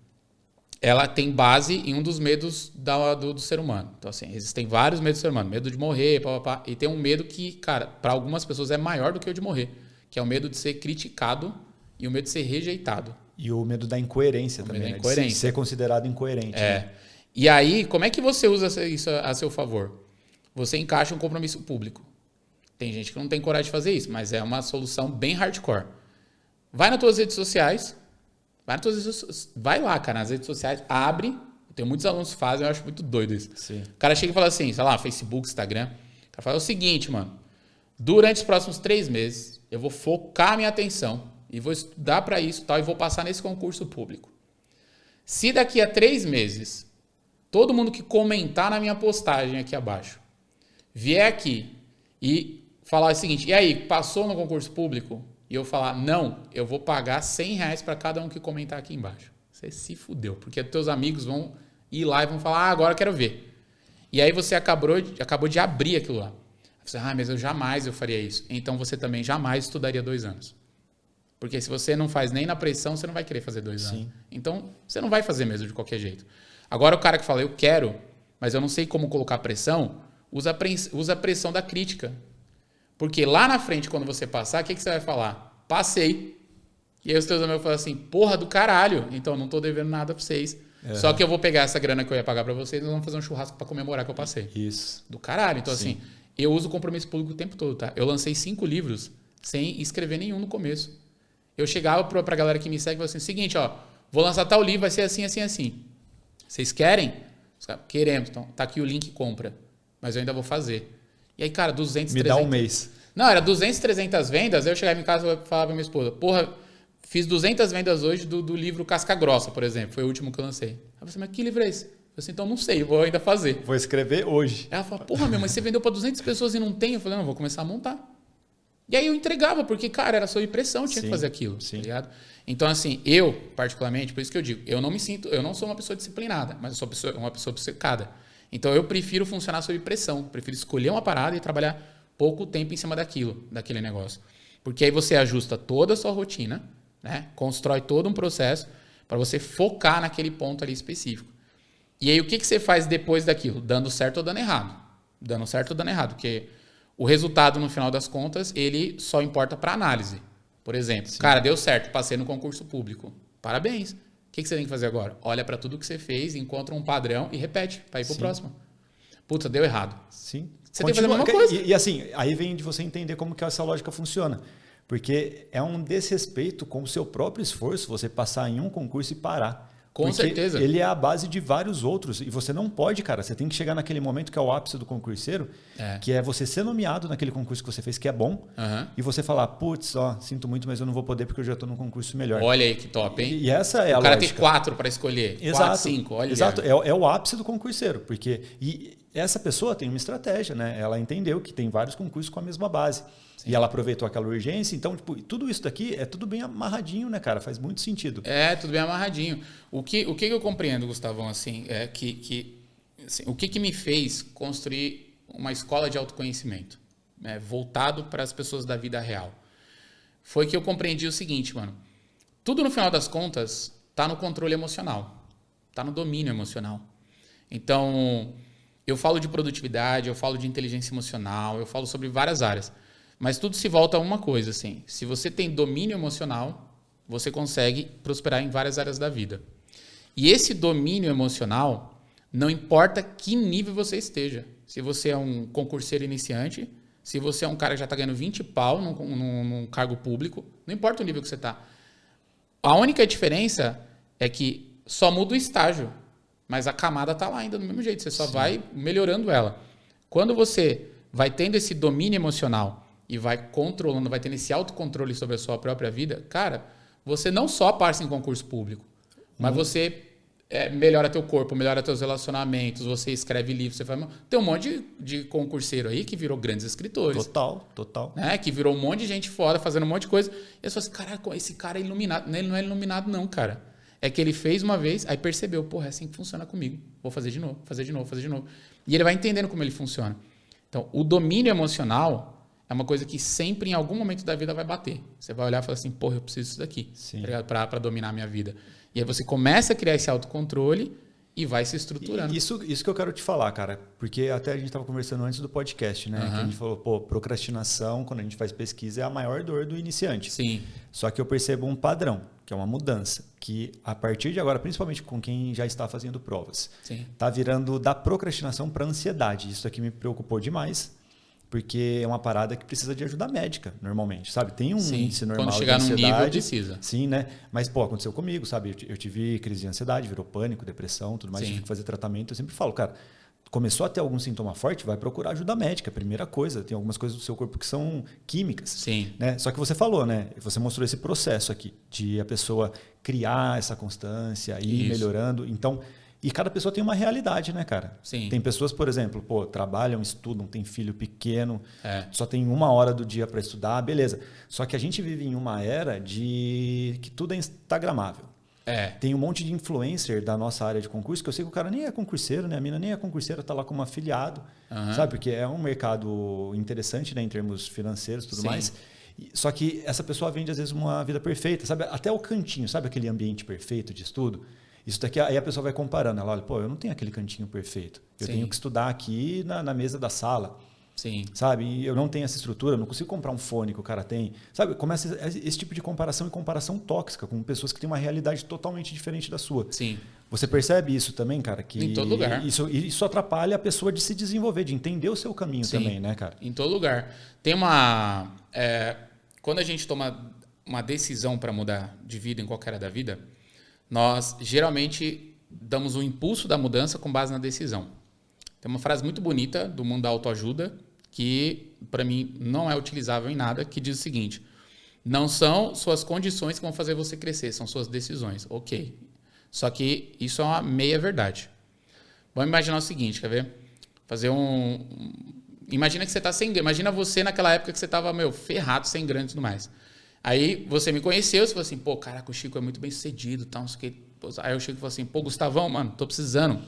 [SPEAKER 2] Ela tem base em um dos medos do ser humano. Então, assim, existem vários medos do ser humano. Medo de morrer, e tem um medo que, cara, para algumas pessoas é maior do que o de morrer, que é o medo de ser criticado e o medo de ser rejeitado.
[SPEAKER 1] E o medo da incoerência também, né? De ser considerado incoerente. Né?
[SPEAKER 2] E aí, como é que você usa isso a seu favor? Você encaixa um compromisso público. Tem gente que não tem coragem de fazer isso, mas é uma solução bem hardcore. Vai nas tuas redes sociais, vai lá, cara, nas redes sociais, abre. Tem muitos alunos que fazem, eu acho muito doido isso.
[SPEAKER 1] Sim.
[SPEAKER 2] O cara chega e fala assim, sei lá, Facebook, Instagram. O cara fala o seguinte, mano. Durante os próximos 3 meses, eu vou focar a minha atenção e vou estudar para isso tal, e vou passar nesse concurso público. Se daqui a 3 meses, todo mundo que comentar na minha postagem aqui abaixo, vier aqui e falar o seguinte, e aí, passou no concurso público? E eu falar, não, eu vou pagar R$100 para cada um que comentar aqui embaixo. Você se fudeu, porque teus amigos vão ir lá e vão falar, agora eu quero ver. E aí você acabou de abrir aquilo lá. Você, mas eu jamais faria isso. Então você também jamais estudaria 2 anos. Porque se você não faz nem na pressão, você não vai querer fazer 2 anos. Então você não vai fazer mesmo de qualquer jeito. Agora o cara que fala, eu quero, mas eu não sei como colocar pressão, usa a pressão da crítica. Porque lá na frente, quando você passar, o que você vai falar? Passei. E aí os teus amigos falam assim, porra do caralho, então não tô devendo nada pra vocês. Só que eu vou pegar essa grana que eu ia pagar pra vocês e nós vamos fazer um churrasco pra comemorar que eu passei.
[SPEAKER 1] Isso.
[SPEAKER 2] Do caralho. Então assim, eu uso o compromisso público o tempo todo, tá? Eu lancei 5 livros sem escrever nenhum no começo. Eu chegava pra galera que me segue e falava assim, seguinte, ó, vou lançar tal livro, vai ser assim, assim, assim. Vocês querem? Queremos. Então, tá aqui o link, compra. Mas eu ainda vou fazer. E aí, cara, 200,
[SPEAKER 1] Me
[SPEAKER 2] 300...
[SPEAKER 1] dá um mês.
[SPEAKER 2] Não, era 200, 300 vendas. Aí eu chegava em casa e falava pra minha esposa, porra, fiz 200 vendas hoje do livro Casca Grossa, por exemplo. Foi o último que eu lancei. Ela falou assim, mas que livro é esse? Eu falei assim, então não sei, vou ainda fazer.
[SPEAKER 1] Vou escrever hoje.
[SPEAKER 2] Ela falou, porra, meu, mas você vendeu pra 200 pessoas e não tem? Eu falei, não, vou começar a montar. E aí eu entregava, porque, cara, era sob pressão, eu tinha que fazer aquilo, tá ligado? Então, assim, eu, particularmente, por isso que eu digo, eu não sou uma pessoa disciplinada, mas eu sou uma pessoa obcecada. Então, eu prefiro funcionar sob pressão, prefiro escolher uma parada e trabalhar pouco tempo em cima daquele negócio. Porque aí você ajusta toda a sua rotina, né? Constrói todo um processo para você focar naquele ponto ali específico. E aí, o que você faz depois daquilo? Dando certo ou dando errado? Dando certo ou dando errado, porque o resultado, no final das contas, ele só importa para análise. Por exemplo, cara, deu certo, passei no concurso público. Parabéns. O que você tem que fazer agora? Olha para tudo que você fez, encontra um padrão e repete para ir para o próximo. Puta, deu errado.
[SPEAKER 1] Sim.
[SPEAKER 2] Você tem que fazer a mesma coisa.
[SPEAKER 1] E assim, aí vem de você entender como que essa lógica funciona. Porque é um desrespeito com o seu próprio esforço você passar em um concurso e parar.
[SPEAKER 2] Com certeza.
[SPEAKER 1] Ele é a base de vários outros. E você não pode, cara. Você tem que chegar naquele momento que é o ápice do concurseiro, que é você ser nomeado naquele concurso que você fez, que é bom, e você falar, putz, ó, sinto muito, mas eu não vou poder porque eu já estou num concurso melhor.
[SPEAKER 2] Olha aí que top, hein?
[SPEAKER 1] E essa é a lógica.
[SPEAKER 2] O cara tem 4 para escolher.
[SPEAKER 1] Exato.
[SPEAKER 2] 4, 5, olha.
[SPEAKER 1] Exato. É o ápice do concurseiro. Porque essa pessoa tem uma estratégia, né? Ela entendeu que tem vários concursos com a mesma base. Sim. E ela aproveitou aquela urgência. Então, tipo, tudo isso daqui é tudo bem amarradinho, né, cara? Faz muito sentido.
[SPEAKER 2] É, tudo bem amarradinho. O que eu compreendo, Gustavão, assim, é que assim, o que me fez construir uma escola de autoconhecimento, né, voltado para as pessoas da vida real, foi que eu compreendi o seguinte, mano. Tudo, no final das contas, tá no controle emocional. Tá no domínio emocional. Então, eu falo de produtividade, eu falo de inteligência emocional, eu falo sobre várias áreas. Mas tudo se volta a uma coisa, assim. Se você tem domínio emocional, você consegue prosperar em várias áreas da vida. E esse domínio emocional, não importa que nível você esteja. Se você é um concurseiro iniciante, se você é um cara que já está ganhando 20 pau num cargo público, não importa o nível que você está. A única diferença é que só muda o estágio, mas a camada está lá ainda do mesmo jeito. Você só vai melhorando ela. Quando você vai tendo esse domínio emocional e vai controlando, vai tendo esse autocontrole sobre a sua própria vida, cara, você não só passa em concurso público, mas você melhora teu corpo, melhora teus relacionamentos, você escreve livros, você faz... Tem um monte de concurseiro aí que virou grandes escritores.
[SPEAKER 1] Total.
[SPEAKER 2] Né? Que virou um monte de gente foda, fazendo um monte de coisa. E eu sou assim, caraca, esse cara é iluminado. Ele não é iluminado não, cara. É que ele fez uma vez, aí percebeu, porra, é assim que funciona comigo. Vou fazer de novo, fazer de novo, fazer de novo. E ele vai entendendo como ele funciona. Então, o domínio emocional é uma coisa que sempre, em algum momento da vida, vai bater. Você vai olhar e falar assim, porra, eu preciso disso daqui, tá, para dominar a minha vida. E aí você começa a criar esse autocontrole e vai se estruturando.
[SPEAKER 1] Isso que eu quero te falar, cara, porque até a gente estava conversando antes do podcast, né? Que a gente falou, procrastinação, quando a gente faz pesquisa, é a maior dor do iniciante.
[SPEAKER 2] Sim.
[SPEAKER 1] Só que eu percebo um padrão, que é uma mudança, que a partir de agora, principalmente com quem já está fazendo provas, está virando da procrastinação para ansiedade. Isso aqui me preocupou demais, porque é uma parada que precisa de ajuda médica, normalmente, sabe? Tem um índice normal
[SPEAKER 2] de ansiedade. Quando chegar num nível, precisa.
[SPEAKER 1] Sim, né? Mas, aconteceu comigo, sabe? Eu tive crise de ansiedade, virou pânico, depressão, tudo mais, tive que fazer tratamento. Eu sempre falo, cara, começou a ter algum sintoma forte, vai procurar ajuda médica, primeira coisa. Tem algumas coisas do seu corpo que são químicas.
[SPEAKER 2] Sim.
[SPEAKER 1] Né? Só que você falou, né? Você mostrou esse processo aqui, de a pessoa criar essa constância, ir melhorando. Então... E cada pessoa tem uma realidade, né, cara?
[SPEAKER 2] Sim.
[SPEAKER 1] Tem pessoas, por exemplo, trabalham, estudam, tem filho pequeno, só tem 1 hora do dia para estudar, beleza. Só que a gente vive em uma era de que tudo é instagramável. Tem um monte de influencer da nossa área de concurso, que eu sei que o cara nem é concurseiro, né? A mina nem é concurseira, tá lá como afiliado, sabe? Porque é um mercado interessante, né, em termos financeiros e tudo mais. Só que essa pessoa vende, às vezes, uma vida perfeita, sabe? Até o cantinho, sabe aquele ambiente perfeito de estudo? Isso daqui, aí a pessoa vai comparando. Ela olha, eu não tenho aquele cantinho perfeito. Eu tenho que estudar aqui na mesa da sala.
[SPEAKER 2] Sim.
[SPEAKER 1] Sabe? E eu não tenho essa estrutura, eu não consigo comprar um fone que o cara tem. Sabe? Começa esse tipo de comparação e comparação tóxica com pessoas que têm uma realidade totalmente diferente da sua.
[SPEAKER 2] Sim.
[SPEAKER 1] Você percebe isso também, cara? Que
[SPEAKER 2] em todo lugar.
[SPEAKER 1] Isso atrapalha a pessoa de se desenvolver, de entender o seu caminho também, né, cara?
[SPEAKER 2] Em todo lugar. Tem quando a gente toma uma decisão para mudar de vida em qualquer área da vida, nós geralmente damos um impulso da mudança com base na decisão. Tem uma frase muito bonita do mundo da autoajuda que, para mim, não é utilizável em nada, que diz o seguinte: não são suas condições que vão fazer você crescer, são suas decisões. Ok. Só que isso é uma meia-verdade. Vamos imaginar o seguinte, quer ver? Imagina que você está sem grana. Imagina você naquela época que você estava, ferrado, sem grana e tudo mais. Aí você me conheceu, você falou assim, caraca, o Chico é muito bem sucedido, tal, não sei o que. Aí o Chico falou assim, Gustavão, mano, tô precisando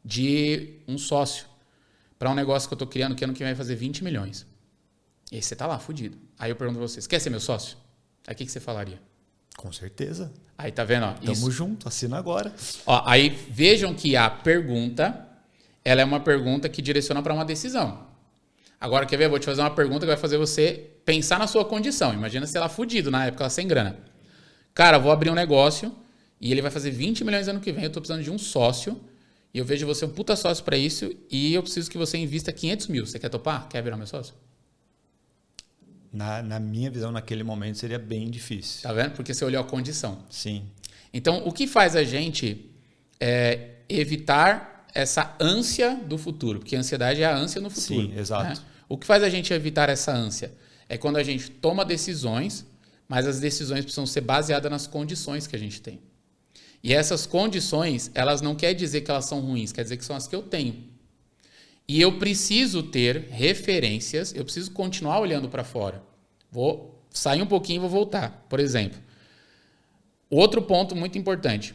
[SPEAKER 2] de um sócio para um negócio que eu tô criando que ano que vem vai fazer 20 milhões. E aí você tá lá, fudido. Aí eu pergunto pra você, quer ser meu sócio? Aí o que você falaria?
[SPEAKER 1] Com certeza.
[SPEAKER 2] Aí tá vendo?
[SPEAKER 1] Tamo junto, assina agora.
[SPEAKER 2] Aí vejam que a pergunta, ela é uma pergunta que direciona para uma decisão. Agora, quer ver? Eu vou te fazer uma pergunta que vai fazer você pensar na sua condição. Imagina se ela fudido na época, ela sem grana. Cara, eu vou abrir um negócio e ele vai fazer 20 milhões ano que vem. Eu tô precisando de um sócio e eu vejo você um puta sócio para isso e eu preciso que você invista 500 mil. Você quer topar? Quer virar meu sócio?
[SPEAKER 1] Na minha visão, naquele momento, seria bem difícil.
[SPEAKER 2] Tá vendo? Porque você olhou a condição.
[SPEAKER 1] Sim.
[SPEAKER 2] Então, o que faz a gente evitar essa ânsia do futuro? Porque a ansiedade é a ânsia no futuro.
[SPEAKER 1] Sim, exato.
[SPEAKER 2] Né? O que faz a gente evitar essa ânsia? É quando a gente toma decisões, mas as decisões precisam ser baseadas nas condições que a gente tem. E essas condições, elas não quer dizer que elas são ruins, quer dizer que são as que eu tenho. E eu preciso ter referências, eu preciso continuar olhando para fora. Vou sair um pouquinho e vou voltar. Por exemplo, outro ponto muito importante.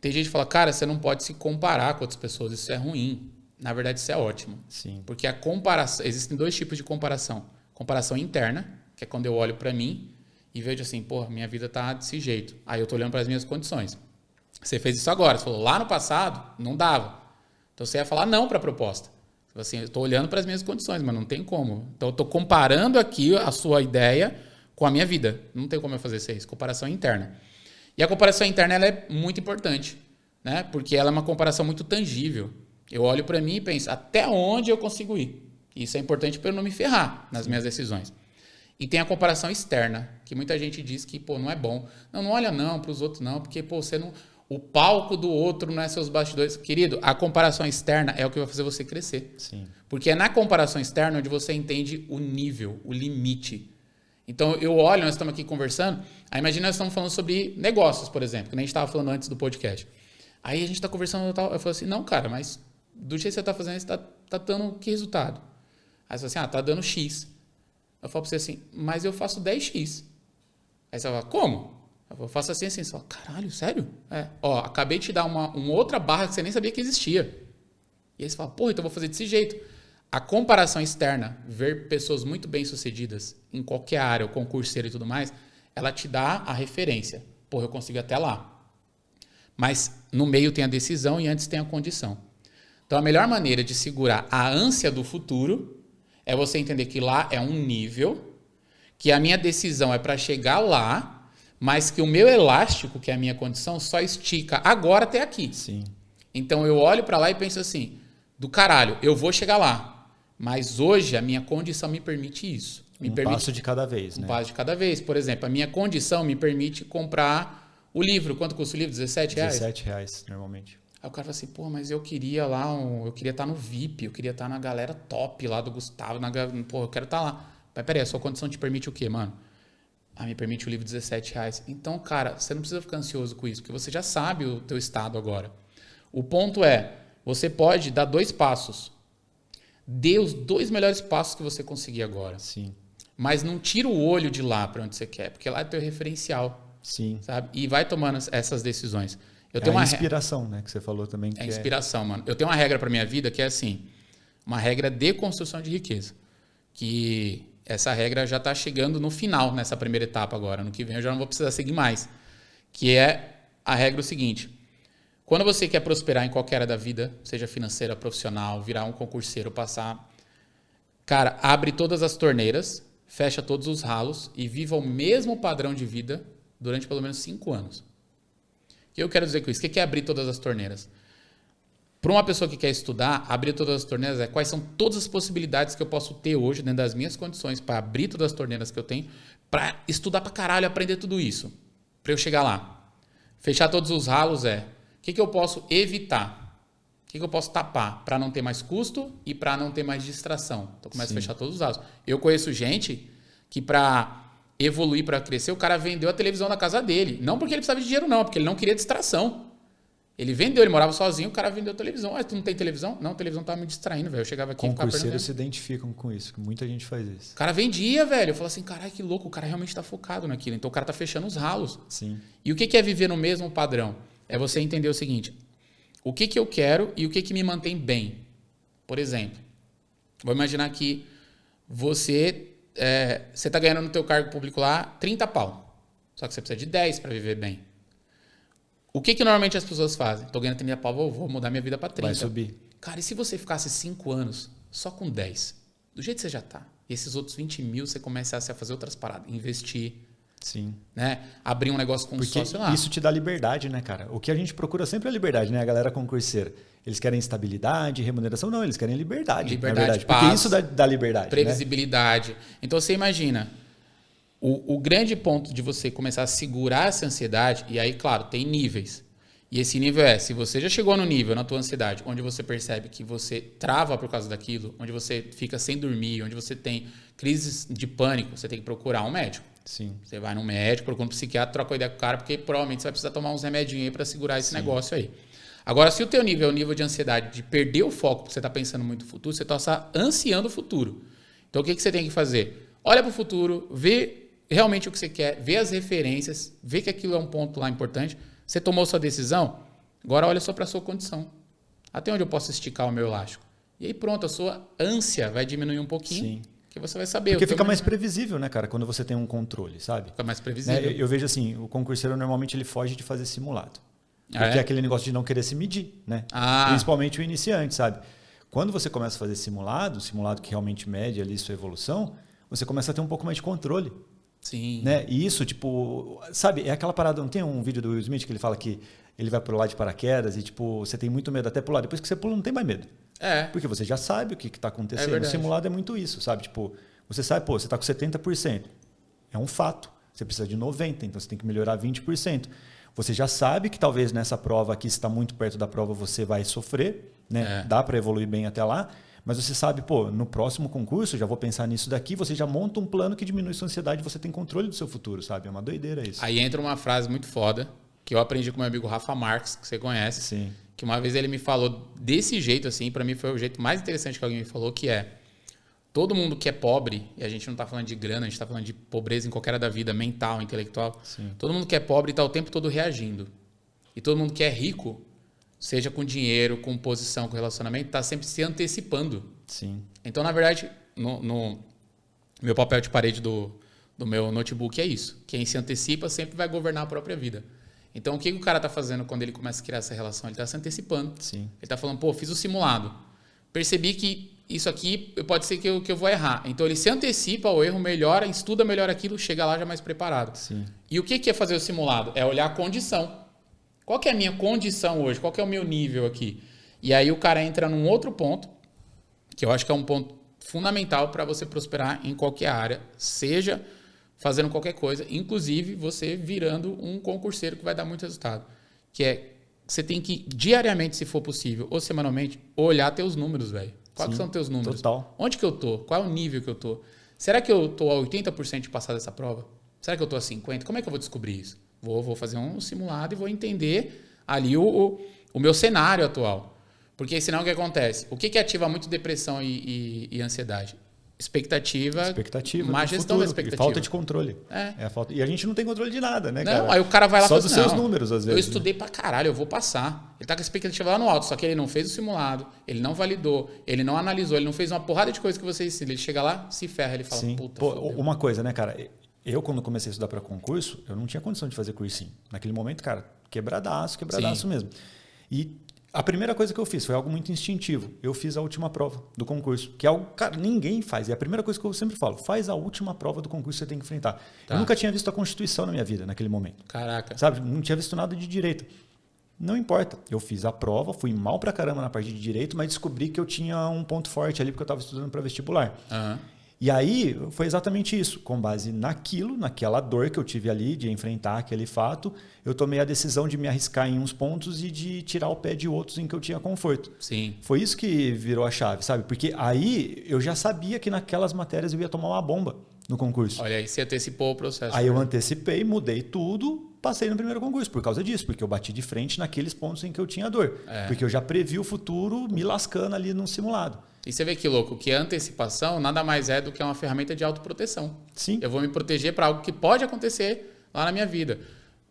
[SPEAKER 2] Tem gente que fala, cara, você não pode se comparar com outras pessoas, isso é ruim. Na verdade, isso é ótimo.
[SPEAKER 1] Sim.
[SPEAKER 2] Porque a comparação, existem 2 tipos de comparação. Comparação interna, que é quando eu olho para mim e vejo assim, minha vida tá desse jeito. Aí eu tô olhando para as minhas condições. Você fez isso agora, você falou, lá no passado, não dava. Então você ia falar não para a proposta. Assim, eu estou olhando para as minhas condições, mas não tem como. Então eu estou comparando aqui a sua ideia com a minha vida. Não tem como eu fazer isso. Comparação interna. E a comparação interna ela é muito importante, né? Porque ela é uma comparação muito tangível. Eu olho para mim e penso, até onde eu consigo ir? Isso é importante para eu não me ferrar nas minhas decisões. E tem a comparação externa, que muita gente diz que não é bom. Não olha não para os outros não, porque você não... O palco do outro não é seus bastidores. Querido, a comparação externa é o que vai fazer você crescer.
[SPEAKER 1] Sim.
[SPEAKER 2] Porque é na comparação externa onde você entende o nível, o limite. Então, eu olho, nós estamos aqui conversando, aí imagina nós estamos falando sobre negócios, por exemplo, que nem a gente estava falando antes do podcast. Aí a gente está conversando, eu falo assim, não, cara, mas do jeito que você está fazendo, você está dando que resultado? Aí você fala assim, está dando X. Eu falo para você assim, mas eu faço 10X. Aí você fala, como? Eu faço assim, você fala, caralho, sério? Acabei de te dar uma outra barra que você nem sabia que existia. E aí você fala, então eu vou fazer desse jeito. A comparação externa, ver pessoas muito bem-sucedidas em qualquer área, o concurseiro e tudo mais, ela te dá a referência. Eu consigo ir até lá. Mas no meio tem a decisão e antes tem a condição. Então, a melhor maneira de segurar a ânsia do futuro é você entender que lá é um nível, que a minha decisão é para chegar lá, mas que o meu elástico, que é a minha condição, só estica agora até aqui.
[SPEAKER 1] Sim.
[SPEAKER 2] Então, eu olho para lá e penso assim, do caralho, eu vou chegar lá, mas hoje a minha condição me permite isso.
[SPEAKER 1] Passo de cada vez, né?
[SPEAKER 2] Um passo de cada vez. Por exemplo, a minha condição me permite comprar o livro. Quanto custa o livro? R$17?
[SPEAKER 1] R$17, normalmente.
[SPEAKER 2] Aí o cara fala assim, pô, mas eu queria lá, eu queria estar no VIP, eu queria estar na galera top lá do Gustavo, pô, eu quero estar lá. Mas peraí, a sua condição te permite o quê, mano? Ah, me permite o livro R$17. Então, cara, você não precisa ficar ansioso com isso, porque você já sabe o teu estado agora. O ponto é, você pode dar 2 passos. Dê os 2 melhores passos que você conseguir agora.
[SPEAKER 1] Sim.
[SPEAKER 2] Mas não tira o olho de lá para onde você quer, porque lá é teu referencial.
[SPEAKER 1] Sim.
[SPEAKER 2] Sabe? E vai tomando essas decisões. Eu
[SPEAKER 1] tenho uma inspiração, né? Que você falou também. Que
[SPEAKER 2] inspiração, mano. Eu tenho uma regra para minha vida que é assim, uma regra de construção de riqueza. Que essa regra já está chegando no final, nessa primeira etapa agora. No que vem eu já não vou precisar seguir mais. Que é a regra o seguinte. Quando você quer prosperar em qualquer área da vida, seja financeira, profissional, virar um concurseiro, passar... Cara, abre todas as torneiras, fecha todos os ralos e viva o mesmo padrão de vida durante pelo menos 5 anos. O que eu quero dizer com isso? O que é abrir todas as torneiras? Para uma pessoa que quer estudar, abrir todas as torneiras é quais são todas as possibilidades que eu posso ter hoje dentro das minhas condições para abrir todas as torneiras que eu tenho, para estudar para caralho, aprender tudo isso, para eu chegar lá. Fechar todos os ralos é o que eu posso evitar, o que eu posso tapar para não ter mais custo e para não ter mais distração. Então começa a fechar todos os ralos. Eu conheço gente que para evoluir, para crescer, o cara vendeu a televisão da casa dele. Não porque ele precisava de dinheiro, não, porque ele não queria distração. Ele vendeu, ele morava sozinho, o cara vendeu a televisão. Ah, tu não tem televisão? Não, a televisão tava me distraindo, velho. Eu chegava aqui e ficava perdendo.
[SPEAKER 1] Concurseiros se identificam com isso, que muita gente faz isso.
[SPEAKER 2] O cara vendia, velho. Eu falo assim, caralho, que louco, o cara realmente tá focado naquilo. Então o cara tá fechando os ralos.
[SPEAKER 1] Sim.
[SPEAKER 2] E o que é viver no mesmo padrão? É você entender o seguinte, o que eu quero e o que me mantém bem. Por exemplo, vou imaginar que você tá ganhando no teu cargo público lá 30 pau. Só que você precisa de 10 para viver bem. O que normalmente as pessoas fazem? Tô ganhando 30 pau, vou mudar minha vida para 30.
[SPEAKER 1] Vai subir.
[SPEAKER 2] Cara, e se você ficasse 5 anos só com 10? Do jeito que você já tá. E esses outros 20 mil você começasse a fazer outras paradas. Investir.
[SPEAKER 1] Sim.
[SPEAKER 2] Né? Abrir um negócio com sócio lá.
[SPEAKER 1] Isso te dá liberdade, né, cara? O que a gente procura sempre é liberdade, né? A galera concurseira. Eles querem estabilidade, remuneração. Não, eles querem liberdade.
[SPEAKER 2] Liberdade,
[SPEAKER 1] paz, porque isso dá liberdade.
[SPEAKER 2] Previsibilidade.
[SPEAKER 1] Né?
[SPEAKER 2] Então você imagina, o grande ponto de você começar a segurar essa ansiedade, e aí, claro, tem níveis. E esse nível é, se você já chegou no nível, na tua ansiedade, onde você percebe que você trava por causa daquilo, onde você fica sem dormir, onde você tem crises de pânico, você tem que procurar um médico.
[SPEAKER 1] Sim.
[SPEAKER 2] Você vai num médico, procura um psiquiatra, troca uma ideia com o cara, porque provavelmente você vai precisar tomar uns remedinhos aí para segurar esse negócio aí. Agora, se o teu nível é o nível de ansiedade, de perder o foco, porque você está pensando muito no futuro, você está ansiando o futuro. Então, o que você tem que fazer? Olha para o futuro, vê realmente o que você quer, vê as referências, vê que aquilo é um ponto lá importante. Você tomou sua decisão, agora olha só para a sua condição. Até onde eu posso esticar o meu elástico? E aí pronto, a sua ânsia vai diminuir um pouquinho.
[SPEAKER 1] Sim.
[SPEAKER 2] Que você vai saber.
[SPEAKER 1] Porque fica mais previsível, né, cara? Quando você tem um controle, sabe?
[SPEAKER 2] Fica mais previsível.
[SPEAKER 1] Eu vejo assim, o concurseiro normalmente ele foge de fazer simulado. Porque é aquele negócio de não querer se medir, né? Principalmente o iniciante, sabe? Quando você começa a fazer simulado que realmente mede ali sua evolução, você começa a ter um pouco mais de controle.
[SPEAKER 2] Sim.
[SPEAKER 1] Né? E isso, tipo, sabe, é aquela parada, não tem um vídeo do Will Smith que ele fala que ele vai pular de paraquedas e, tipo, você tem muito medo até pular. Depois que você pula, não tem mais medo. Porque você já sabe o que está acontecendo. O simulado é muito isso, sabe? Tipo, você sabe, você está com 70%. É um fato. Você precisa de 90%, então você tem que melhorar 20%. Você já sabe que talvez nessa prova aqui, se está muito perto da prova, você vai sofrer, né? Dá para evoluir bem até lá. Mas você sabe, no próximo concurso, já vou pensar nisso daqui, você já monta um plano que diminui sua ansiedade, você tem controle do seu futuro, sabe? É uma doideira isso.
[SPEAKER 2] Aí entra uma frase muito foda, que eu aprendi com meu amigo Rafa Marques, que você conhece.
[SPEAKER 1] Sim.
[SPEAKER 2] Que uma vez ele me falou desse jeito, assim, para mim foi o jeito mais interessante que alguém me falou, que é, todo mundo que é pobre, e a gente não está falando de grana, a gente está falando de pobreza em qualquer área da vida, mental, intelectual.
[SPEAKER 1] Sim.
[SPEAKER 2] Todo mundo que é pobre está o tempo todo reagindo. E todo mundo que é rico, seja com dinheiro, com posição, com relacionamento, está sempre se antecipando.
[SPEAKER 1] Sim.
[SPEAKER 2] Então, na verdade, no meu papel de parede do meu notebook é isso. Quem se antecipa sempre vai governar a própria vida. Então, o que o cara está fazendo quando ele começa a criar essa relação? Ele está se antecipando.
[SPEAKER 1] Sim.
[SPEAKER 2] Ele está falando, pô, fiz o simulado. Percebi que isso aqui pode ser que eu vou errar. Então, ele se antecipa ao erro, melhora, estuda melhor aquilo, chega lá já mais preparado.
[SPEAKER 1] Sim.
[SPEAKER 2] E o que é fazer o simulado? É olhar a condição. Qual que é a minha condição hoje? Qual que é o meu nível aqui? E aí o cara entra num outro ponto, que eu acho que é um ponto fundamental para você prosperar em qualquer área, seja fazendo qualquer coisa, inclusive você virando um concurseiro que vai dar muito resultado. Que é, você tem que diariamente, se for possível, ou semanalmente, olhar teus números, velho. Quais são teus números?
[SPEAKER 1] Total.
[SPEAKER 2] Onde que eu tô? Qual é o nível que eu tô? Será que eu tô a 80% de passar dessa prova? Será que eu tô a 50%? Como é que eu vou descobrir isso? Vou fazer um simulado e vou entender ali o meu cenário atual. Porque senão o que acontece? O que ativa muito depressão e ansiedade? Expectativa, má gestão da expectativa.
[SPEAKER 1] E falta de controle. E a gente não tem controle de nada, né, cara?
[SPEAKER 2] Não, aí o cara vai lá e
[SPEAKER 1] fala
[SPEAKER 2] assim,
[SPEAKER 1] dos seus números, às vezes.
[SPEAKER 2] Eu estudei pra caralho, eu vou passar. Ele tá com a expectativa lá no alto, só que ele não fez o simulado, ele não validou, ele não analisou, ele não fez uma porrada de coisa que você ensina. Ele chega lá, se ferra, ele fala,
[SPEAKER 1] Sim.
[SPEAKER 2] puta,
[SPEAKER 1] Pô,
[SPEAKER 2] fodeu.
[SPEAKER 1] uma coisa, né, cara? Eu, quando comecei a estudar para concurso, eu não tinha condição de fazer cursinho. Naquele momento, cara, quebradaço
[SPEAKER 2] Sim.
[SPEAKER 1] mesmo. E a primeira coisa que eu fiz foi algo muito instintivo. Eu fiz a última prova do concurso, que é algo, cara, ninguém faz. E a primeira coisa que eu sempre falo, faz a última prova do concurso que você tem que enfrentar.
[SPEAKER 2] Tá.
[SPEAKER 1] Eu nunca tinha visto a Constituição na minha vida, naquele momento.
[SPEAKER 2] Caraca.
[SPEAKER 1] Sabe? Não tinha visto nada de direito. Não importa. Eu fiz a prova, fui mal pra caramba na parte de direito, mas descobri que eu tinha um ponto forte ali, porque eu estava estudando para vestibular.
[SPEAKER 2] Aham.
[SPEAKER 1] E aí foi exatamente isso. Com base naquela dor que eu tive ali de enfrentar aquele fato, eu tomei a decisão de me arriscar em uns pontos e de tirar o pé de outros em que eu tinha conforto.
[SPEAKER 2] Sim.
[SPEAKER 1] Foi isso que virou a chave, sabe? Porque aí eu já sabia que naquelas matérias eu ia tomar uma bomba no concurso.
[SPEAKER 2] Olha aí, você antecipou o processo.
[SPEAKER 1] Aí eu antecipei, mudei tudo, passei no primeiro concurso por causa disso, porque eu bati de frente naqueles pontos em que eu tinha dor. Porque eu já previ o futuro me lascando ali num simulado.
[SPEAKER 2] E você vê que louco, que a antecipação nada mais é do que uma ferramenta de autoproteção.
[SPEAKER 1] Sim.
[SPEAKER 2] Eu vou me proteger para algo que pode acontecer lá na minha vida.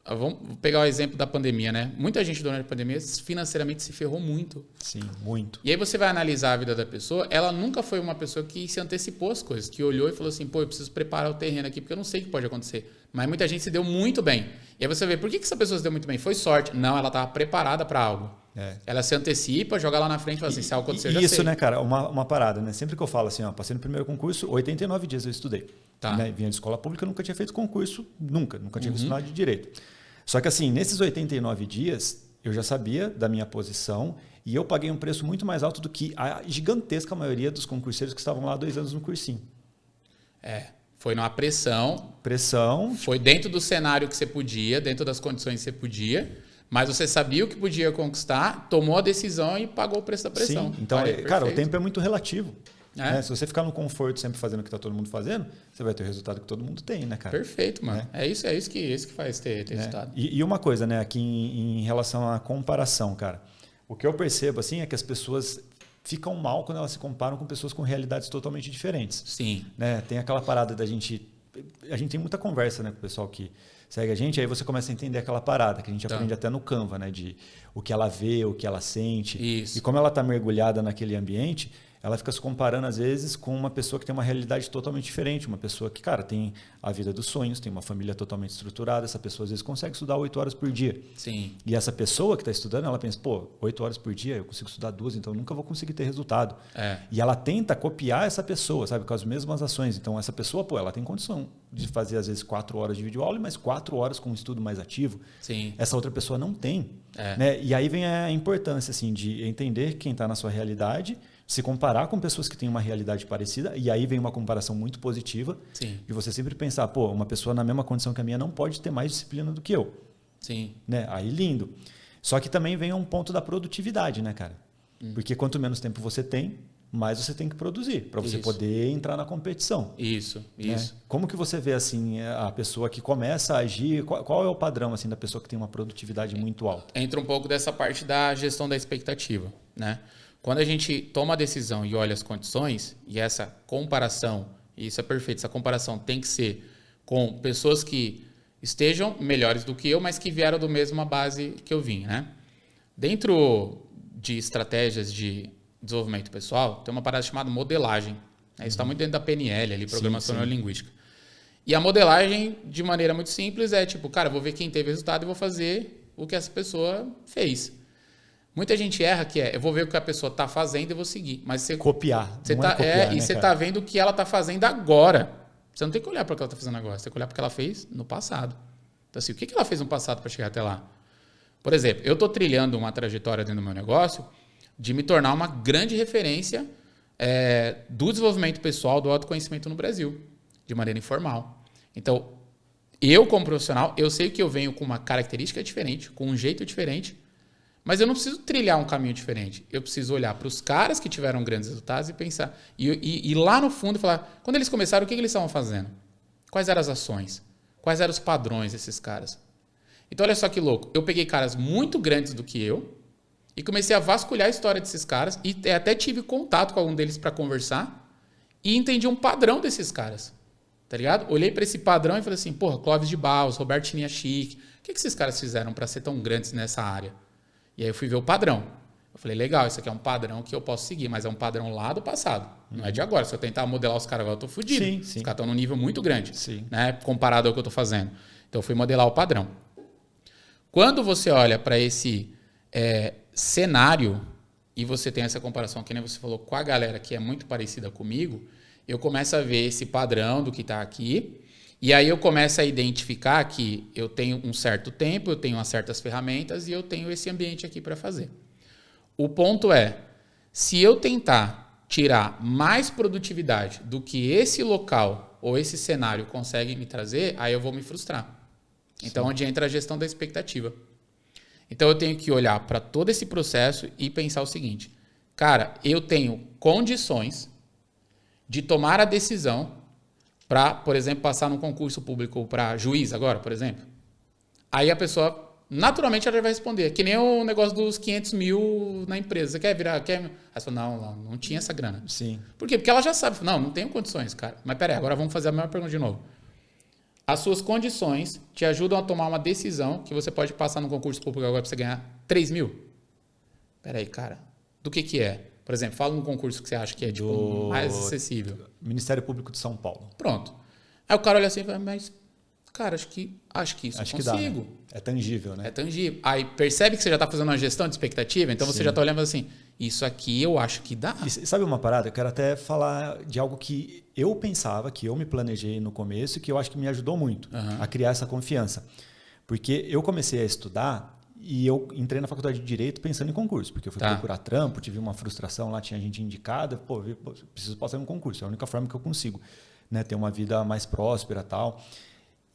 [SPEAKER 2] Vamos pegar o exemplo da pandemia, né? Muita gente durante a pandemia financeiramente se ferrou muito.
[SPEAKER 1] Sim, muito.
[SPEAKER 2] E aí você vai analisar a vida da pessoa, ela nunca foi uma pessoa que se antecipou às coisas, que olhou e falou assim, pô, eu preciso preparar o terreno aqui, porque eu não sei o que pode acontecer. Mas muita gente se deu muito bem. E aí você vê, por que essa pessoa se deu muito bem? Foi sorte. Não, ela estava preparada para algo. Ela se antecipa, joga lá na frente e fala assim, se algo acontecer, eu já
[SPEAKER 1] isso,
[SPEAKER 2] sei.
[SPEAKER 1] né, cara, uma parada, né? Sempre que eu falo assim, ó, passei no primeiro concurso, 89 dias eu estudei.
[SPEAKER 2] Tá.
[SPEAKER 1] Né? Vinha de escola pública, nunca tinha feito concurso, nunca tinha visto nada de direito. Só que assim, nesses 89 dias, eu já sabia da minha posição e eu paguei um preço muito mais alto do que a gigantesca maioria dos concurseiros que estavam lá há 2 anos no cursinho.
[SPEAKER 2] Foi numa pressão.
[SPEAKER 1] Foi
[SPEAKER 2] dentro do cenário que você podia, dentro das condições que você podia, mas você sabia o que podia conquistar, tomou a decisão e pagou o preço da pressão.
[SPEAKER 1] Sim. Então,
[SPEAKER 2] Olha,
[SPEAKER 1] cara, o tempo é muito relativo.
[SPEAKER 2] É.
[SPEAKER 1] Né? Se você ficar no conforto sempre fazendo o que está todo mundo fazendo, você vai ter o resultado que todo mundo tem, né, cara?
[SPEAKER 2] Perfeito, mano. É isso que faz ter resultado.
[SPEAKER 1] E uma coisa, né, aqui em relação à comparação, cara. O que eu percebo, assim, é que as pessoas ficam mal quando elas se comparam com pessoas com realidades totalmente diferentes.
[SPEAKER 2] Sim.
[SPEAKER 1] Né? Tem aquela parada da gente... A gente tem muita conversa, né, com o pessoal que segue a gente, aí você começa a entender aquela parada, que a gente aprende até no Canva, né, de o que ela vê, o que ela sente.
[SPEAKER 2] Isso.
[SPEAKER 1] E como ela está mergulhada naquele ambiente, ela fica se comparando, às vezes, com uma pessoa que tem uma realidade totalmente diferente. Uma pessoa que, cara, tem a vida dos sonhos, tem uma família totalmente estruturada. Essa pessoa, às vezes, consegue estudar 8 horas por dia.
[SPEAKER 2] Sim.
[SPEAKER 1] E essa pessoa que está estudando, ela pensa, pô, 8 horas por dia, eu consigo estudar 2, então eu nunca vou conseguir ter resultado. E ela tenta copiar essa pessoa, sabe, com as mesmas ações. Então, essa pessoa, pô, ela tem condição de fazer, às vezes, 4 horas de videoaula, mas 4 horas com um estudo mais ativo.
[SPEAKER 2] Sim.
[SPEAKER 1] Essa outra pessoa não tem. Né? E aí vem a importância, assim, de entender quem está na sua realidade, se comparar com pessoas que têm uma realidade parecida, e aí vem uma comparação muito positiva.
[SPEAKER 2] Sim.
[SPEAKER 1] De você sempre pensar, pô, uma pessoa na mesma condição que a minha não pode ter mais disciplina do que eu.
[SPEAKER 2] Sim.
[SPEAKER 1] Né? Aí lindo. Só que também vem um ponto da produtividade, né, cara? Porque quanto menos tempo você tem, mais você tem que produzir, para você poder entrar na competição.
[SPEAKER 2] Isso.
[SPEAKER 1] Né? Como que você vê, assim, a pessoa que começa a agir, qual é o padrão, assim, da pessoa que tem uma produtividade muito alta?
[SPEAKER 2] Entra um pouco dessa parte da gestão da expectativa, né? Quando a gente toma a decisão e olha as condições, e essa comparação, e isso é perfeito, essa comparação tem que ser com pessoas que estejam melhores do que eu, mas que vieram da mesma base que eu vim, né? Dentro de estratégias de desenvolvimento pessoal, tem uma parada chamada modelagem. Isso está muito dentro da PNL, ali, Programação Neurolinguística. E a modelagem, de maneira muito simples, é tipo, cara, eu vou ver quem teve resultado e vou fazer o que essa pessoa fez. Muita gente erra que eu vou ver o que a pessoa está fazendo e vou seguir. Mas você
[SPEAKER 1] copiar.
[SPEAKER 2] Você tá,
[SPEAKER 1] copiar,
[SPEAKER 2] e você está vendo o que ela está fazendo agora. Você não tem que olhar para o que ela está fazendo agora. Você tem que olhar para o que ela fez no passado. Então, assim, o que ela fez no passado para chegar até lá? Por exemplo, eu estou trilhando uma trajetória dentro do meu negócio de me tornar uma grande referência do desenvolvimento pessoal, do autoconhecimento no Brasil, de maneira informal. Então, eu como profissional, eu sei que eu venho com uma característica diferente, com um jeito diferente, mas eu não preciso trilhar um caminho diferente. Eu preciso olhar para os caras que tiveram grandes resultados e pensar. E lá no fundo falar, quando eles começaram, o que eles estavam fazendo? Quais eram as ações? Quais eram os padrões desses caras? Então, olha só que louco. Eu peguei caras muito grandes do que eu e comecei a vasculhar a história desses caras e até tive contato com algum deles para conversar e entendi um padrão desses caras. Tá ligado? Olhei para esse padrão e falei assim, porra, Clóvis de Barros, Roberto Chiniachique, o que esses caras fizeram para ser tão grandes nessa área? E aí eu fui ver o padrão. Eu falei, legal, isso aqui é um padrão que eu posso seguir, mas é um padrão lá do passado. Não é de agora. Se eu tentar modelar os caras agora, eu tô fudido.
[SPEAKER 1] Sim,
[SPEAKER 2] os
[SPEAKER 1] sim.
[SPEAKER 2] caras estão num nível muito grande,
[SPEAKER 1] Sim.
[SPEAKER 2] né, comparado ao que eu tô fazendo. Então eu fui modelar o padrão. Quando você olha para esse cenário e você tem essa comparação, que nem você falou, com a galera que é muito parecida comigo, eu começo a ver esse padrão do que está aqui. E aí eu começo a identificar que eu tenho um certo tempo, eu tenho umas certas ferramentas e eu tenho esse ambiente aqui para fazer. O ponto é, se eu tentar tirar mais produtividade do que esse local ou esse cenário consegue me trazer, aí eu vou me frustrar. Então, onde entra a gestão da expectativa. Então, eu tenho que olhar para todo esse processo e pensar o seguinte, cara, eu tenho condições de tomar a decisão para, por exemplo, passar num concurso público para juiz agora, por exemplo. Aí a pessoa, naturalmente, ela vai responder. Que nem o negócio dos 500 mil na empresa. Você quer virar? Quer? Aí você fala, não tinha essa grana.
[SPEAKER 1] Sim.
[SPEAKER 2] Por quê? Porque ela já sabe. Não tenho condições, cara. Mas peraí, agora vamos fazer a mesma pergunta de novo. As suas condições te ajudam a tomar uma decisão que você pode passar num concurso público agora para você ganhar 3 mil? Peraí, cara. Do que é? Por exemplo, fala um concurso que você acha que é tipo, mais acessível.
[SPEAKER 1] Ministério Público de São Paulo.
[SPEAKER 2] Pronto. Aí o cara olha assim e fala, mas, cara, acho que isso eu consigo.
[SPEAKER 1] Que dá, né? É tangível, né?
[SPEAKER 2] É tangível. Aí percebe que você já está fazendo uma gestão de expectativa, então você já está olhando assim, isso aqui eu acho que dá.
[SPEAKER 1] E sabe uma parada? Eu quero até falar de algo que eu pensava, que eu me planejei no começo e que eu acho que me ajudou muito a criar essa confiança. Porque eu comecei a estudar e eu entrei na faculdade de Direito pensando em concurso, porque eu fui procurar trampo, tive uma frustração lá, tinha gente indicada, preciso passar em um concurso, é a única forma que eu consigo, né, ter uma vida mais próspera e tal.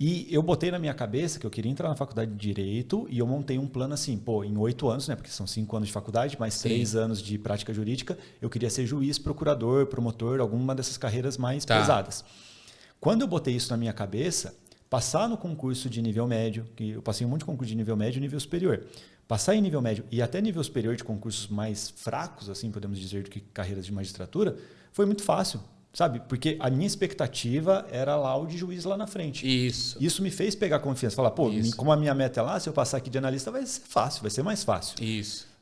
[SPEAKER 1] E eu botei na minha cabeça que eu queria entrar na faculdade de Direito e eu montei um plano assim, em 8 anos, né, porque são 5 anos de faculdade, mais 3 anos de prática jurídica, eu queria ser juiz, procurador, promotor, alguma dessas carreiras mais pesadas. Quando eu botei isso na minha cabeça, passar no concurso de nível médio, que eu passei um monte de concurso de nível médio e nível superior. Passar em nível médio e até nível superior de concursos mais fracos, assim podemos dizer, do que carreiras de magistratura, foi muito fácil, sabe? Porque a minha expectativa era lá o de juiz lá na frente. Isso me fez pegar confiança. Falar, como a minha meta é lá, se eu passar aqui de analista vai ser fácil, vai ser mais fácil.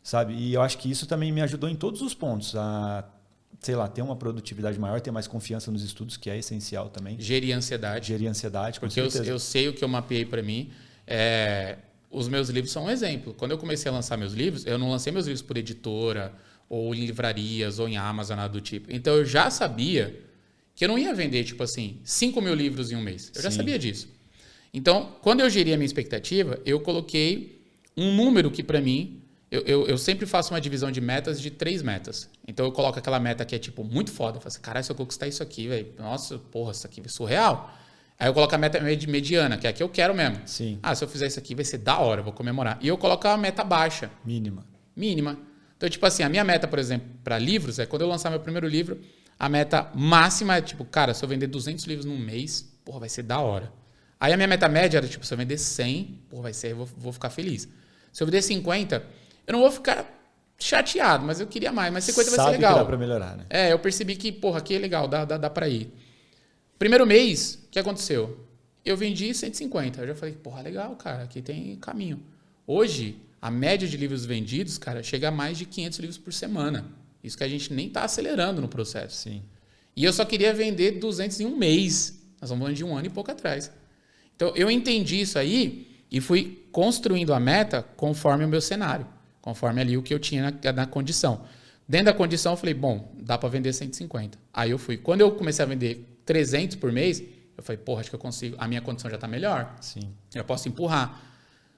[SPEAKER 1] Sabe? E eu acho que isso também me ajudou em todos os pontos. Sei lá, ter uma produtividade maior, ter mais confiança nos estudos, que é essencial também.
[SPEAKER 2] Gerir ansiedade. Porque eu sei o que eu mapeei para mim. Os meus livros são um exemplo. Quando eu comecei a lançar meus livros, eu não lancei meus livros por editora, ou em livrarias, ou em Amazon, nada do tipo. Então, eu já sabia que eu não ia vender, tipo assim, 5 mil livros em um mês. Eu já sabia disso. Então, quando eu geri a minha expectativa, eu coloquei um número que, para mim, eu sempre faço uma divisão de metas de 3 metas. Então, eu coloco aquela meta que é, tipo, muito foda. Eu falo assim, caralho, se eu conquistar isso aqui, velho, nossa, porra, isso aqui é surreal. Aí eu coloco a meta mediana, que é a que eu quero mesmo.
[SPEAKER 1] Sim.
[SPEAKER 2] Se eu fizer isso aqui, vai ser da hora, eu vou comemorar. E eu coloco a meta baixa.
[SPEAKER 1] Mínima.
[SPEAKER 2] Então, tipo assim, a minha meta, por exemplo, para livros, quando eu lançar meu primeiro livro, a meta máxima é, tipo, cara, se eu vender 200 livros num mês, porra, vai ser da hora. Aí a minha meta média era, tipo, se eu vender 100, porra, eu vou ficar feliz. Se eu vender 50, eu não vou ficar chateado, mas eu queria mais. Mas 50 vai ser legal.
[SPEAKER 1] Que dá pra melhorar, né?
[SPEAKER 2] Eu percebi que, porra, aqui é legal, dá pra ir. Primeiro mês, o que aconteceu? Eu vendi 150. Eu já falei, porra, legal, cara, aqui tem caminho. Hoje, a média de livros vendidos, cara, chega a mais de 500 livros por semana. Isso que a gente nem tá acelerando no processo.
[SPEAKER 1] Sim.
[SPEAKER 2] E eu só queria vender 200 em um mês. Nós estamos falando de 1 ano e pouco atrás. Então, eu entendi isso aí e fui construindo a meta conforme o meu cenário, conforme ali o que eu tinha na condição. Dentro da condição, eu falei, bom, dá para vender 150. Aí eu fui. Quando eu comecei a vender 300 por mês, eu falei, porra, acho que eu consigo. A minha condição já está melhor.
[SPEAKER 1] Sim.
[SPEAKER 2] Eu posso empurrar.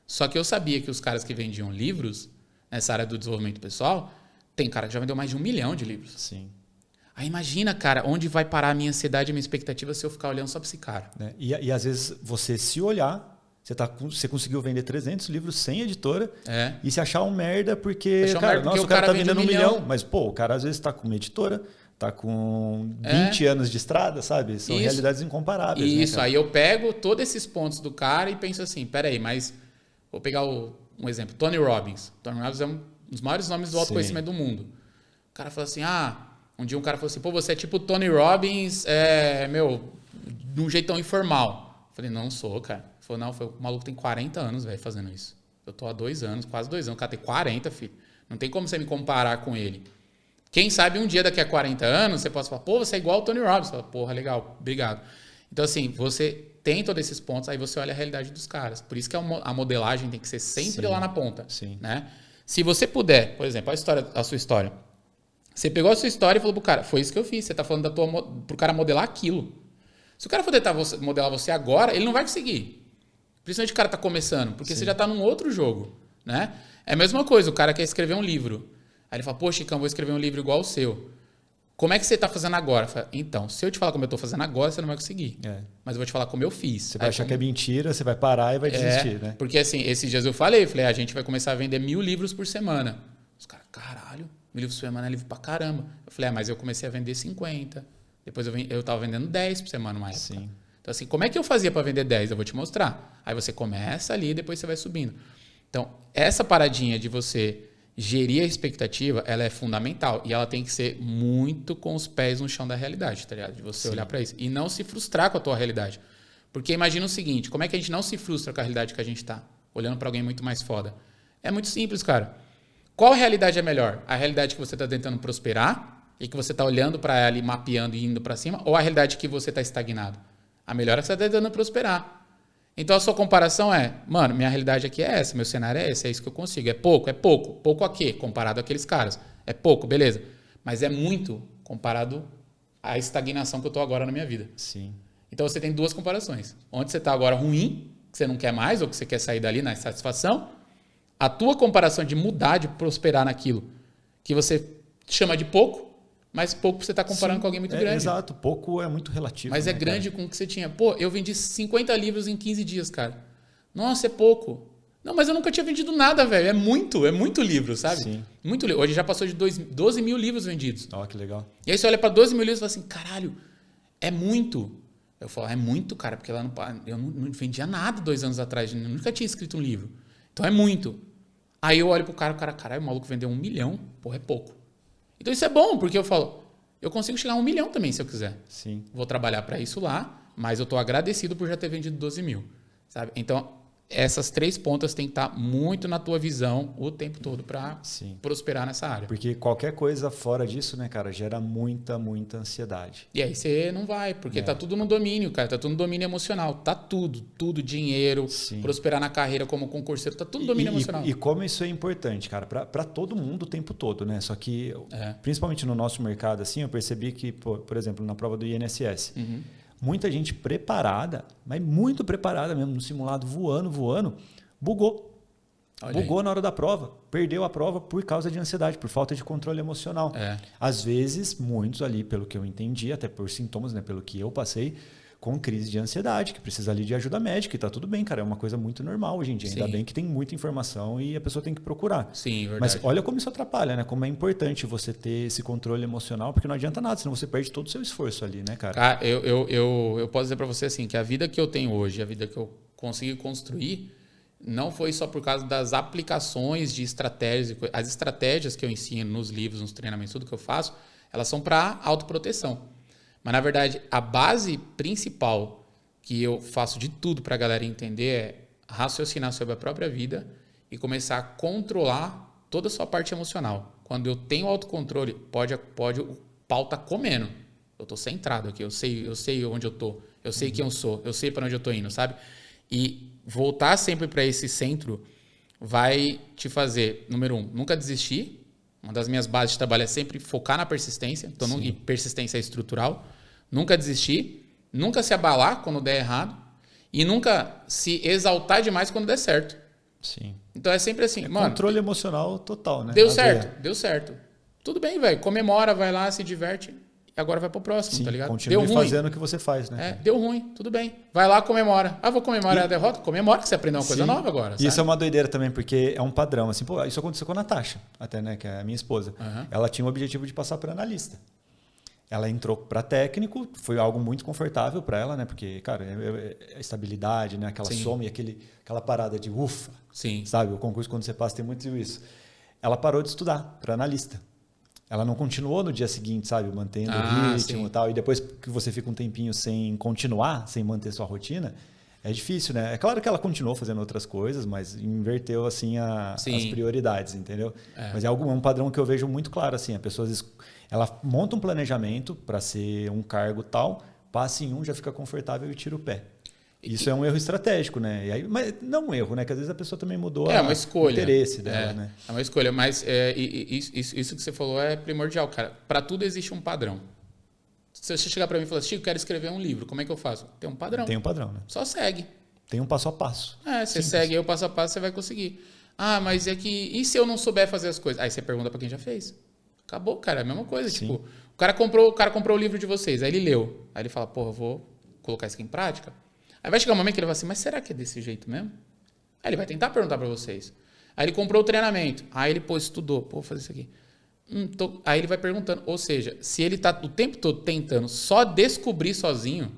[SPEAKER 2] Só que eu sabia que os caras que vendiam livros, nessa área do desenvolvimento pessoal, tem cara que já vendeu mais de 1 milhão de livros.
[SPEAKER 1] Sim.
[SPEAKER 2] Aí imagina, cara, onde vai parar a minha ansiedade e a minha expectativa se eu ficar olhando só para esse cara.
[SPEAKER 1] Né? E às vezes você se olhar, você conseguiu vender 300 livros sem editora e se achar um merda porque, o cara tá vendendo 1 milhão. Mas, pô, o cara às vezes tá com uma editora, tá com 20 anos de estrada, sabe? São realidades incomparáveis.
[SPEAKER 2] Isso,
[SPEAKER 1] né,
[SPEAKER 2] aí eu pego todos esses pontos do cara e penso assim, peraí, mas vou pegar um exemplo, Tony Robbins. Tony Robbins é um dos maiores nomes do autoconhecimento do mundo. O cara falou assim, um dia um cara falou assim, pô, você é tipo Tony Robbins, de um jeitão informal. Eu falei, não sou, cara. Ele falou, não, o maluco tem 40 anos, velho, fazendo isso. Eu tô há 2 anos, quase 2 anos. O cara tem 40, filho. Não tem como você me comparar com ele. Quem sabe um dia daqui a 40 anos, você possa falar, pô, você é igual ao Tony Robbins. Você fala, porra, legal, obrigado. Então, assim, você tem todos esses pontos, aí você olha a realidade dos caras. Por isso que a modelagem tem que ser sempre lá na ponta.
[SPEAKER 1] Sim.
[SPEAKER 2] Né? Se você puder, por exemplo, a sua história. Você pegou a sua história e falou pro cara, foi isso que eu fiz. Você tá falando pro cara modelar aquilo. Se o cara for tentar modelar você agora, ele não vai conseguir. Principalmente o cara tá começando, porque você já tá num outro jogo. Né? É a mesma coisa, o cara quer escrever um livro. Aí ele fala, pô, Chicão, vou escrever um livro igual o seu. Como é que você está fazendo agora? Falo, então, se eu te falar como eu estou fazendo agora, você não vai conseguir. Mas eu vou te falar como eu fiz.
[SPEAKER 1] Você vai achar que é mentira, você vai parar e vai desistir, né?
[SPEAKER 2] Porque assim, esses dias eu falei, a gente vai começar a vender 1000 livros por semana. Os caras, caralho, 1000 livros por semana é livro pra caramba. Eu falei, mas eu comecei a vender 50. Depois eu estava vendendo 10 por semana mais.
[SPEAKER 1] Sim.
[SPEAKER 2] Então assim, como é que eu fazia para vender 10? Eu vou te mostrar. Aí você começa ali e depois você vai subindo. Então, essa paradinha de você gerir a expectativa, ela é fundamental. E ela tem que ser muito com os pés no chão da realidade, tá ligado? De você olhar para isso. E não se frustrar com a tua realidade. Porque imagina o seguinte, como é que a gente não se frustra com a realidade que a gente tá? Olhando para alguém muito mais foda. É muito simples, cara. Qual realidade é melhor? A realidade que você tá tentando prosperar e que você tá olhando para ela e mapeando e indo para cima? Ou a realidade que você tá estagnado? A melhor é que você tá tentando prosperar. Então a sua comparação é, mano, minha realidade aqui é essa, meu cenário é esse, é isso que eu consigo. É pouco. Pouco a quê? Comparado àqueles caras. É pouco, beleza. Mas é muito comparado à estagnação que eu tô agora na minha vida.
[SPEAKER 1] Sim.
[SPEAKER 2] Então você tem 2 comparações. Onde você tá agora ruim, que você não quer mais, ou que você quer sair dali na insatisfação. A tua comparação de mudar, de prosperar naquilo, que você chama de pouco, mas pouco você está comparando com alguém muito grande.
[SPEAKER 1] Exato, pouco é muito relativo.
[SPEAKER 2] Mas é grande com o que você tinha. Pô, eu vendi 50 livros em 15 dias, cara. Nossa, é pouco. Não, mas eu nunca tinha vendido nada, velho. É muito livro, sabe? Sim. Muito livro. Hoje já passou de 12 mil livros vendidos.
[SPEAKER 1] Ó, que legal.
[SPEAKER 2] E aí você olha para 12 mil livros e fala assim, caralho, é muito. Eu falo, é muito, cara, porque lá eu não vendia nada 2 anos atrás. Eu nunca tinha escrito um livro. Então é muito. Aí eu olho pro cara, caralho, o maluco vendeu 1 milhão. Porra, é pouco. Então isso é bom, porque eu falo, eu consigo chegar a 1 milhão também se eu quiser.
[SPEAKER 1] Sim.
[SPEAKER 2] Vou trabalhar para isso lá, mas eu estou agradecido por já ter vendido 12 mil. Sabe? Então, essas 3 pontas têm que estar muito na tua visão o tempo todo para prosperar nessa área.
[SPEAKER 1] Porque qualquer coisa fora disso, né, cara, gera muita ansiedade.
[SPEAKER 2] E aí você não vai, porque tá tudo no domínio, cara, tá tudo no domínio emocional. Tá tudo, dinheiro, prosperar na carreira como concurseiro, tá tudo no domínio emocional.
[SPEAKER 1] E como isso é importante, cara, para todo mundo o tempo todo, né? Só que, principalmente no nosso mercado, assim, eu percebi que, por exemplo, na prova do INSS, muita gente preparada, mas muito preparada mesmo, no simulado, voando, bugou. Bugou na hora da prova. Perdeu a prova por causa de ansiedade, por falta de controle emocional. Às vezes, muitos ali, pelo que eu entendi, até por sintomas, né, pelo que eu passei, com crise de ansiedade, que precisa ali de ajuda médica. E tá tudo bem, cara. É uma coisa muito normal hoje em dia. Ainda bem que tem muita informação e a pessoa tem que procurar.
[SPEAKER 2] Sim, verdade.
[SPEAKER 1] Mas olha como isso atrapalha, né? Como é importante você ter esse controle emocional, porque não adianta nada, senão você perde todo o seu esforço ali, né, cara?
[SPEAKER 2] Cara, eu posso dizer para você assim, que a vida que eu tenho hoje, a vida que eu consegui construir, não foi só por causa das aplicações de estratégias. As estratégias que eu ensino nos livros, nos treinamentos, tudo que eu faço, elas são para autoproteção. Mas, na verdade, a base principal que eu faço de tudo para a galera entender é raciocinar sobre a própria vida e começar a controlar toda a sua parte emocional. Quando eu tenho autocontrole, o pau tá comendo. Eu estou centrado aqui, eu sei onde eu estou. Eu sei quem eu sou, eu sei para onde eu tô indo, sabe? E voltar sempre para esse centro vai te fazer, número 1, nunca desistir. Uma das minhas bases de trabalho é sempre focar na persistência. Então, e persistência é estrutural. Nunca desistir, nunca se abalar quando der errado e nunca se exaltar demais quando der certo.
[SPEAKER 1] Sim.
[SPEAKER 2] Então é sempre assim, mano.
[SPEAKER 1] Controle emocional total, né?
[SPEAKER 2] Deu certo. Tudo bem, velho. Comemora, vai lá, se diverte. E agora vai pro próximo,
[SPEAKER 1] Sim,
[SPEAKER 2] tá ligado?
[SPEAKER 1] Continue
[SPEAKER 2] deu ruim.
[SPEAKER 1] fazendo o que você faz, né?
[SPEAKER 2] Deu ruim, tudo bem. Vai lá, comemora. Vou comemorar a derrota? Comemora que você aprendeu uma coisa nova agora.
[SPEAKER 1] E isso é uma doideira também, porque é um padrão. Assim, pô, isso aconteceu com a Natasha, até, né? Que é a minha esposa. Ela tinha o objetivo de passar para analista. Ela entrou para técnico, foi algo muito confortável para ela, né? Porque, cara, a estabilidade, né? Aquela soma e aquela parada de ufa.
[SPEAKER 2] Sim.
[SPEAKER 1] Sabe? O concurso, quando você passa, tem muito isso. Ela parou de estudar para analista. Ela não continuou no dia seguinte, sabe? Mantendo o ritmo e tal. E depois que você fica um tempinho sem continuar, sem manter sua rotina, é difícil, né? É claro que ela continuou fazendo outras coisas, mas inverteu, assim, as prioridades, entendeu? Mas é um padrão que eu vejo muito claro, assim. A pessoa, ela monta um planejamento para ser um cargo tal, passa em já fica confortável e tira o pé. Isso é um erro estratégico, né? E aí, mas não um erro, né? Que às vezes a pessoa também mudou o interesse dela, né?
[SPEAKER 2] É uma escolha, mas isso que você falou é primordial, cara. Para tudo existe um padrão. Se você chegar para mim e falar, Chico, quero escrever um livro, como é que eu faço? Tem um padrão.
[SPEAKER 1] Tem um padrão, né?
[SPEAKER 2] Só segue.
[SPEAKER 1] Tem um passo a passo.
[SPEAKER 2] Você segue aí o passo a passo, você vai conseguir. Ah, mas é que... E se eu não souber fazer as coisas? Aí você pergunta para quem já fez. Acabou, cara. É a mesma coisa. Sim. Tipo, o cara comprou o livro de vocês, aí ele leu. Aí ele fala, porra, eu vou colocar isso aqui em prática. Aí vai chegar um momento que ele vai assim, mas será que é desse jeito mesmo? Aí ele vai tentar perguntar para vocês. Aí ele comprou o treinamento. Aí ele, estudou. Vou fazer isso aqui. Aí ele vai perguntando. Ou seja, se ele está o tempo todo tentando só descobrir sozinho,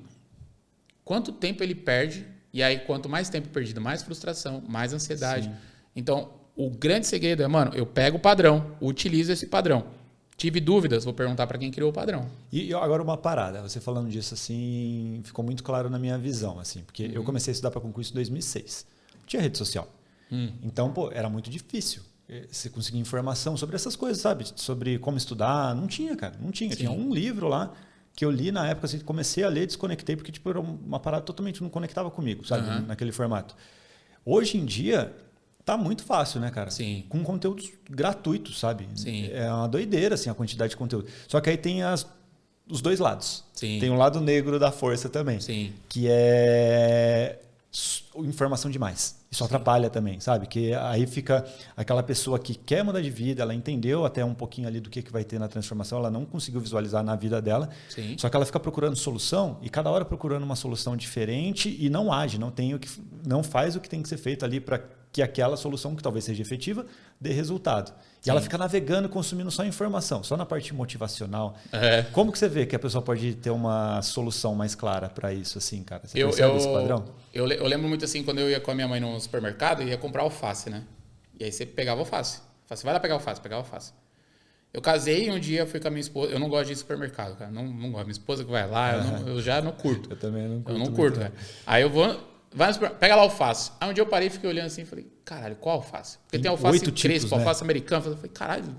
[SPEAKER 2] quanto tempo ele perde? E aí, quanto mais tempo perdido, mais frustração, mais ansiedade. Sim. Então, o grande segredo é, mano, eu pego o padrão, utilizo esse padrão. Tive dúvidas, vou perguntar para quem criou o padrão.
[SPEAKER 1] E agora uma parada, você falando disso assim, ficou muito claro na minha visão, assim, porque eu comecei a estudar para concurso em 2006. Não tinha rede social. Então, era muito difícil você conseguir informação sobre essas coisas, sabe? Sobre como estudar, não tinha, cara, não tinha. Sim. Tinha um livro lá que eu li na época, assim, comecei a ler, desconectei, porque tipo, era uma parada totalmente, não conectava comigo, sabe? Naquele formato. Hoje em dia... Tá muito fácil, né, cara?
[SPEAKER 2] Sim.
[SPEAKER 1] Com conteúdos gratuitos, sabe?
[SPEAKER 2] Sim.
[SPEAKER 1] É uma doideira, assim, a quantidade de conteúdo. Só que aí tem os dois lados.
[SPEAKER 2] Sim.
[SPEAKER 1] Tem o lado negro da força também.
[SPEAKER 2] Sim.
[SPEAKER 1] Que é informação demais. Isso atrapalha também, sabe? Que aí fica aquela pessoa que quer mudar de vida, ela entendeu até um pouquinho ali do que vai ter na transformação, ela não conseguiu visualizar na vida dela.
[SPEAKER 2] Sim.
[SPEAKER 1] Só que ela fica procurando solução e cada hora procurando uma solução diferente e não age, não faz o que tem que ser feito ali para que aquela solução, que talvez seja efetiva, dê resultado. E ela fica navegando, consumindo só informação, só na parte motivacional. Como que você vê que a pessoa pode ter uma solução mais clara para isso, assim, cara? Você percebe esse padrão?
[SPEAKER 2] Eu lembro muito assim, quando eu ia com a minha mãe no supermercado, eu ia comprar alface, né? E aí você pegava alface. Você vai lá pegar alface, pegava alface. Eu casei e um dia eu fui com a minha esposa. Eu não gosto de ir no supermercado, cara. Não gosto. Minha esposa que vai lá, eu já não curto.
[SPEAKER 1] Eu também não curto.
[SPEAKER 2] Eu não curto, cara. Aí eu vou... Pega lá alface. Aí um dia eu parei e fiquei olhando assim e falei, caralho, qual alface? Porque tem alface crespo, né? Alface americana. Eu falei, caralho,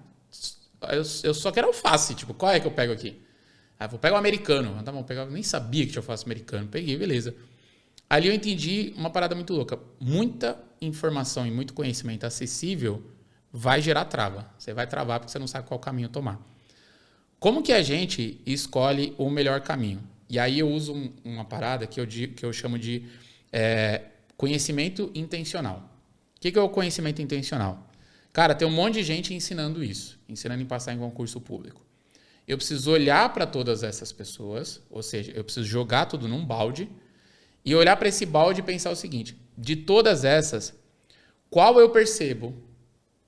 [SPEAKER 2] eu só quero alface. Tipo, qual é que eu pego aqui? Aí vou pegar o americano. Tá bom, eu nem sabia que tinha alface americano. Peguei, beleza. Ali eu entendi uma parada muito louca. Muita informação e muito conhecimento acessível vai gerar trava. Você vai travar porque você não sabe qual caminho tomar. Como que a gente escolhe o melhor caminho? E aí eu uso uma parada que eu chamo de conhecimento intencional. O que é o conhecimento intencional? Cara, tem um monte de gente ensinando isso, ensinando em passar em concurso público. Eu preciso olhar para todas essas pessoas, ou seja, eu preciso jogar tudo num balde e olhar para esse balde e pensar o seguinte, de todas essas, qual eu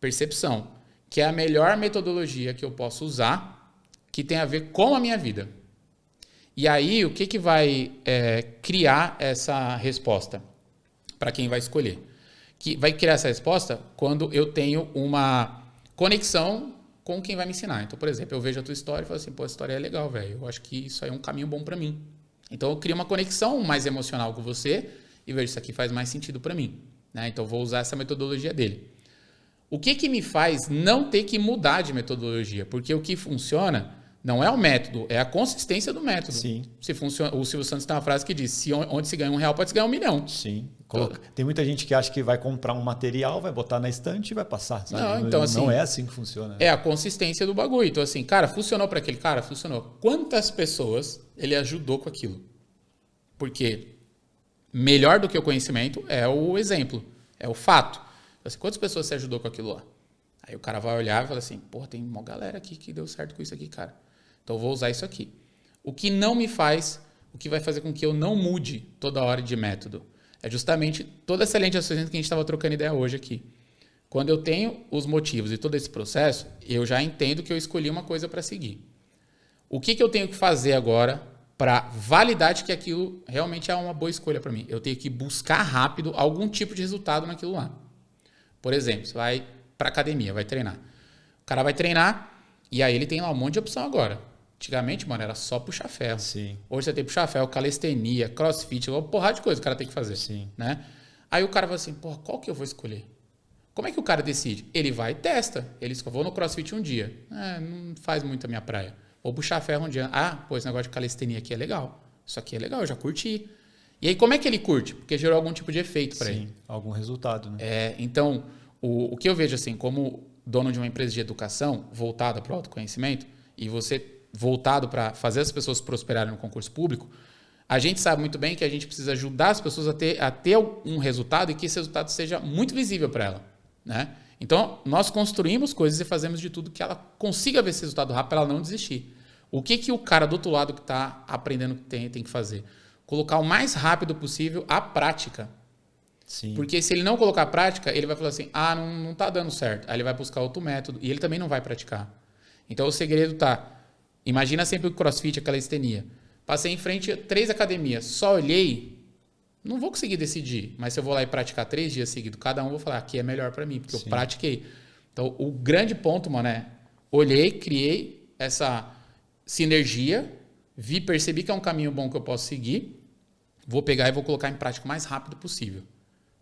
[SPEAKER 2] percepção, que é a melhor metodologia que eu posso usar, que tem a ver com a minha vida. E aí, o que vai criar essa resposta para quem vai escolher? Que vai criar essa resposta quando eu tenho uma conexão com quem vai me ensinar. Então, por exemplo, eu vejo a tua história e falo assim, pô, a história é legal, velho. Eu acho que isso aí é um caminho bom para mim. Então, eu crio uma conexão mais emocional com você e vejo isso aqui faz mais sentido para mim. Né? Então, eu vou usar essa metodologia dele. O que me faz não ter que mudar de metodologia? Porque o que funciona Não é o método, é a consistência do método.
[SPEAKER 1] Sim.
[SPEAKER 2] Se funciona, o Silvio Santos tem uma frase que diz, onde se ganha R$1, pode se ganhar 1 milhão.
[SPEAKER 1] Sim. Tem muita gente que acha que vai comprar um material, vai botar na estante e vai passar. Sabe?
[SPEAKER 2] Não, então, assim,
[SPEAKER 1] não é assim que funciona.
[SPEAKER 2] É a consistência do bagulho. Então, assim, cara, funcionou para aquele cara? Funcionou. Quantas pessoas ele ajudou com aquilo? Porque melhor do que o conhecimento é o exemplo, é o fato. Então, assim, quantas pessoas você ajudou com aquilo lá? Aí o cara vai olhar e fala assim, pô, tem uma galera aqui que deu certo com isso aqui, cara. Então eu vou usar isso aqui. O que não me faz, o que vai fazer com que eu não mude toda hora de método, é justamente toda essa lente de raciocínio que a gente estava trocando ideia hoje aqui. Quando eu tenho os motivos e todo esse processo, eu já entendo que eu escolhi uma coisa para seguir. O que eu tenho que fazer agora para validar de que aquilo realmente é uma boa escolha para mim? Eu tenho que buscar rápido algum tipo de resultado naquilo lá. Por exemplo, você vai para academia, vai treinar. O cara vai treinar e aí ele tem lá um monte de opção agora. Antigamente, mano, era só puxar ferro.
[SPEAKER 1] Sim.
[SPEAKER 2] Hoje você tem puxar ferro, calistenia, crossfit, uma porrada de coisa que o cara tem que fazer.
[SPEAKER 1] Sim.
[SPEAKER 2] Né? Aí o cara fala assim, porra, qual que eu vou escolher? Como é que o cara decide? Ele vai e testa. Ele diz, vou no crossfit um dia. Não faz muito a minha praia. Vou puxar ferro um dia. Pô, esse negócio de calistenia aqui é legal. Isso aqui é legal, eu já curti. E aí, como é que ele curte? Porque gerou algum tipo de efeito para ele.
[SPEAKER 1] Sim, algum resultado, né?
[SPEAKER 2] Então, o que eu vejo assim, como dono de uma empresa de educação voltada para o autoconhecimento, e você voltado para fazer as pessoas prosperarem no concurso público, a gente sabe muito bem que a gente precisa ajudar as pessoas a ter um resultado e que esse resultado seja muito visível para ela. Né? Então, nós construímos coisas e fazemos de tudo que ela consiga ver esse resultado rápido para ela não desistir. O que o cara do outro lado que está aprendendo tem que fazer? Colocar o mais rápido possível a prática.
[SPEAKER 1] Sim.
[SPEAKER 2] Porque se ele não colocar a prática, ele vai falar assim, não está dando certo. Aí ele vai buscar outro método e ele também não vai praticar. Então, o segredo está... Imagina sempre o crossfit, aquela calistenia. Passei em frente a 3 academias, só olhei, não vou conseguir decidir. Mas se eu vou lá e praticar 3 dias seguidos, cada um, vou falar, aqui é melhor para mim, porque Sim. eu pratiquei. Então, o grande ponto, mano, olhei, criei essa sinergia, percebi que é um caminho bom que eu posso seguir, vou pegar e vou colocar em prática o mais rápido possível.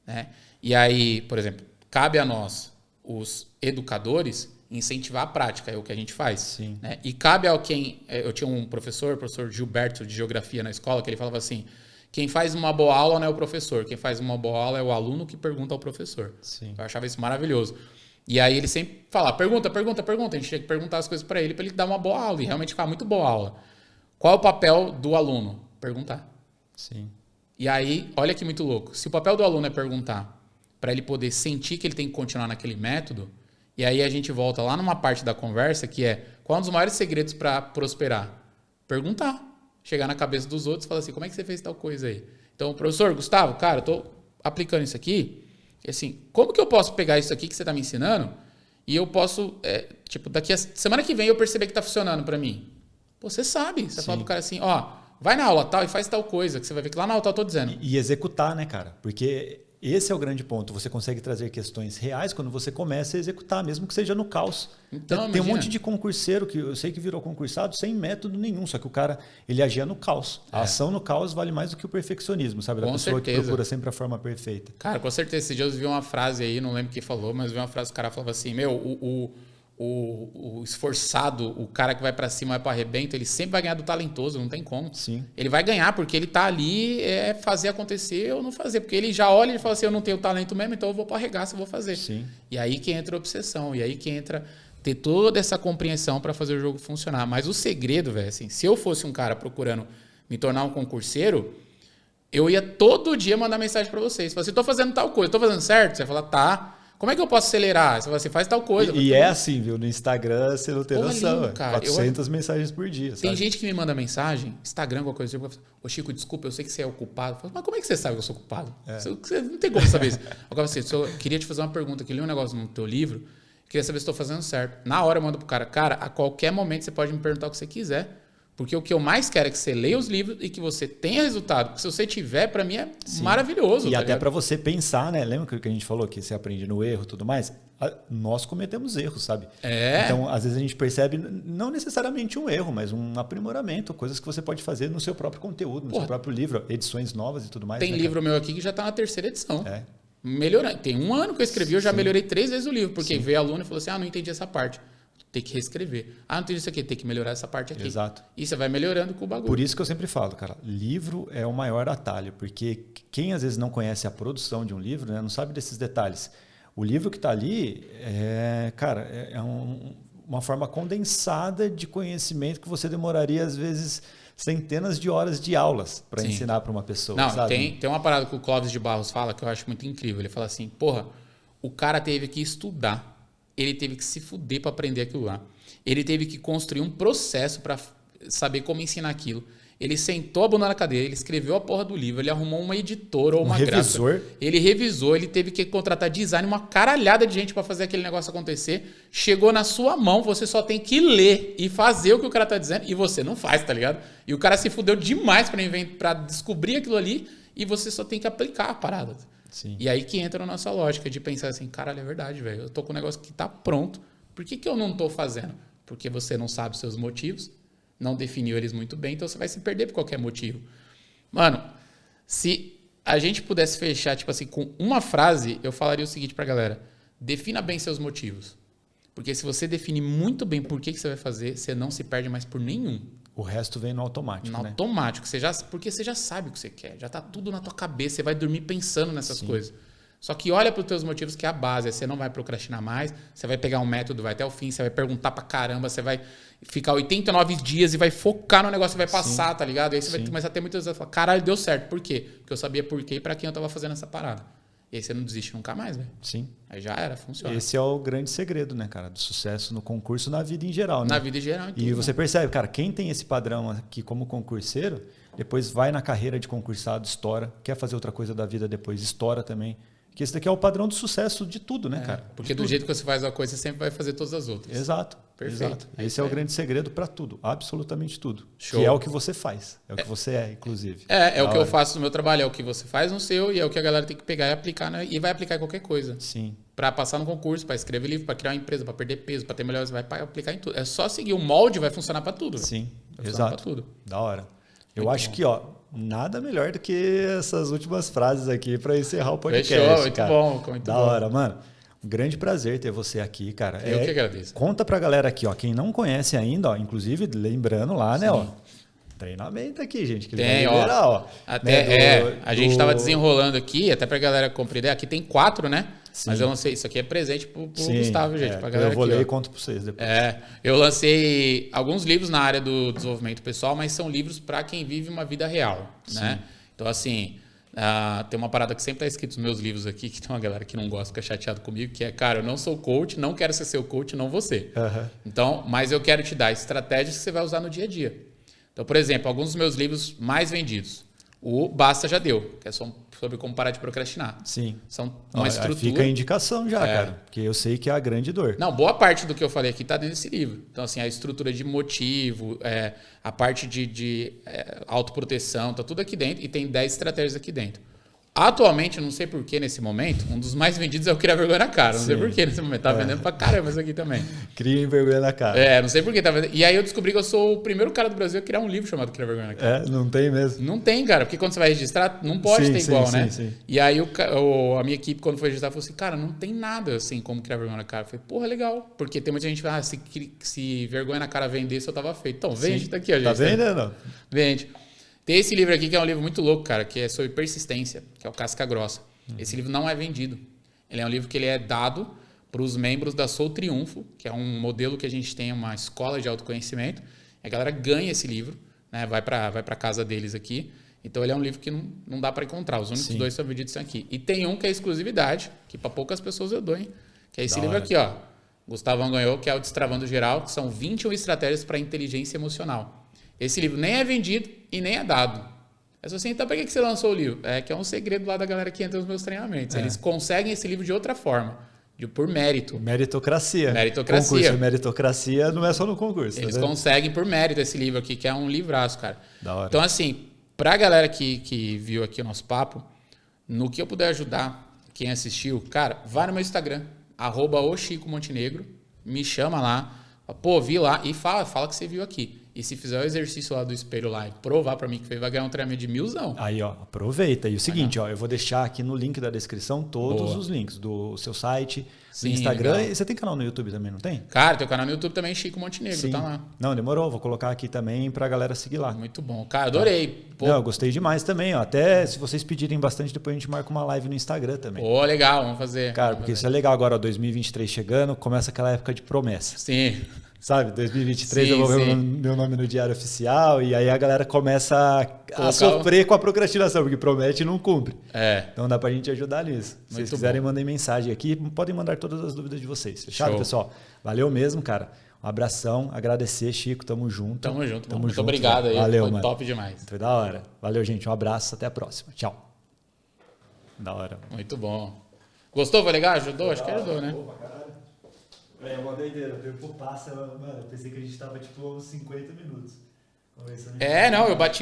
[SPEAKER 2] Né? E aí, por exemplo, cabe a nós, os educadores, incentivar a prática, é o que a gente faz.
[SPEAKER 1] Sim.
[SPEAKER 2] Né? E cabe a quem... Eu tinha um professor, o professor Gilberto, de geografia na escola, que ele falava assim, quem faz uma boa aula não é o professor, quem faz uma boa aula é o aluno que pergunta ao professor.
[SPEAKER 1] Sim.
[SPEAKER 2] Eu achava isso maravilhoso. E aí ele sempre falava, pergunta. A gente tinha que perguntar as coisas para ele dar uma boa aula, e realmente ficar muito boa aula. Qual é o papel do aluno? Perguntar.
[SPEAKER 1] Sim.
[SPEAKER 2] E aí, olha que muito louco. Se o papel do aluno é perguntar, para ele poder sentir que ele tem que continuar naquele método, e aí a gente volta lá numa parte da conversa que é, qual é um dos maiores segredos para prosperar? Perguntar. Chegar na cabeça dos outros e falar assim, como é que você fez tal coisa aí? Então, professor Gustavo, cara, eu estou aplicando isso aqui, e assim, como que eu posso pegar isso aqui que você está me ensinando e eu posso, daqui a semana que vem eu perceber que está funcionando para mim? Pô, você sabe. Você fala pro cara assim, vai na aula tal e faz tal coisa, que você vai ver que lá na aula tal eu tô dizendo.
[SPEAKER 1] E executar, né, cara? Porque esse é o grande ponto. Você consegue trazer questões reais quando você começa a executar, mesmo que seja no caos.
[SPEAKER 2] Então,
[SPEAKER 1] tem um monte de concurseiro que eu sei que virou concursado sem método nenhum, só que o cara, ele agia no caos. A ação no caos vale mais do que o perfeccionismo, sabe? Da pessoa que procura sempre a forma perfeita.
[SPEAKER 2] Cara, com certeza. Esse dia eu vi uma frase aí, não lembro quem falou, mas vi uma frase, o cara falava assim, o esforçado, o cara que vai pra cima, vai pro arrebento, ele sempre vai ganhar do talentoso, não tem como.
[SPEAKER 1] Sim.
[SPEAKER 2] Ele vai ganhar porque ele tá ali, fazer acontecer ou não fazer. Porque ele já olha e fala assim, eu não tenho talento mesmo, então eu vou pro arregaço, eu vou fazer.
[SPEAKER 1] Sim.
[SPEAKER 2] E aí que entra a obsessão, e aí que entra ter toda essa compreensão para fazer o jogo funcionar. Mas o segredo, velho, assim, se eu fosse um cara procurando me tornar um concurseiro, eu ia todo dia mandar mensagem para vocês. Falar assim, tô fazendo tal coisa, tô fazendo certo? Você fala, tá. Como é que eu posso acelerar? Você fala assim, faz tal coisa.
[SPEAKER 1] E é assim, viu? No Instagram você não tem noção.
[SPEAKER 2] Lindo, cara.
[SPEAKER 1] 400 mensagens por dia.
[SPEAKER 2] Tem
[SPEAKER 1] sabe?
[SPEAKER 2] gente que me manda mensagem, Instagram, qualquer coisa, ô Chico, desculpa, eu sei que você é o culpado. Eu falo, mas como é que você sabe que eu sou culpado? Você não tem como saber isso. Agora, eu queria te fazer uma pergunta, que li um negócio no teu livro, queria saber se estou fazendo certo. Na hora eu mando pro cara, a qualquer momento você pode me perguntar o que você quiser. Porque o que eu mais quero é que você leia os livros e que você tenha resultado. Porque se você tiver, para mim é maravilhoso.
[SPEAKER 1] E até para você pensar, né? Lembra que a gente falou que você aprende no erro e tudo mais? Nós cometemos erros, sabe? Então, às vezes a gente percebe, não necessariamente um erro, mas um aprimoramento, coisas que você pode fazer no seu próprio conteúdo, no seu próprio livro, edições novas e tudo mais.
[SPEAKER 2] Tem livro meu aqui que já está na 3ª edição. Melhorando. Tem 1 ano que eu escrevi, eu já melhorei 3 vezes o livro, porque veio aluno e falou assim, não entendi essa parte. Tem que reescrever. Ah, não tem isso aqui, tem que melhorar essa parte aqui.
[SPEAKER 1] Exato.
[SPEAKER 2] E você vai melhorando com o bagulho.
[SPEAKER 1] Por isso que eu sempre falo, cara, livro é o maior atalho, porque quem às vezes não conhece a produção de um livro, né, não sabe desses detalhes. O livro que está ali, uma forma condensada de conhecimento que você demoraria, às vezes, centenas de horas de aulas para ensinar para uma pessoa.
[SPEAKER 2] Não,
[SPEAKER 1] sabe?
[SPEAKER 2] Tem uma parada que o Clóvis de Barros fala que eu acho muito incrível. Ele fala assim, porra, o cara teve que estudar, ele teve que se fuder para aprender aquilo lá. Ele teve que construir um processo para saber como ensinar aquilo. Ele sentou a bunda na cadeira, ele escreveu a porra do livro, ele arrumou uma editora ou uma
[SPEAKER 1] revisor.
[SPEAKER 2] Ele revisou, ele teve que contratar design, uma caralhada de gente para fazer aquele negócio acontecer. Chegou na sua mão, você só tem que ler e fazer o que o cara tá dizendo e você não faz, tá ligado? E o cara se fudeu demais para descobrir aquilo ali e você só tem que aplicar a parada.
[SPEAKER 1] Sim.
[SPEAKER 2] E aí que entra a nossa lógica de pensar assim, caralho, é verdade, velho. Eu tô com um negócio que tá pronto. Por que eu não tô fazendo? Porque você não sabe os seus motivos, não definiu eles muito bem, então você vai se perder por qualquer motivo. Mano, se a gente pudesse fechar, tipo assim, com uma frase, eu falaria o seguinte pra galera. Defina bem seus motivos. Porque se você definir muito bem por que você vai fazer, você não se perde mais por nenhum.
[SPEAKER 1] O resto vem no automático, né?
[SPEAKER 2] Automático. Porque você já sabe o que você quer. Já tá tudo na tua cabeça. Você vai dormir pensando nessas coisas. Só que olha para os teus motivos, que é a base. Você não vai procrastinar mais. Você vai pegar um método, vai até o fim. Você vai perguntar pra caramba. Você vai ficar 89 dias e vai focar no negócio. Vai passar, tá ligado? E aí você vai começar a ter muitas vezes. Caralho, deu certo. Por quê? Porque eu sabia por quê e pra quem eu tava fazendo essa parada. E aí você não desiste nunca mais, velho.
[SPEAKER 1] Sim.
[SPEAKER 2] Aí já era, funciona.
[SPEAKER 1] Esse é o grande segredo, né, cara? Do sucesso no concurso, na vida em geral, né?
[SPEAKER 2] Na vida em geral. Em tudo,
[SPEAKER 1] e você percebe, cara, quem tem esse padrão aqui como concurseiro, depois vai na carreira de concursado, estoura. Quer fazer outra coisa da vida depois, estoura também. Porque esse daqui é o padrão do sucesso de tudo, né, cara?
[SPEAKER 2] Porque do jeito que você faz uma coisa, você sempre vai fazer todas as outras.
[SPEAKER 1] Exato.
[SPEAKER 2] Perfeito.
[SPEAKER 1] Exato. Esse é o grande segredo para tudo. Absolutamente tudo.
[SPEAKER 2] Show.
[SPEAKER 1] Que é o que você faz. É o que você é, inclusive.
[SPEAKER 2] É o que eu faço no meu trabalho. É o que você faz no seu e é o que a galera tem que pegar e aplicar. Né? E vai aplicar em qualquer coisa.
[SPEAKER 1] Sim.
[SPEAKER 2] Para passar no concurso, para escrever livro, para criar uma empresa, para perder peso, para ter melhores, vai aplicar em tudo. É só seguir. O molde vai funcionar para tudo.
[SPEAKER 1] Sim.
[SPEAKER 2] Vai
[SPEAKER 1] Exato.
[SPEAKER 2] Pra tudo.
[SPEAKER 1] Da hora. Eu acho que, nada melhor do que essas últimas frases aqui para encerrar o podcast.
[SPEAKER 2] Fechou, muito
[SPEAKER 1] cara.
[SPEAKER 2] bom. Muito
[SPEAKER 1] da hora, mano. Um grande prazer ter você aqui, cara.
[SPEAKER 2] Eu que agradeço.
[SPEAKER 1] Conta pra galera aqui, ó. Quem não conhece ainda, ó, inclusive, lembrando lá, né, ó. Treinamento aqui, gente. Que ele vai liberar, ó.
[SPEAKER 2] Até, a gente tava desenrolando aqui, até pra galera comprar ideia. Aqui tem 4, né? Sim. Mas eu lancei, isso aqui é presente pro Gustavo, gente. Pra galera
[SPEAKER 1] eu vou
[SPEAKER 2] aqui,
[SPEAKER 1] ler e conto pra vocês depois.
[SPEAKER 2] Eu lancei alguns livros na área do desenvolvimento pessoal, mas são livros para quem vive uma vida real, né? Então, assim, tem uma parada que sempre tá escrito nos meus livros aqui, que tem uma galera que não gosta, fica chateado comigo, que é, cara, eu não sou coach, não quero ser seu coach, não você. Então, mas eu quero te dar estratégias que você vai usar no dia a dia. Então, por exemplo, alguns dos meus livros mais vendidos. O Basta Já Deu, que é sobre como parar de procrastinar.
[SPEAKER 1] Sim.
[SPEAKER 2] São uma estrutura...
[SPEAKER 1] Fica a indicação já, cara. Porque eu sei que é a grande dor.
[SPEAKER 2] Não, boa parte do que eu falei aqui está dentro desse livro. Então, assim, a estrutura de motivo, a parte de autoproteção, tá tudo aqui dentro. E tem 10 estratégias aqui dentro. Atualmente, não sei porquê nesse momento, um dos mais vendidos é o Criar Vergonha na Cara. Não sei porquê nesse momento. Tá vendendo pra caramba isso aqui também.
[SPEAKER 1] Cria vergonha na cara.
[SPEAKER 2] Não sei porquê tá vendendo. E aí eu descobri que eu sou o primeiro cara do Brasil a criar um livro chamado Criar Vergonha na Cara.
[SPEAKER 1] Não tem mesmo.
[SPEAKER 2] Não tem, cara. Porque quando você vai registrar, não pode ter igual, né?
[SPEAKER 1] Sim.
[SPEAKER 2] E aí a minha equipe, quando foi registrar, falou assim, cara, não tem nada assim como Criar Vergonha na Cara. Eu falei, porra, legal. Porque tem muita gente que fala, se Vergonha na Cara vendesse, eu tava feito. Então, vende, tá aqui, a gente.
[SPEAKER 1] Tá vendendo?
[SPEAKER 2] Vende. Tem esse livro aqui que é um livro muito louco, cara, que é sobre persistência, que é o Casca Grossa. Esse livro não é vendido. Ele é um livro que ele é dado para os membros da Sou Triunfo, que é um modelo que a gente tem, uma escola de autoconhecimento. A galera ganha esse livro, né? Vai para casa deles aqui. Então, ele é um livro que não dá para encontrar. Os únicos 2 que são vendidos são aqui. E tem um que é exclusividade, que para poucas pessoas eu dou, hein? Que é esse livro aqui, ó. Gustavão ganhou, que é o Destravando Geral, que são 21 estratégias para inteligência emocional. Esse livro nem é vendido e nem é dado. É só assim, então por que você lançou o livro? Que é um segredo lá da galera que entra nos meus treinamentos. Eles conseguem esse livro de outra forma, por mérito.
[SPEAKER 1] Meritocracia.
[SPEAKER 2] Meritocracia.
[SPEAKER 1] Concurso, meritocracia não é só no concurso.
[SPEAKER 2] Eles conseguem por mérito esse livro aqui, que é um livraço, cara.
[SPEAKER 1] Da hora.
[SPEAKER 2] Então, assim, pra galera que viu aqui o nosso papo, no que eu puder ajudar, quem assistiu, cara, vai no meu Instagram, @ochicomontenegro, me chama lá, pô, vi lá, e fala que você viu aqui. e se fizer o exercício lá do espelho lá e provar para mim que vai ganhar um treinamento de 1000zão.
[SPEAKER 1] Aí, ó, aproveita. E o seguinte, ó, eu vou deixar aqui no link da descrição todos os links do seu site, do Instagram. Legal. E você tem canal no YouTube também, não tem?
[SPEAKER 2] Cara, teu canal no YouTube também, Chico Montenegro, tá lá.
[SPEAKER 1] Não, demorou. Vou colocar aqui também pra galera seguir lá.
[SPEAKER 2] Muito bom. Cara, adorei.
[SPEAKER 1] Pô. Não, eu gostei demais também, ó. Até se vocês pedirem bastante, depois a gente marca uma live no Instagram também.
[SPEAKER 2] Pô, legal, vamos fazer.
[SPEAKER 1] Cara, porque isso é legal agora, ó, 2023 chegando, começa aquela época de promessa.
[SPEAKER 2] Sim.
[SPEAKER 1] Sabe, 2023 eu vou ver meu nome no diário oficial e aí a galera começa a sofrer com a procrastinação, porque promete e não cumpre. Então dá pra gente ajudar nisso. Se vocês quiserem, mandem mensagem aqui, podem mandar todas as dúvidas de vocês. Fechado, pessoal? Valeu mesmo, cara. Um abração, agradecer, Chico, tamo junto.
[SPEAKER 2] Tamo junto. Muito obrigado aí,
[SPEAKER 1] valeu,
[SPEAKER 2] foi
[SPEAKER 1] mano.
[SPEAKER 2] Top demais.
[SPEAKER 1] Foi da hora. Valeu, gente, um abraço, até a próxima. Tchau. Da hora.
[SPEAKER 2] Muito bom. Gostou? Foi legal? Ajudou? Acho que ajudou, né?
[SPEAKER 1] É uma doideira, o tempo passa, mano, eu pensei que a gente tava tipo uns 50 minutos.
[SPEAKER 2] Não, eu bati